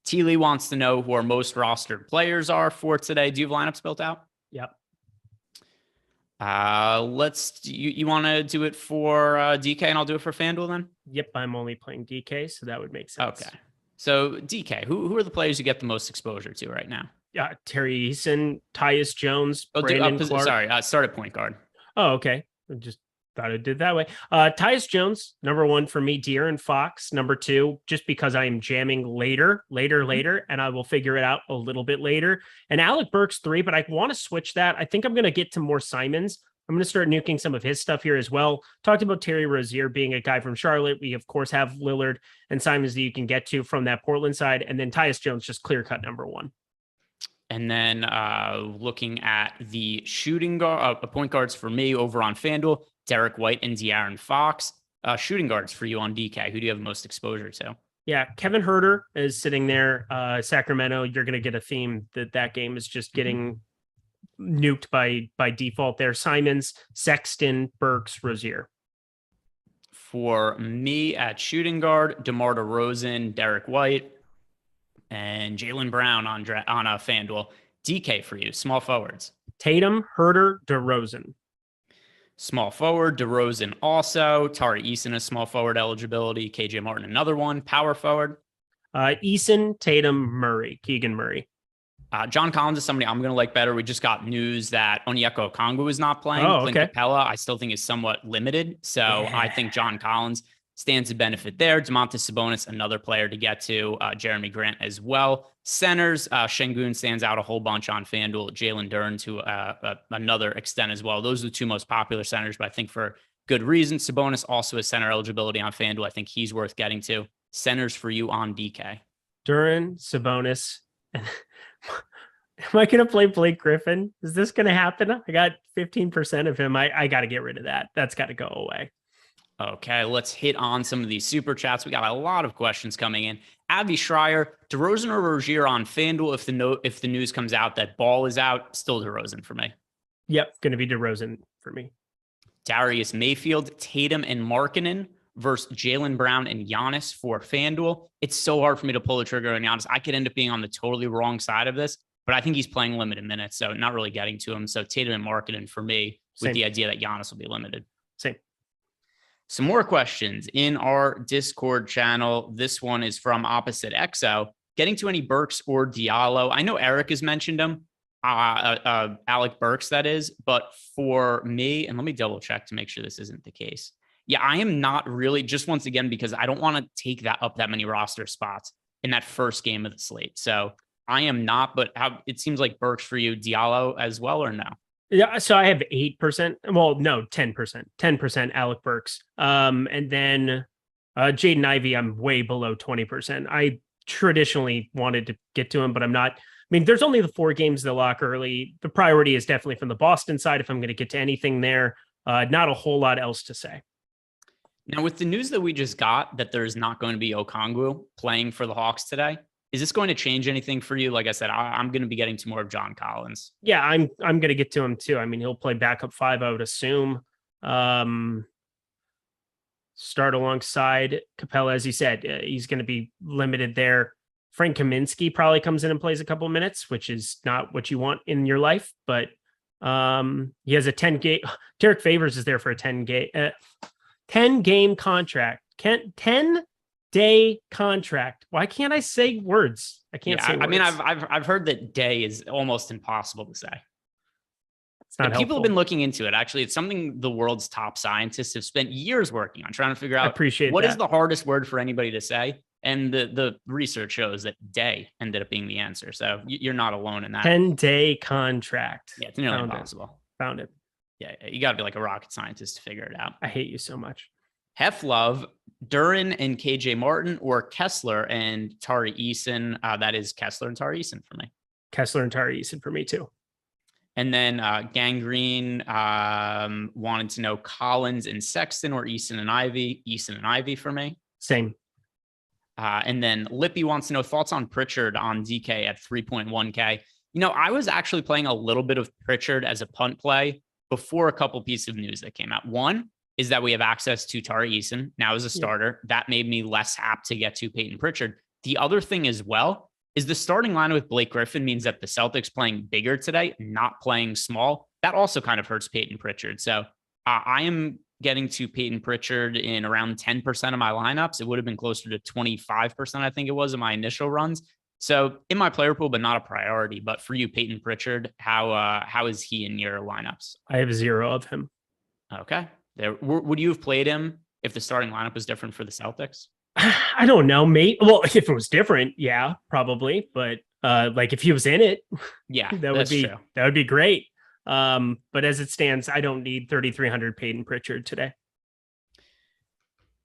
T. Lee wants to know who our most rostered players are for today. Do you have lineups built out? Yep. You want to do it for DK, and I'll do it for FanDuel then? Yep, I'm only playing DK, so that would make sense. Okay. So DK, who are the players you get the most exposure to right now? Yeah, Terry Eason, Tyus Jones, Brandon Clark. Sorry, start at point guard. Oh, okay. Thought it did that way. Tyus Jones, number 1 for me. De'Aaron Fox, number 2, just because I am jamming later, and I will figure it out a little bit later. And Alec Burks 3, but I want to switch that. I think I'm going to get to more Simons. I'm going to start nuking some of his stuff here as well. Talked about Terry Rozier being a guy from Charlotte. We, of course, have Lillard and Simons that you can get to from that Portland side. And then Tyus Jones, just clear cut number 1. And then looking at the shooting guard, point guards for me over on FanDuel, Derek White and De'Aaron Fox. Shooting guards for you on DK. Who do you have most exposure to? Yeah, Kevin Huerter is sitting there. Sacramento, you're going to get a theme that game is just getting nuked by default there. Simons, Sexton, Burks, Rozier. For me at shooting guard, DeMar DeRozan, Derek White, and Jaylen Brown on a FanDuel. DK for you, small forwards. Tatum, Huerter, DeRozan. Small forward, DeRozan also. Tari Eason is small forward eligibility. KJ Martin, another one. Power forward. Eason, Tatum, Murray, Keegan Murray. John Collins is somebody I'm going to like better. We just got news that Onyeka Okongwu is not playing. Oh, Clint okay. Capella, I still think is somewhat limited. So I think John Collins stands to benefit there. Domantas Sabonis, another player to get to. Jeremy Grant as well. Centers, Şengün stands out a whole bunch on FanDuel. Jalen Duren to another extent as well. Those are the 2 most popular centers, but I think for good reason. Sabonis also has center eligibility on FanDuel. I think he's worth getting to. Centers for you on DK. Duren, Sabonis. Am I going to play Blake Griffin? Is this going to happen? I got 15% of him. I got to get rid of that. That's got to go away. Okay, let's hit on some of these super chats. We got a lot of questions coming in. Avi Schreier, DeRozan or Rozier on FanDuel if the news comes out that Ball is out, still DeRozan for me. Yep, going to be DeRozan for me. Darius Mayfield, Tatum and Markkanen versus Jaylen Brown and Giannis for FanDuel. It's so hard for me to pull the trigger on Giannis. I could end up being on the totally wrong side of this, but I think he's playing limited minutes, so not really getting to him. So Tatum and Markkanen for me with the idea that Giannis will be limited. Same. Some more questions in our Discord channel. This one is from Opposite XO. Getting to any Burks or Diallo? I know Eric has mentioned him, Alec Burks, that is. But for me, and let me double check to make sure this isn't the case. Yeah, I am not really, just once again, because I don't want to take that many roster spots in that first game of the slate. So I am not, but it seems like Burks for you, Diallo as well, or no? Yeah, so I have 8%. Well, no, 10% Alec Burks. And then Jaden Ivey, I'm way below 20%. I traditionally wanted to get to him, but I'm not. I mean, there's only the 4 games they'll lock early. The priority is definitely from the Boston side. If I'm going to get to anything there, not a whole lot else to say. Now, with the news that we just got that there's not going to be Okongwu playing for the Hawks today, is this going to change anything for you? Like I said, I'm going to be getting to more of John Collins. Yeah, I'm going to get to him too. I mean, he'll play backup 5, I would assume. Start alongside Capella, as you said. He's going to be limited there. Frank Kaminsky probably comes in and plays a couple of minutes, which is not what you want in your life. But he has a 10-game. Derek Favors is there for a 10-game contract. 10-day contract. Why can't I say words? I can't say words. I mean, I've heard that day is almost impossible to say. It's not people have been looking into it. Actually, it's something the world's top scientists have spent years working on, trying to figure out what is the hardest word for anybody to say. And the research shows that day ended up being the answer. So you're not alone in that. 10-day contract. Yeah, it's nearly impossible. Found it. Yeah, you got to be like a rocket scientist to figure it out. I hate you so much. Heflove, Duren and KJ Martin, or Kessler and Tari Eason. That is Kessler and Tari Eason for me. Kessler and Tari Eason for me too. And then Gangrene wanted to know Collins and Sexton or Eason and Ivy. Eason and Ivy for me. Same. And then Lippy wants to know thoughts on Pritchard on DK at 3.1K. You know, I was actually playing a little bit of Pritchard as a punt play before a couple pieces of news that came out. One is that we have access to Tari Eason now as a starter. Yeah. That made me less apt to get to Peyton Pritchard. The other thing as well is the starting line with Blake Griffin means that the Celtics playing bigger today, not playing small. That also kind of hurts Peyton Pritchard. So I am getting to Peyton Pritchard in around 10% of my lineups. It would have been closer to 25%, I think it was, in my initial runs. So in my player pool, but not a priority. But for you, Peyton Pritchard, how is he in your lineups? I have 0 of him. Okay. there. Would you have played him if the starting lineup was different for the Celtics? I don't know, mate. Well, if it was different, yeah, probably. But like if he was in it, Yeah, that would be great. But as it stands, I don't need 3,300 Peyton Pritchard today.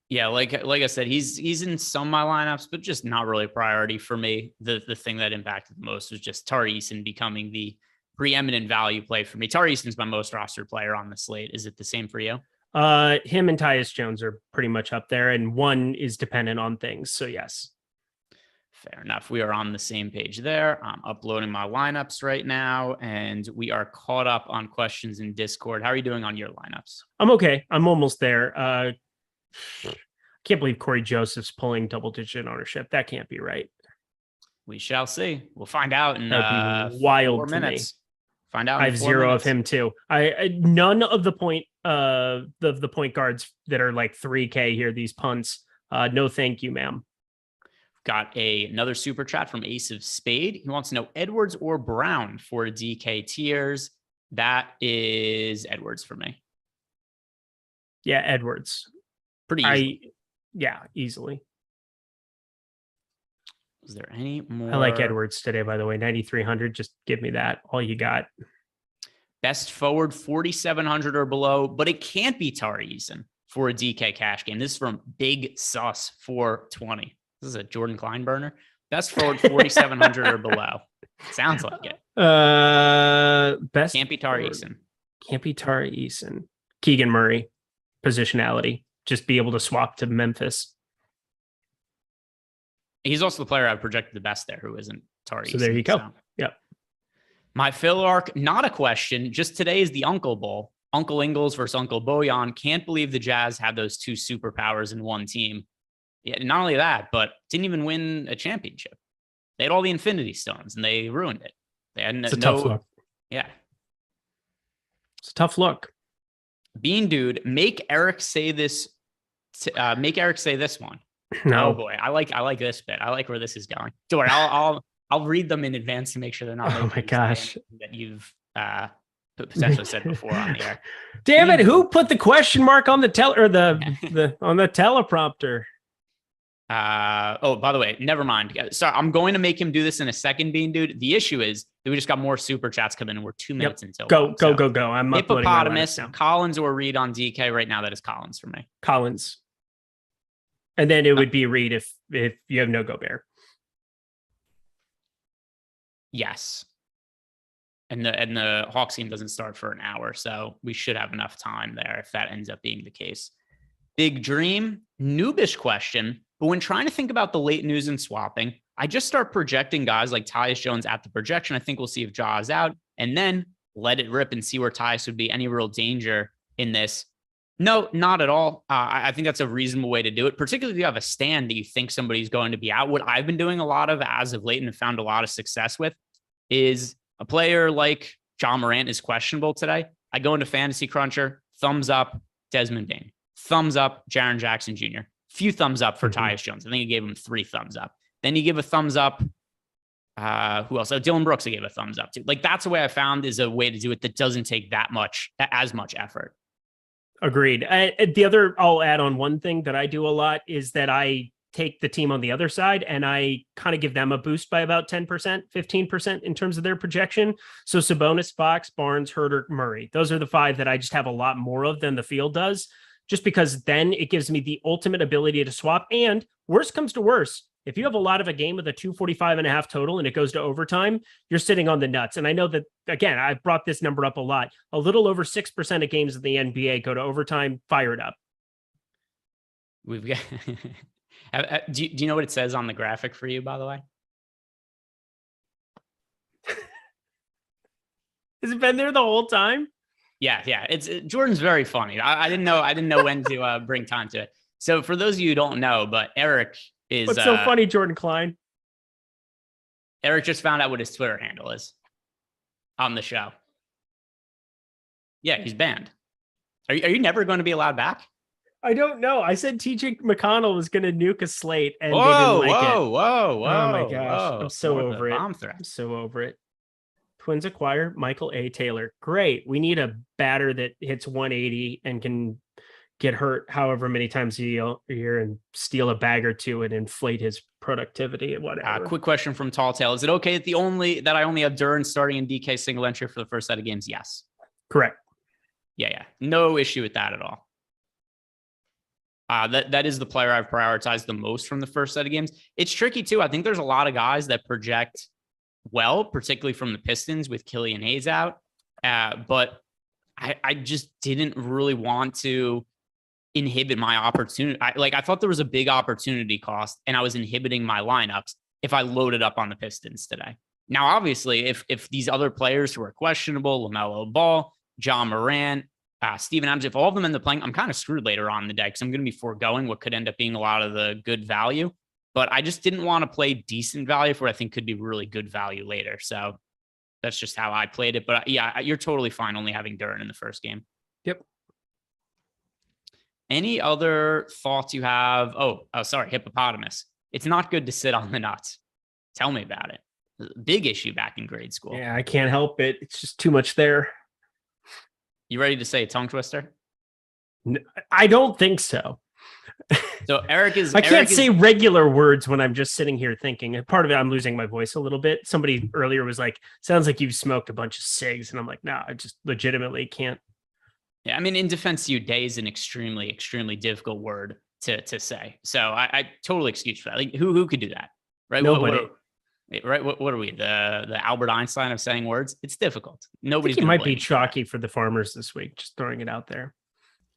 Yeah, like I said, he's in some of my lineups, but just not really a priority for me. The thing that impacted the most was just Tari Eason becoming the preeminent value play for me. Tari Eason's my most rostered player on the slate. Is it the same for you? Him and Tyus Jones are pretty much up there, and one is dependent on things. So yes. Fair enough. We are on the same page there. I'm uploading my lineups right now, and we are caught up on questions in Discord. How are you doing on your lineups? I'm okay. I'm almost there. Can't believe Corey Joseph's pulling double-digit ownership. That can't be right. We shall see. We'll find out in wild 4 minutes. Find out. I have 0 of him too. I none of the point guards that are like 3K here. These punts. No, thank you, ma'am. Got another super chat from Ace of Spade. He wants to know Edwards or Brown for DK tiers. That is Edwards for me. Yeah, Edwards. Pretty easily. Easily. Is there any more? I like Edwards today, by the way. 9,300. Just give me that. All you got. Best forward 4,700 or below, but it can't be Tari Eason for a DK cash game. This is from Big Sus 420. This is a Jordan Klein burner. Best forward 4,700 or below. Sounds like it. Best can't be Tari Eason. Can't be Tari Eason. Keegan Murray. Positionality. Just be able to swap to Memphis. He's also the player I projected the best there, who isn't Tari. So there you go. So. Yep. My fill arc, not a question. Just today is the Uncle Bowl. Uncle Ingles versus Uncle Bojan. Can't believe the Jazz had those two superpowers in one team. Yeah, not only that, but didn't even win a championship. They had all the Infinity Stones and they ruined it. They had tough look. Yeah. It's a tough look. Bean Dude, make Eric say this. Make Eric say this one. No. Oh boy, I like this bit. I like where this is going. Don't worry, I'll read them in advance to make sure they're not. Oh my gosh, that you've potentially said before on the air. Damn it! Who put the question mark on the on the teleprompter? Oh, by the way, never mind. Sorry, I'm going to make him do this in a second, Bean Dude. The issue is that we just got more super chats coming in. We're 2 minutes until go. I'm Hippopotamus, Collins or Reed on DK right now. That is Collins for me. Collins. And then it would be Reed if you have no Gobert. Yes. And the Hawks team doesn't start for an hour, so we should have enough time there if that ends up being the case. Big dream, noobish question, but when trying to think about the late news and swapping, I just start projecting guys like Tyus Jones at the projection. I think we'll see if Ja is out, and then let it rip and see where Tyus would be. Any real danger in this? No, not at all. I think that's a reasonable way to do it, particularly if you have a stand that you think somebody's going to be out. What I've been doing a lot of as of late and have found a lot of success with is a player like John Morant is questionable today. I go into Fantasy Cruncher, thumbs up, Desmond Bane, thumbs up, Jaren Jackson Jr., few thumbs up for Tyus Jones. I think he gave him 3 thumbs up. Then you give a thumbs up. Who else? Dylan Brooks, I gave a thumbs up to. Like, that's the way I found is a way to do it that doesn't take as much effort. Agreed. The other, I'll add on one thing that I do a lot is that I take the team on the other side and I kind of give them a boost by about 10%, 15% in terms of their projection. So Sabonis, Fox, Barnes, Herter, Murray. Those are the 5 that I just have a lot more of than the field does, just because then it gives me the ultimate ability to swap. And worst comes to worst, if you have a lot of a game with a 245.5 total and it goes to overtime, you're sitting on the nuts. And I know that, again, I've brought this number up a lot. A little over 6% of games in the NBA go to overtime. Fire it up. We've got. Do you know what it says on the graphic for you, by the way? Has it been there the whole time? Yeah. Jordan's very funny. I didn't know when to bring time to it. So for those of you who don't know, but Eric is. What's so funny, Jordan Klein? Eric just found out what his Twitter handle is on the show. Yeah, he's banned. Are you never going to be allowed back? I don't know. I said TJ McConnell was going to nuke a Slate, and whoa, they didn't like it. Whoa! Oh my gosh, I'm so over it. I'm so over it. Twins acquire Michael A. Taylor. Great. We need a batter that hits 180 and can get hurt however many times a year and steal a bag or two and inflate his productivity and whatever. Quick question from Tall Tale. Is it okay that I only have Duran starting in DK single entry for the first set of games? Yes. Correct. Yeah. No issue with that at all. That is the player I've prioritized the most from the first set of games. It's tricky too. I think there's a lot of guys that project well, particularly from the Pistons with Killian Hayes out. But I just didn't really want to inhibit my opportunity. I thought there was a big opportunity cost and I was inhibiting my lineups if I loaded up on the Pistons today. Now, obviously, if these other players who are questionable, LaMelo Ball, John Morant, Steven Adams, if all of them end up playing, I'm kind of screwed later on in the day because I'm going to be foregoing what could end up being a lot of the good value. But I just didn't want to play decent value for what I think could be really good value later. So that's just how I played it. But yeah, you're totally fine only having Duran in the first game. Yep. Any other thoughts you have? Oh, sorry, hippopotamus. It's not good to sit on the nuts. Tell me about it. Big issue back in grade school. Yeah, I can't help it. It's just too much there. You ready to say a tongue twister? I don't think so. So I can't say regular words when I'm just sitting here thinking. And part of it, I'm losing my voice a little bit. Somebody earlier was like, sounds like you've smoked a bunch of cigs. And I'm like, no, I just legitimately can't. Yeah, I mean, in defense to you, day is an extremely, extremely difficult word to say. So I totally excuse for that. Like, who could do that? Right? Nobody. What are we? The Albert Einstein of saying words? It's difficult. Nobody's. It might be chalky for the Farmers this week. Just throwing it out there.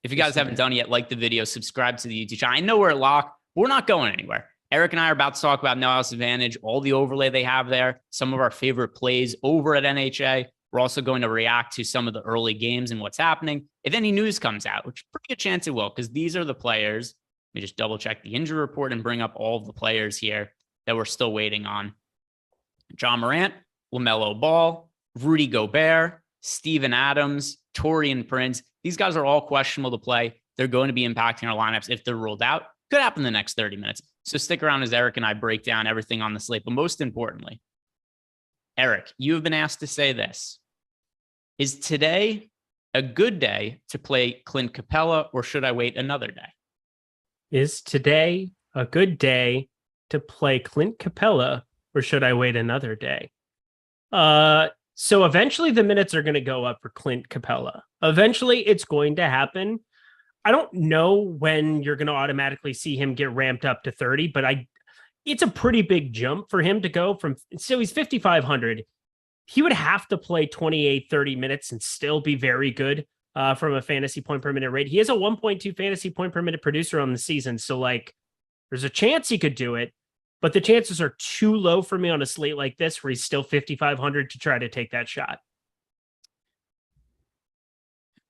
If you guys haven't done it yet, like the video, subscribe to the YouTube channel. I know we're at Lock. We're not going anywhere. Eric and I are about to talk about No House Advantage, all the overlay they have there, some of our favorite plays over at NHA. We're also going to react to some of the early games and what's happening. If any news comes out, which pretty good chance it will, because these are the players. Let me just double check the injury report and bring up all of the players here that we're still waiting on. John Morant, LaMelo Ball, Rudy Gobert, Steven Adams, Taurean Prince. These guys are all questionable to play. They're going to be impacting our lineups if they're ruled out. Could happen in the next 30 minutes. So stick around as Eric and I break down everything on the slate. But most importantly, Eric, you have been asked to say this. Is today a good day to play Clint Capella, or should I wait another day? Is today a good day to play Clint Capella, or should I wait another day? So eventually the minutes are going to go up for Clint Capella. Eventually it's going to happen. I don't know when you're going to automatically see him get ramped up to 30, but it's a pretty big jump for him to go from, so he's 5,500. He would have to play 28, 30 minutes and still be very good from a fantasy point per minute rate. He has a 1.2 fantasy point per minute producer on the season. So like there's a chance he could do it, but the chances are too low for me on a slate like this where he's still 5,500 to try to take that shot.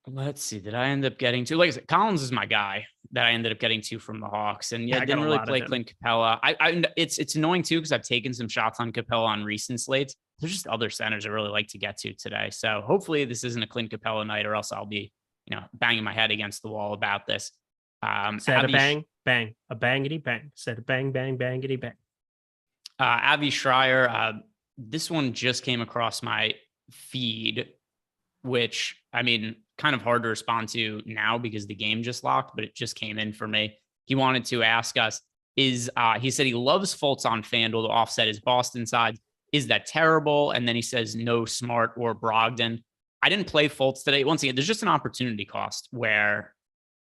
Let's see. Did I end up getting to, like I said, Collins is my guy that I ended up getting to from the Hawks. And yeah, I didn't really play Clint Capella. It's annoying too, because I've taken some shots on Capella on recent slates. There's just other centers I really like to get to today. So hopefully this isn't a Clint Capella night, or else I'll be, banging my head against the wall about this. Said a bang, bang, a bangity bang. Said a bang, bang, bangity bang. Avi Schreier, this one just came across my feed, which, I mean, kind of hard to respond to now because the game just locked, but it just came in for me. He wanted to ask us, he said he loves Fultz on FanDuel to offset his Boston side. Is that terrible? And then he says no Smart or Brogdon. I didn't play Fultz today. Once again, there's just an opportunity cost where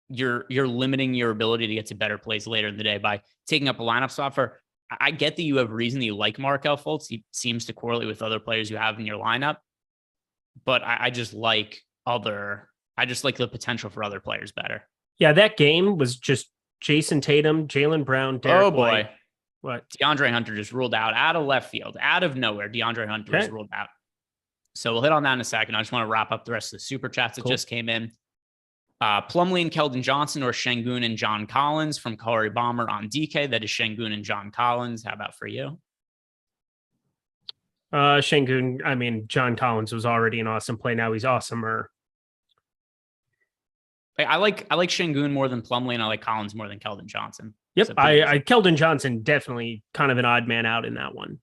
you're limiting your ability to get to better plays later in the day by taking up a lineup spot for. I get that you have reason that you like Markelle Fultz. He seems to correlate with other players you have in your lineup, but I just like the potential for other players better. Yeah, that game was just Jason Tatum, Jaylen Brown, Derek White. What? DeAndre Hunter just ruled out of left field, out of nowhere. DeAndre Hunter is ruled out. So we'll hit on that in a second. I just want to wrap up the rest of the super chats that just came in. Plumlee and Keldon Johnson, or Şengün and John Collins from Corey Bomber on DK. That is Şengün and John Collins. How about for you? Şengün, I mean, John Collins was already an awesome play. Now he's awesomer. I like Şengün more than Plumlee, and I like Collins more than Keldon Johnson. Yep, I Keldon Johnson definitely kind of an odd man out in that one.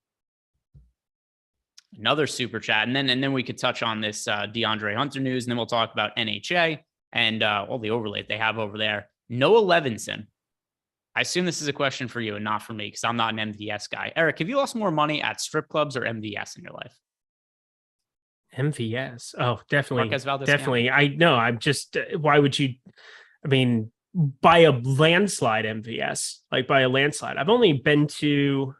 Another super chat, and then we could touch on this DeAndre Hunter news, and then we'll talk about NHA. and all the overlay they have over there. Noah Levinson. I assume this is a question for you and not for me because I'm not an MVS guy. Eric, have you lost more money at strip clubs or MVS in your life? MVS. Oh, definitely. Marquez Valdez Definitely. Scantling. I know. I'm just, why would you, I mean, by a landslide MVS, like by a landslide. I've only been to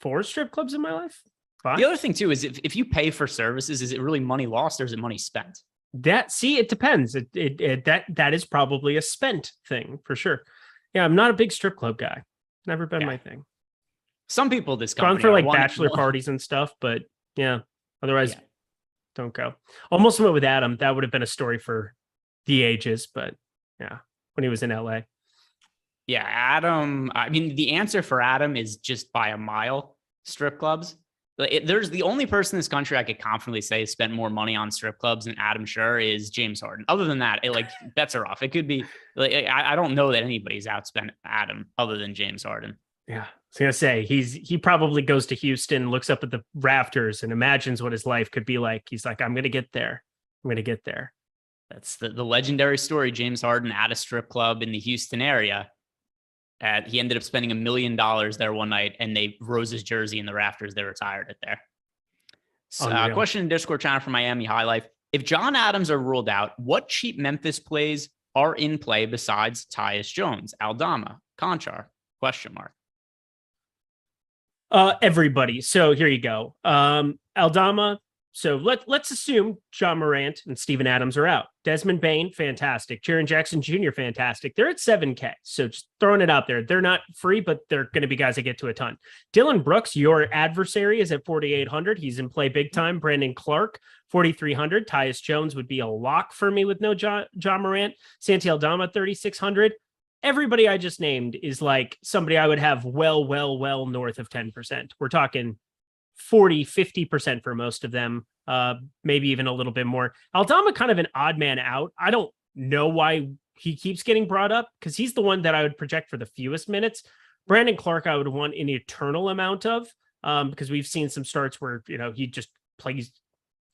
4 strip clubs in my life. 5. The other thing too is if you pay for services, is it really money lost or is it money spent? It depends. That is probably a spent thing for sure. Yeah, I'm not a big strip club guy. Never been my thing. Some people this company gone for like bachelor parties and stuff, but yeah, otherwise don't go. Almost went with Adam. That would have been a story for the ages, but yeah, when he was in LA. Yeah, Adam. I mean, the answer for Adam is just by a mile strip clubs. There's the only person in this country I could confidently say spent more money on strip clubs than Adam Scherer is James Harden. Other than that, bets are off. It could be I don't know that anybody's outspent Adam other than James Harden. Yeah, I was gonna say he probably goes to Houston, looks up at the rafters, and imagines what his life could be like. He's like, I'm gonna get there. I'm gonna get there. That's the legendary story. James Harden at a strip club in the Houston area. He ended up spending $1 million there one night, and they rose his jersey in the rafters. They retired it there. So, question in Discord channel for Miami High Life: if John Adams are ruled out, what cheap Memphis plays are in play besides Tyus Jones, Aldama, Conchar? Question mark. Everybody. So here you go. Aldama. So let's assume John Morant and Steven Adams are out. Desmond Bane, fantastic. Jaren Jackson Jr., fantastic. They're at 7K. So just throwing it out there. They're not free, but they're going to be guys that get to a ton. Dylan Brooks, your adversary, is at 4,800. He's in play big time. Brandon Clark, 4,300. Tyus Jones would be a lock for me with no John Morant. Santi Aldama, 3,600. Everybody I just named is like somebody I would have well north of 10%. We're talking 40, 50% for most of them, maybe even a little bit more. Aldama, kind of an odd man out. I don't know why he keeps getting brought up because he's the one that I would project for the fewest minutes. Brandon Clark, I would want an eternal amount of because we've seen some starts where, he just plays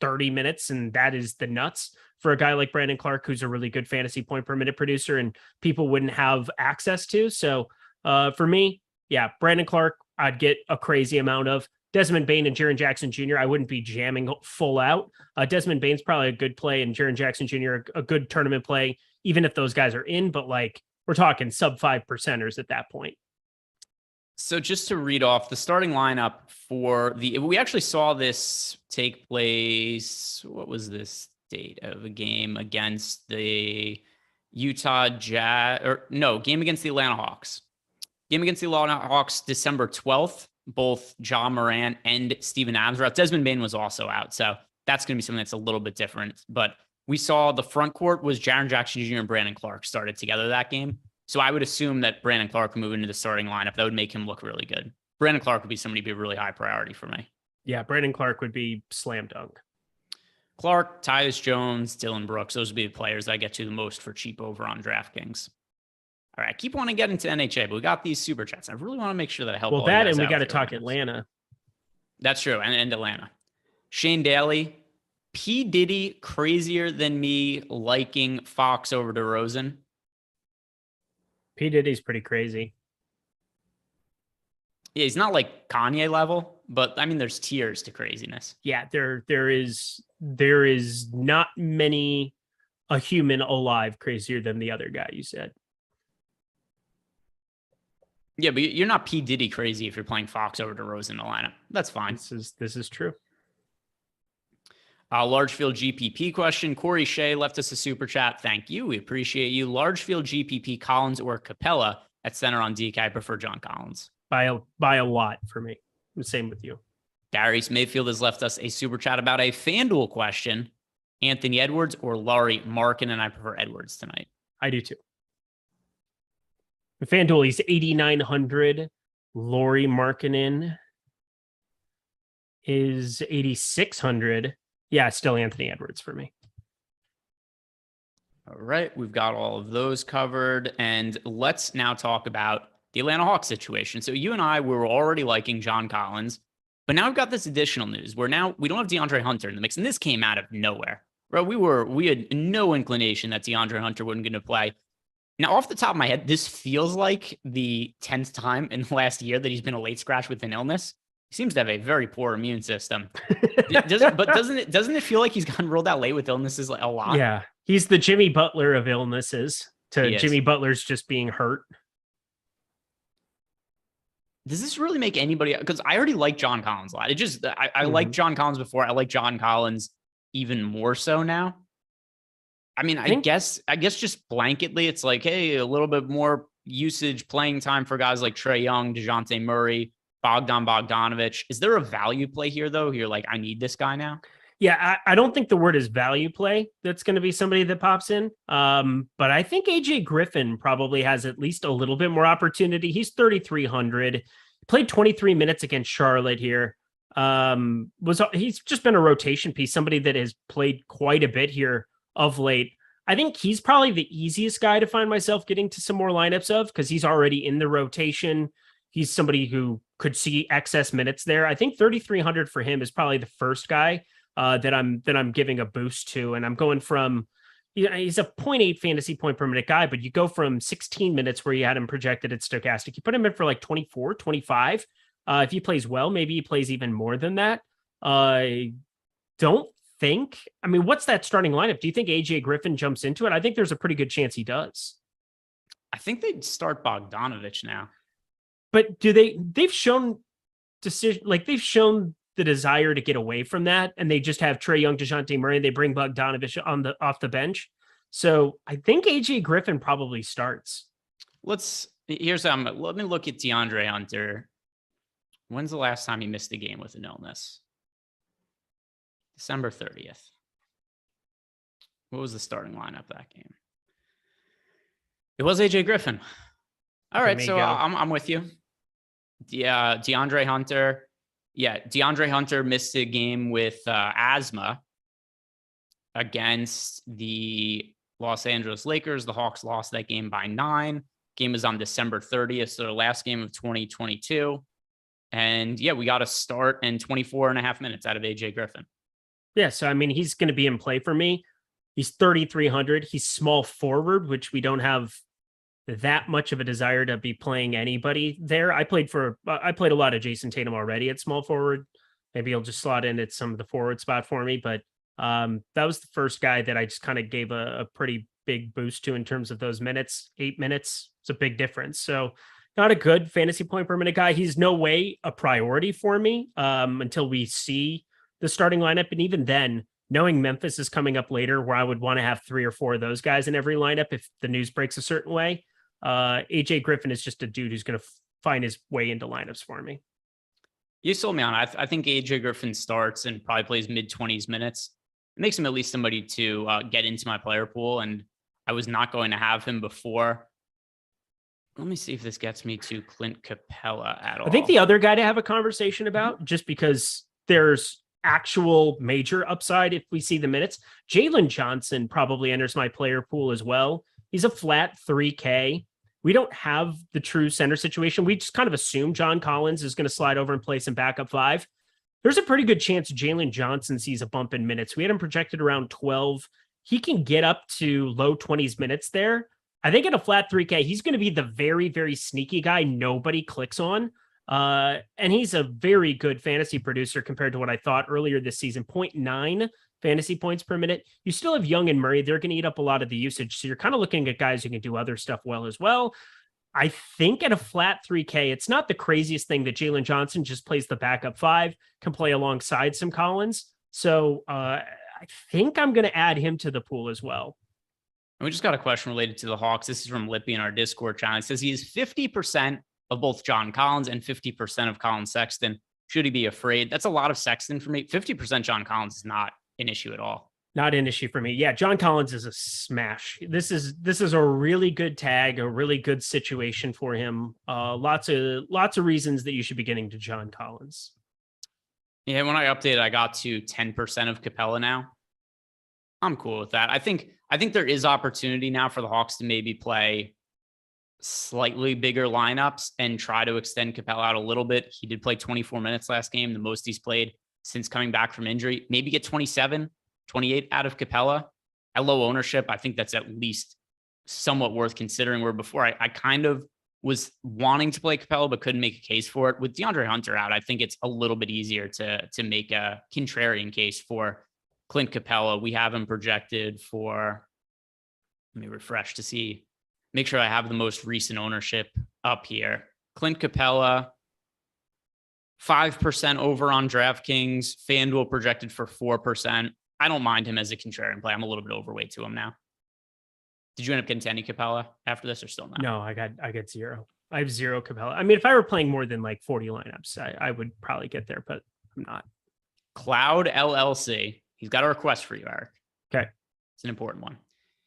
30 minutes and that is the nuts for a guy like Brandon Clark, who's a really good fantasy point per minute producer and people wouldn't have access to. So for me, yeah, Brandon Clark, I'd get a crazy amount of. Desmond Bane and Jaren Jackson Jr., I wouldn't be jamming full out. Desmond Bane's probably a good play, and Jaren Jackson Jr., a good tournament play, even if those guys are in, but we're talking sub 5%ers at that point. So just to read off the starting lineup we actually saw this take place. What was this date of a game against the Utah Jazz? Game against the Atlanta Hawks. Game against the Atlanta Hawks, December 12th. Both John Morant and Steven Adams were out. Desmond Bane was also out. So that's going to be something that's a little bit different. But we saw the front court was Jaren Jackson Jr. and Brandon Clark started together that game. So I would assume that Brandon Clark would move into the starting lineup. That would make him look really good. Brandon Clark would be somebody to be a really high priority for me. Yeah, Brandon Clark would be slam dunk. Clark, Tyus Jones, Dylan Brooks. Those would be the players I get to the most for cheap over on DraftKings. All right, I keep wanting to get into NHA, but we got these super chats. I really want to make sure that I help. Well, that and we got to talk Atlanta. That's true, and Atlanta. Shane Daly, P. Diddy crazier than me liking Fox over DeRozan. P. Diddy's pretty crazy. Yeah, he's not like Kanye level, but I mean, there's tiers to craziness. Yeah, there is not many a human alive crazier than the other guy you said. Yeah, but you're not P. Diddy crazy if you're playing Fox over DeRozan in the lineup. That's fine. This is true. Large field GPP question. Corey Shea left us a super chat. Thank you. We appreciate you. Large field GPP, Collins or Capella at center on DK. I prefer John Collins. By a lot for me. The same with you. Darius Mayfield has left us a super chat about a FanDuel question. Anthony Edwards or Lauri Markkanen, and I prefer Edwards tonight. I do too. FanDuel, he's 8,900. Lauri Markkanen is 8,600. Yeah, still Anthony Edwards for me. All right, we've got all of those covered. And let's now talk about the Atlanta Hawks situation. So you and I were already liking John Collins, but now we've got this additional news where now we don't have DeAndre Hunter in the mix. And this came out of nowhere, Bro, we had no inclination that DeAndre Hunter wasn't going to play. Now, off the top of my head, this feels like the 10th time in the last year that he's been a late scratch with an illness. He seems to have a very poor immune system. Doesn't it feel like he's gotten ruled out late with illnesses a lot? Yeah, he's the Jimmy Butler of illnesses to Jimmy Butler's just being hurt. Does this really make anybody? Because I already like John Collins a lot. I liked John Collins before. I like John Collins even more so now. I mean, I guess just blanketly, it's like, hey, a little bit more usage, playing time for guys like Trae Young, DeJounte Murray, Bogdanovich. Is there a value play here, though? You're like, I need this guy now. Yeah, I don't think the word is value play. That's going to be somebody that pops in. But I think AJ Griffin probably has at least a little bit more opportunity. He's 3,300, played 23 minutes against Charlotte here. He's just been a rotation piece, somebody that has played quite a bit here of late. I think he's probably the easiest guy to find myself getting to some more lineups of, because he's already in the rotation. He's somebody who could see excess minutes there. I think 3,300 for him is probably the first guy that I'm giving a boost to. And I'm going from, he's a 0.8 fantasy point per minute guy, but you go from 16 minutes where you had him projected at Stokastic. You put him in for like 24, 25. If he plays well, maybe he plays even more than that. I don't think, I mean, what's that starting lineup? Do you think AJ Griffin jumps into it? I think there's a pretty good chance he does. I think they'd start Bogdanovich now. But they've shown they've shown the desire to get away from that, and they just have Trae Young, DeJounte Murray, they bring Bogdanovich off the bench. So I think AJ Griffin probably starts. Let me look at DeAndre Hunter. When's the last time he missed a game with an illness? December 30th. What was the starting lineup that game? It was AJ Griffin. All right, so I'm with you. Yeah, DeAndre Hunter. Yeah, DeAndre Hunter missed a game with asthma against the Los Angeles Lakers. The Hawks lost that game by 9. Game was on December 30th, so the last game of 2022. And yeah, we got a start in 24 and a half minutes out of AJ Griffin. Yeah, so I mean, he's going to be in play for me. He's 3,300. He's small forward, which we don't have that much of a desire to be playing anybody there. I played a lot of Jason Tatum already at small forward. Maybe he'll just slot in at some of the forward spot for me. But that was the first guy that I just kind of gave a pretty big boost to in terms of those minutes. 8 minutes. It's a big difference. So not a good fantasy point per minute guy. He's no way a priority for me until we see the starting lineup. And even then, knowing Memphis is coming up later, where I would want to have 3 or 4 of those guys in every lineup if the news breaks a certain way, AJ Griffin is just a dude who's going to find his way into lineups for me. You sold me on. I think AJ Griffin starts and probably plays mid-20s minutes. It makes him at least somebody to get into my player pool, and I was not going to have him before. Let me see if this gets me to Clint Capella at all. I think the other guy to have a conversation about, just because there's actual major upside if we see the minutes, Jalen Johnson probably enters my player pool as well. He's a flat 3K. We don't have the true center situation. We just kind of assume John Collins is going to slide over and play some backup 5. There's a pretty good chance Jalen Johnson sees a bump in minutes. We had him projected around 12. He can get up to low 20s minutes there. I think at a flat 3K, he's going to be the very, very sneaky guy nobody clicks on. And he's a very good fantasy producer compared to what I thought earlier this season. 0.9 fantasy points per minute. You still have Young and Murray. They're going to eat up a lot of the usage. So you're kind of looking at guys who can do other stuff well as well. I think at a flat 3K, it's not the craziest thing that Jalen Johnson just plays the backup 5, can play alongside some Collins. So I think I'm going to add him to the pool as well. And we just got a question related to the Hawks. This is from Lippy in our Discord channel. It says he is 50% of both John Collins and 50% of Colin Sexton. Should he be afraid? That's a lot of Sexton for me. 50% John Collins is not an issue at all. Not an issue for me. Yeah, John Collins is a smash. This is a really good tag, a really good situation for him. Lots of reasons that you should be getting to John Collins. Yeah, when I updated, I got to 10% of Capella now. I'm cool with that. I think there is opportunity now for the Hawks to maybe play slightly bigger lineups and try to extend Capella out a little bit. He did play 24 minutes last game, the most he's played since coming back from injury. Maybe get 27. 28 out of Capella. At low ownership, I think that's at least somewhat worth considering, where before I kind of was wanting to play Capella, but couldn't make a case for it. With DeAndre Hunter out, I think it's a little bit easier to make a contrarian case for Clint Capella. We have him projected for, let me refresh to see, make sure I have the most recent ownership up here. Clint Capella, 5% over on DraftKings, FanDuel projected for 4%. I don't mind him as a contrarian play. I'm a little bit overweight to him now. Did you end up getting to any Capella after this or still not? No, I got zero. I have zero Capella. I mean, if I were playing more than like 40 lineups, I would probably get there, but I'm not. Cloud LLC. He's got a request for you, Eric. Okay. It's an important one.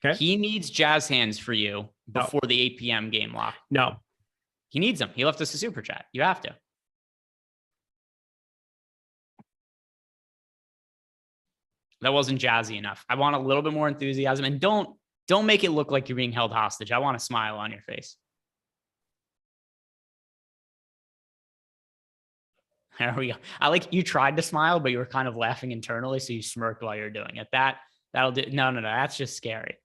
Okay. He needs Jazz hands for you before the 8 p.m. game lock. No. He needs them. He left us a super chat. You have to. That wasn't jazzy enough. I want a little bit more enthusiasm, and don't make it look like you're being held hostage. I want a smile on your face. There we go. I like you tried to smile, but you were kind of laughing internally, so you smirked while you're doing it. That'll do. No. That's just scary.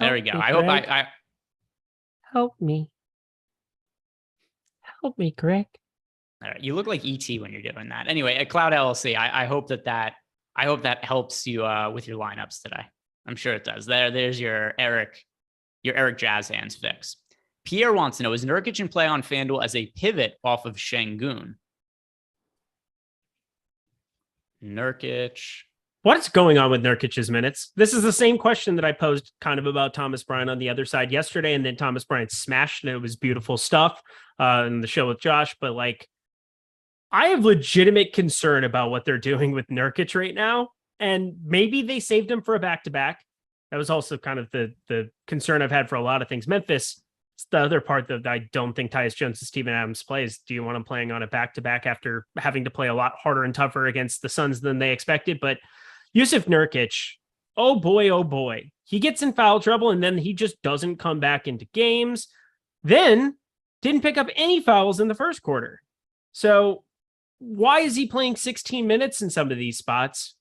There we go. I hope I help me. Help me, Greg. All right. You look like ET when you're doing that. Anyway, at Cloud LLC, I hope that helps you with your lineups today. I'm sure it does. There's your Eric Jazz hands fix. Pierre wants to know, is Nurkic in play on FanDuel as a pivot off of Şengün? Nurkic. What's going on with Nurkic's minutes? This is the same question that I posed kind of about Thomas Bryant on the other side yesterday, and then Thomas Bryant smashed, and it was beautiful stuff in the show with Josh. But like, I have legitimate concern about what they're doing with Nurkic right now, and maybe they saved him for a back-to-back. That was also kind of the concern I've had for a lot of things. Memphis, it's the other part that I don't think Tyus Jones and Steven Adams plays. Do you want him playing on a back-to-back after having to play a lot harder and tougher against the Suns than they expected? But Yusuf Nurkic, oh boy, he gets in foul trouble and then he just doesn't come back into games. Then didn't pick up any fouls in the first quarter. So why is he playing 16 minutes in some of these spots,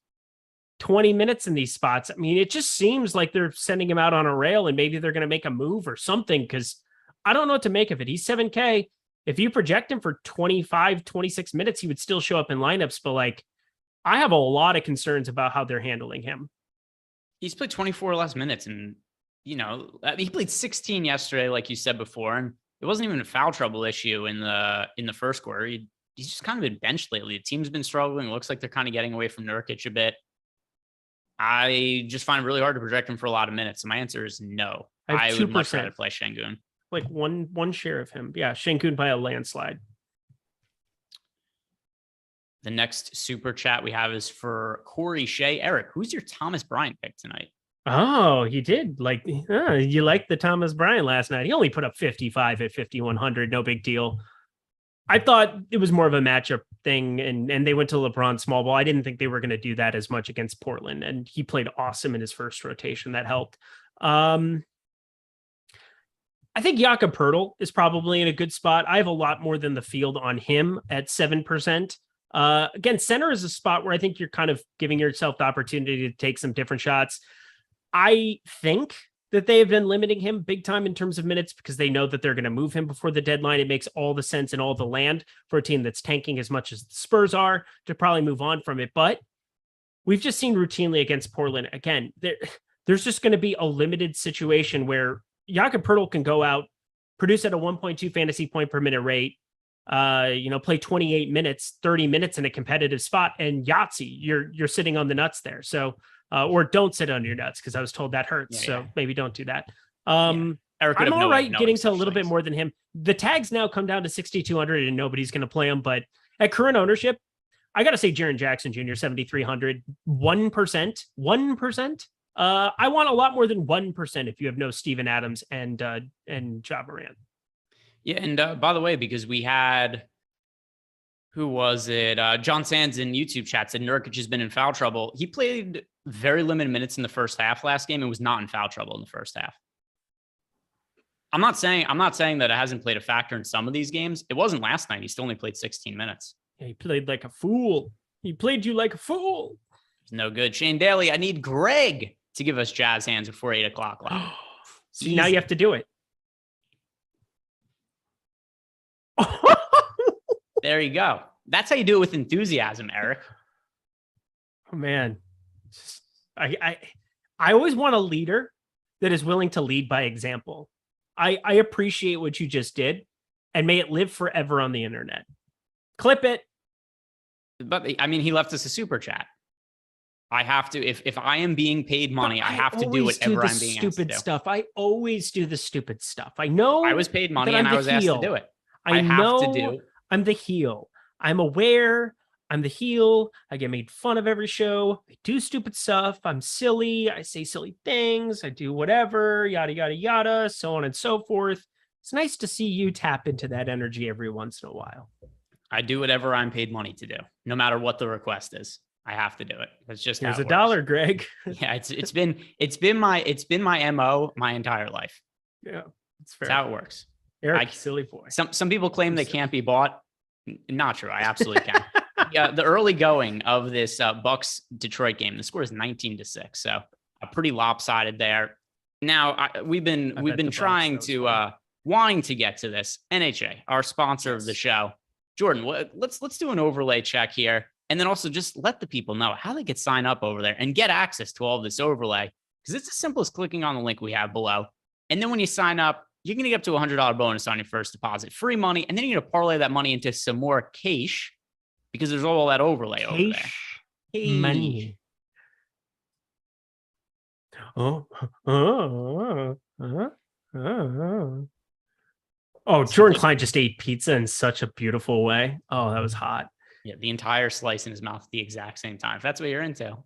20 minutes in these spots? I mean, it just seems like they're sending him out on a rail and maybe they're going to make a move or something, because I don't know what to make of it. He's 7K. If you project him for 25, 26 minutes, he would still show up in lineups, but like, I have a lot of concerns about how they're handling him. He's played 24 or less minutes, and he played 16 yesterday, like you said before, and it wasn't even a foul trouble issue in the first quarter. He's just kind of been benched lately. The team's been struggling. It looks like they're kind of getting away from Nurkic a bit. I just find it really hard to project him for a lot of minutes. So my answer is no. I would much rather play Şengün. Like one share of him. Yeah, Şengün by a landslide. The next super chat we have is for Corey Shea. Eric, who's your Thomas Bryant pick tonight? Oh, he did. You liked the Thomas Bryant last night. He only put up 55 at 5,100. No big deal. I thought it was more of a matchup thing, and they went to LeBron small ball. I didn't think they were going to do that as much against Portland, and he played awesome in his first rotation. That helped. I think Jakob Poeltl is probably in a good spot. I have a lot more than the field on him at 7%. Again, center is a spot where I think you're kind of giving yourself the opportunity to take some different shots. I think that they have been limiting him big time in terms of minutes because they know that they're going to move him before the deadline. It makes all the sense and all the land for a team that's tanking as much as the Spurs are to probably move on from it. But we've just seen routinely against Portland, again, there's just going to be a limited situation where Jakob Poeltl can go out, produce at a 1.2 fantasy point per minute rate, play 28 minutes, 30 minutes in a competitive spot, and Yahtzee, you're sitting on the nuts there. So, or don't sit on your nuts, because I was told that hurts. So maybe don't do that. I'm all right getting to a little bit more than him. The tags now come down to 6,200 and nobody's going to play them. But at current ownership, I got to say Jaren Jackson Jr., 7,300, 1%. I want a lot more than 1% if you have no Steven Adams and Ja Morant. Yeah, and by the way, because we had, who was it? John Sands in YouTube chat said Nurkic has been in foul trouble. He played very limited minutes in the first half last game and was not in foul trouble in the first half. I'm not saying that it hasn't played a factor in some of these games. It wasn't last night. He still only played 16 minutes. Yeah, he played like a fool. He played you like a fool. It's no good. Shane Daly, I need Greg to give us jazz hands before 8 o'clock. See, now you have to do it. There you go. That's how you do it with enthusiasm, Eric. Oh man. I always want a leader that is willing to lead by example. I appreciate what you just did, and may it live forever on the internet. Clip it. But I mean, he left us a super chat. I have to, if I am being paid money, I have to do whatever I'm being asked to do. Stuff. I always do the stupid stuff. I know I was paid money and I was asked to do it. I know I'm the heel. I'm aware I'm the heel. I get made fun of every show. I do stupid stuff. I'm silly. I say silly things. I do whatever, yada, yada, yada, so on and so forth. It's nice to see you tap into that energy every once in a while. I do whatever I'm paid money to do, no matter what the request is. I have to do it. That's just Here's how it $1, works. Greg. Yeah, it's been my MO my entire life. Yeah, it's fair. That's how it works. Eric, silly boy. Some people claim they can't be bought. Not true. I absolutely can. Yeah, the early going of this Bucks Detroit game, the score is 19-6, so pretty lopsided there. Now we've been trying to wanting to get to this. NHA, our sponsor of the show. Jordan, let's do an overlay check here, and then also just let the people know how they could sign up over there and get access to all of this overlay, because it's as simple as clicking on the link we have below. And then when you sign up, you're going to get up to a $100 bonus on your first deposit, free money, and then you're going to parlay that money into some more cash, because there's all that overlay over there. Hey. Money. Oh, Jordan Klein just ate pizza in such a beautiful way. Oh, that was hot. Yeah, the entire slice in his mouth at the exact same time. If that's what you're into.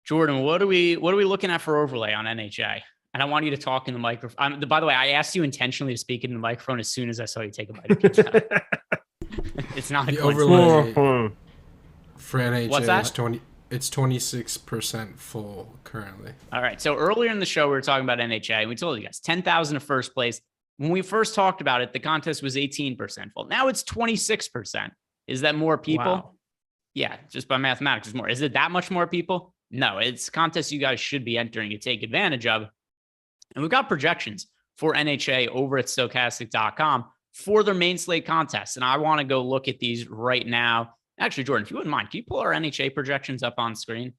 Jordan, what are we looking at for overlay on NHA? And I want you to talk in the microphone. By the way, I asked you intentionally to speak in the microphone as soon as I saw you take a bite of pizza. It's not the a overlay for NHA. What's that? It's 26% full currently. All right. So earlier in the show, we were talking about NHA. We told you guys 10,000 to first place. When we first talked about it, the contest was 18% full. Now it's 26%. Is that more people? Wow. Yeah, just by mathematics, it's more. Is it that much more people? No, it's contests you guys should be entering to take advantage of. And we've got projections for NHA over at Stokastic.com for their main slate contests. And I want to go look at these right now. Actually, Jordan, if you wouldn't mind, can you pull our NHA projections up on screen?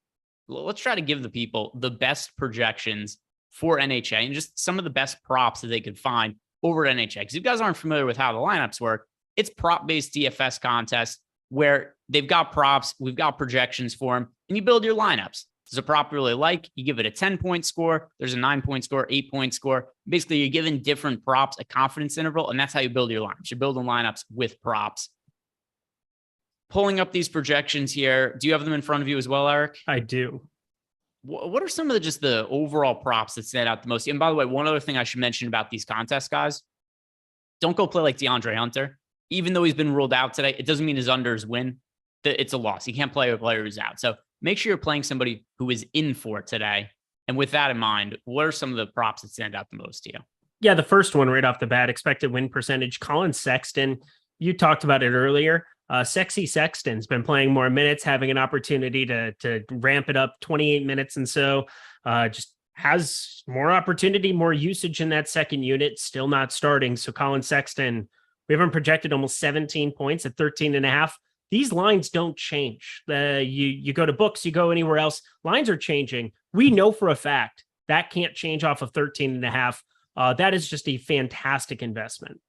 Let's try to give the people the best projections for NHA and just some of the best props that they could find over at NHA. Because if you guys aren't familiar with how the lineups work, it's prop-based DFS contest where they've got props, we've got projections for them, and you build your lineups. Does a prop really like? You give it a 10-point score. There's a 9-point score, 8-point score. Basically, you're giving different props a confidence interval, and that's how you build your lineups. You're building lineups with props. Pulling up these projections here. Do you have them in front of you as well, Eric? I do. What are some of the overall props that stand out the most? And by the way, one other thing I should mention about these contests, guys, don't go play like DeAndre Hunter. Even though he's been ruled out today, it doesn't mean his unders win. It's a loss. He can't play a player who's out. So make sure you're playing somebody who is in for today. And with that in mind, what are some of the props that stand out the most to you? Yeah, the first one right off the bat, expected win percentage. Colin Sexton, you talked about it earlier. Sexy Sexton's been playing more minutes, having an opportunity to ramp it up 28 minutes. And so just has more opportunity, more usage in that second unit, still not starting. So Colin Sexton, we haven't projected almost 17 points at 13.5. These lines don't change. You go to books, you go anywhere else. Lines are changing. We know for a fact that can't change off of 13.5. That is just a fantastic investment.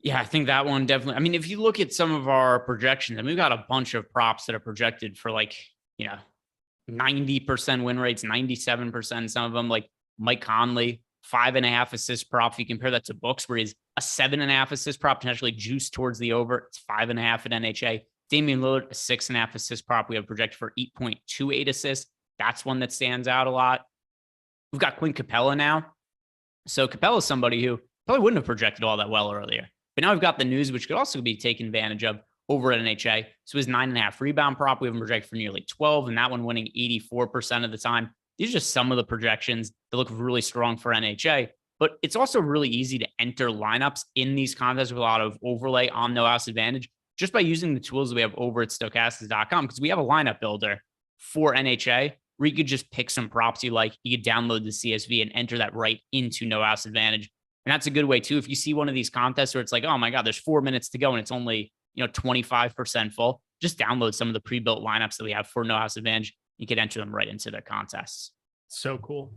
Yeah, I think that one definitely. I mean, if you look at some of our projections, and we've got a bunch of props that are projected for 90% win rates, 97%. Some of them, like Mike Conley, 5.5 assist prop. If you compare that to books, where he's a 7.5 assist prop, potentially juiced towards the over. It's 5.5 at NHA. Damian Lillard, a 6.5 assist prop. We have projected for 8.28 assists. That's one that stands out a lot. We've got Clint Capella now. So Capella is somebody who probably wouldn't have projected all that well earlier. But now we've got the news, which could also be taken advantage of over at NHA. So his 9.5 rebound prop, we have him projected for nearly 12, and that one winning 84% of the time. These are just some of the projections that look really strong for NHA. But it's also really easy to enter lineups in these contests with a lot of overlay on no house advantage, just by using the tools that we have over at Stokastic.com, because we have a lineup builder for NHA where you could just pick some props you like. You could download the CSV and enter that right into No House Advantage. And that's a good way too. If you see one of these contests where it's like, oh my God, there's 4 minutes to go and it's only, 25% full, just download some of the pre-built lineups that we have for No House Advantage. You could enter them right into their contests. So cool.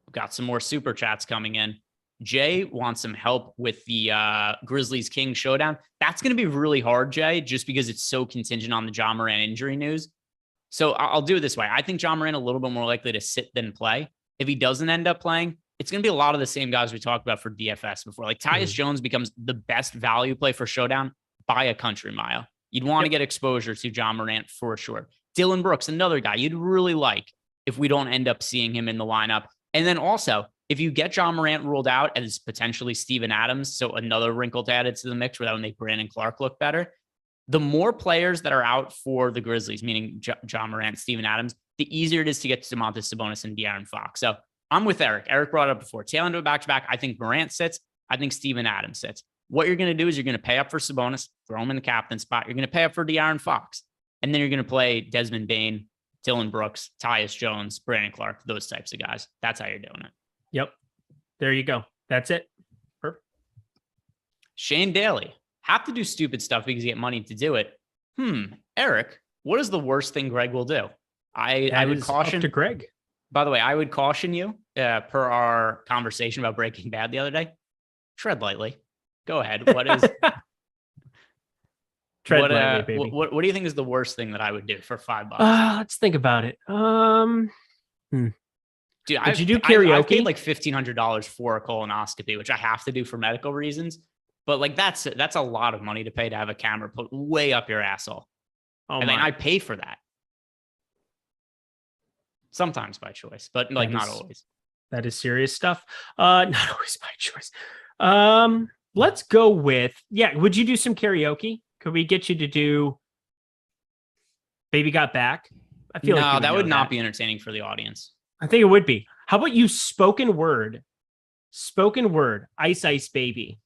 We've got some more super chats coming in. Jay wants some help with the Grizzlies Kings showdown. That's going to be really hard, Jay, just because it's so contingent on the Ja Morant injury news. So I'll do it this way. I think Ja Morant a little bit more likely to sit than play. If he doesn't end up playing, it's going to be a lot of the same guys we talked about for DFS before. Like Tyus Jones becomes the best value play for showdown by a country mile. You'd want to get exposure to Ja Morant for sure. Dylan Brooks, another guy you'd really like if we don't end up seeing him in the lineup. And then also, if you get Ja Morant ruled out as potentially Steven Adams, so another wrinkle to add to the mix where that would make Brandon Clark look better, the more players that are out for the Grizzlies, meaning Ja Morant, Steven Adams, the easier it is to get to Domantas Sabonis and De'Aaron Fox. So I'm with Eric. Eric brought it up before. Tail into a back-to-back. I think Morant sits. I think Steven Adams sits. What you're going to do is you're going to pay up for Sabonis, throw him in the captain spot. You're going to pay up for De'Aaron Fox. And then you're going to play Desmond Bane, Dylan Brooks, Tyus Jones, Brandon Clark, those types of guys. That's how you're doing it. Yep. There you go. That's it. Perfect. Shane Daly. Have to do stupid stuff because you get money to do it. Eric, what is the worst thing Greg will do? I would caution to Greg. By the way, I would caution you per our conversation about Breaking Bad the other day. Tread lightly. Go ahead. What is tread lightly, baby? What do you think is the worst thing that I would do for $5? Let's think about it. Dude, did you do karaoke? I paid like $1,500 for a colonoscopy, which I have to do for medical reasons. But like that's a lot of money to pay to have a camera put way up your asshole. And then I pay for that. Sometimes by choice, but like not always. That is serious stuff. Not always by choice. Let's go with, would you do some karaoke? Could we get you to do Baby Got Back? I feel like that would not be entertaining for the audience. I think it would be. How about you spoken word, Ice Ice Baby?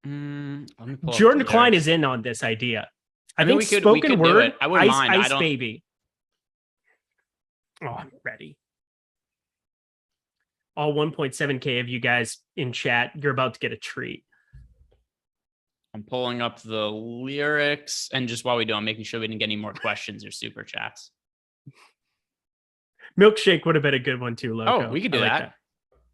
Jordan Klein is in on this idea. I think spoken word, I wouldn't mind. Ice Baby. Oh, I'm ready. All 1.7K of you guys in chat, you're about to get a treat. I'm pulling up the lyrics, and just while we do, I'm making sure we didn't get any more questions or super chats. Milkshake would have been a good one too, Loco. Oh, we could do that.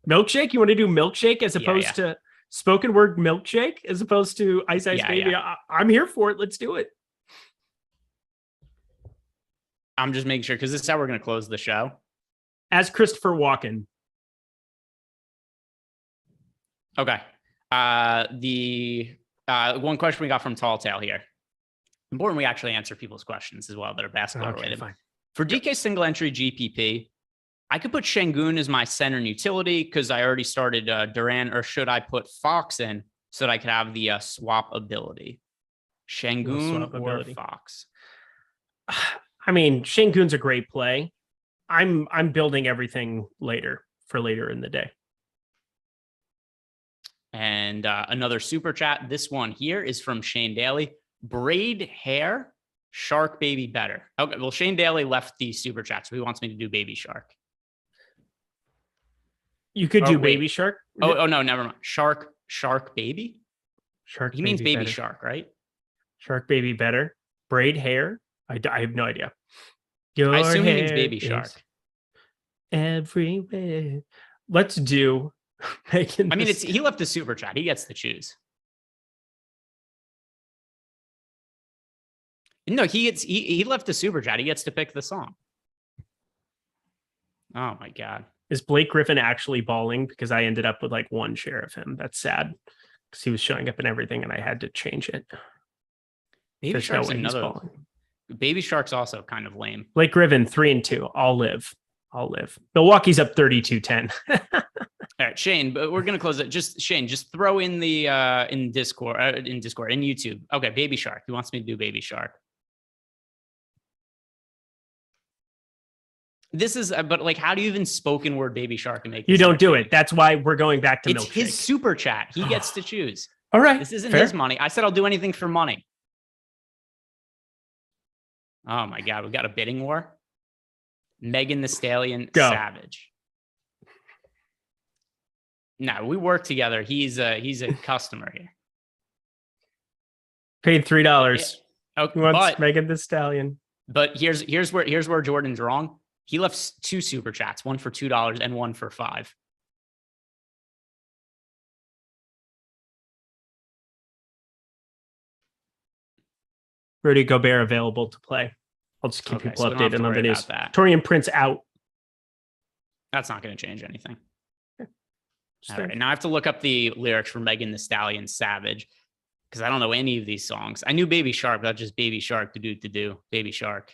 Milkshake? You want to do milkshake as opposed to spoken word milkshake as opposed to Ice Baby? Yeah. I'm here for it. Let's do it. I'm just making sure because this is how we're going to close the show. As Christopher Walken. Okay. The one question we got from Tall Tale here. Important we actually answer people's questions as well that are basketball related. Fine. For DK single entry GPP, I could put Şengün as my center and utility because I already started Durant, or should I put Fox in so that I could have the swap ability? Şengün or Fox? I mean, Şengün's a great play. I'm building everything later in the day. And another super chat. This one here is from Shane Daly. Braid hair, Shark Baby better. Okay, well, Shane Daly left the super chat, so he wants me to do Baby Shark. You could do Baby Shark. Oh no, never mind. Shark Baby. Shark. He means Baby Shark, right? Shark Baby better. Braid hair. I have no idea. I assume he means Baby Shark. Everywhere. Let's do. He left the super chat. He gets to choose. No, he left the super chat. He gets to pick the song. Oh my God. Is Blake Griffin actually balling? Because I ended up with like one share of him. That's sad. Because he was showing up in everything and I had to change it. Baby Shark's Baby Shark's also kind of lame. Blake Griffin 3-2. I'll live. Milwaukee's up 32-10. All right, Shane, but we're gonna close it. Shane, just throw in the in Discord, in YouTube. Okay, Baby Shark. He wants me to do Baby Shark. This is, but like, how do you even spoken word Baby Shark and make? You don't do it. That's why we're going back to Milkshake. It's his super chat. He gets to choose. All right. This isn't fair. his money. I said I'll do anything for money. Oh my God, we got a bidding war. Megan Thee Stallion, Go. Savage. No, we work together. He's a customer here. Paid $3. Okay, He wants Megan Thee Stallion. but here's where Jordan's wrong. He left 2 super chats, one for $2 and one for $5. Rudy Gobert available to play. I'll just keep Okay, people so we don't have updated to on the worry news. about that. Torian Prince out. That's not going to change anything. Just All right, now I have to look up the lyrics for Megan Thee Stallion, Savage, because I don't know any of these songs. I knew Baby Shark, but that's just Baby Shark to do, Baby Shark.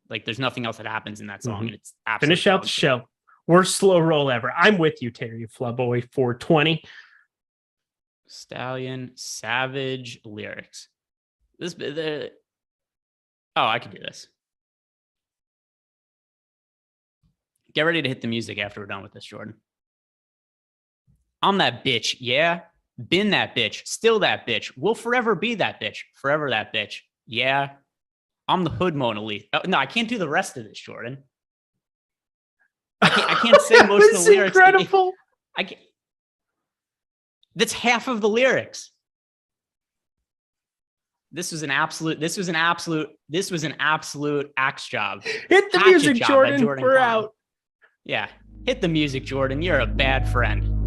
Like, there's nothing else that happens in that song. And it's absolutely Finish out the show. Worst slow roll ever. I'm with you, Terry Flubboy. 420. Stallion, Savage lyrics. I can do this. Get ready to hit the music after we're done with this, Jordan. I'm that bitch, yeah. Been that bitch, still that bitch. Will forever be that bitch, forever that bitch, yeah. I'm the hood Mona Lisa. Oh, no, I can't do the rest of this, Jordan. I can't say most of the lyrics. Incredible. I can't. That's half of the lyrics. This was an absolute axe job. Hit the Hatchet music, job by Jordan. Jordan We're Klein. out. Yeah. Hit the music, Jordan. You're a bad friend.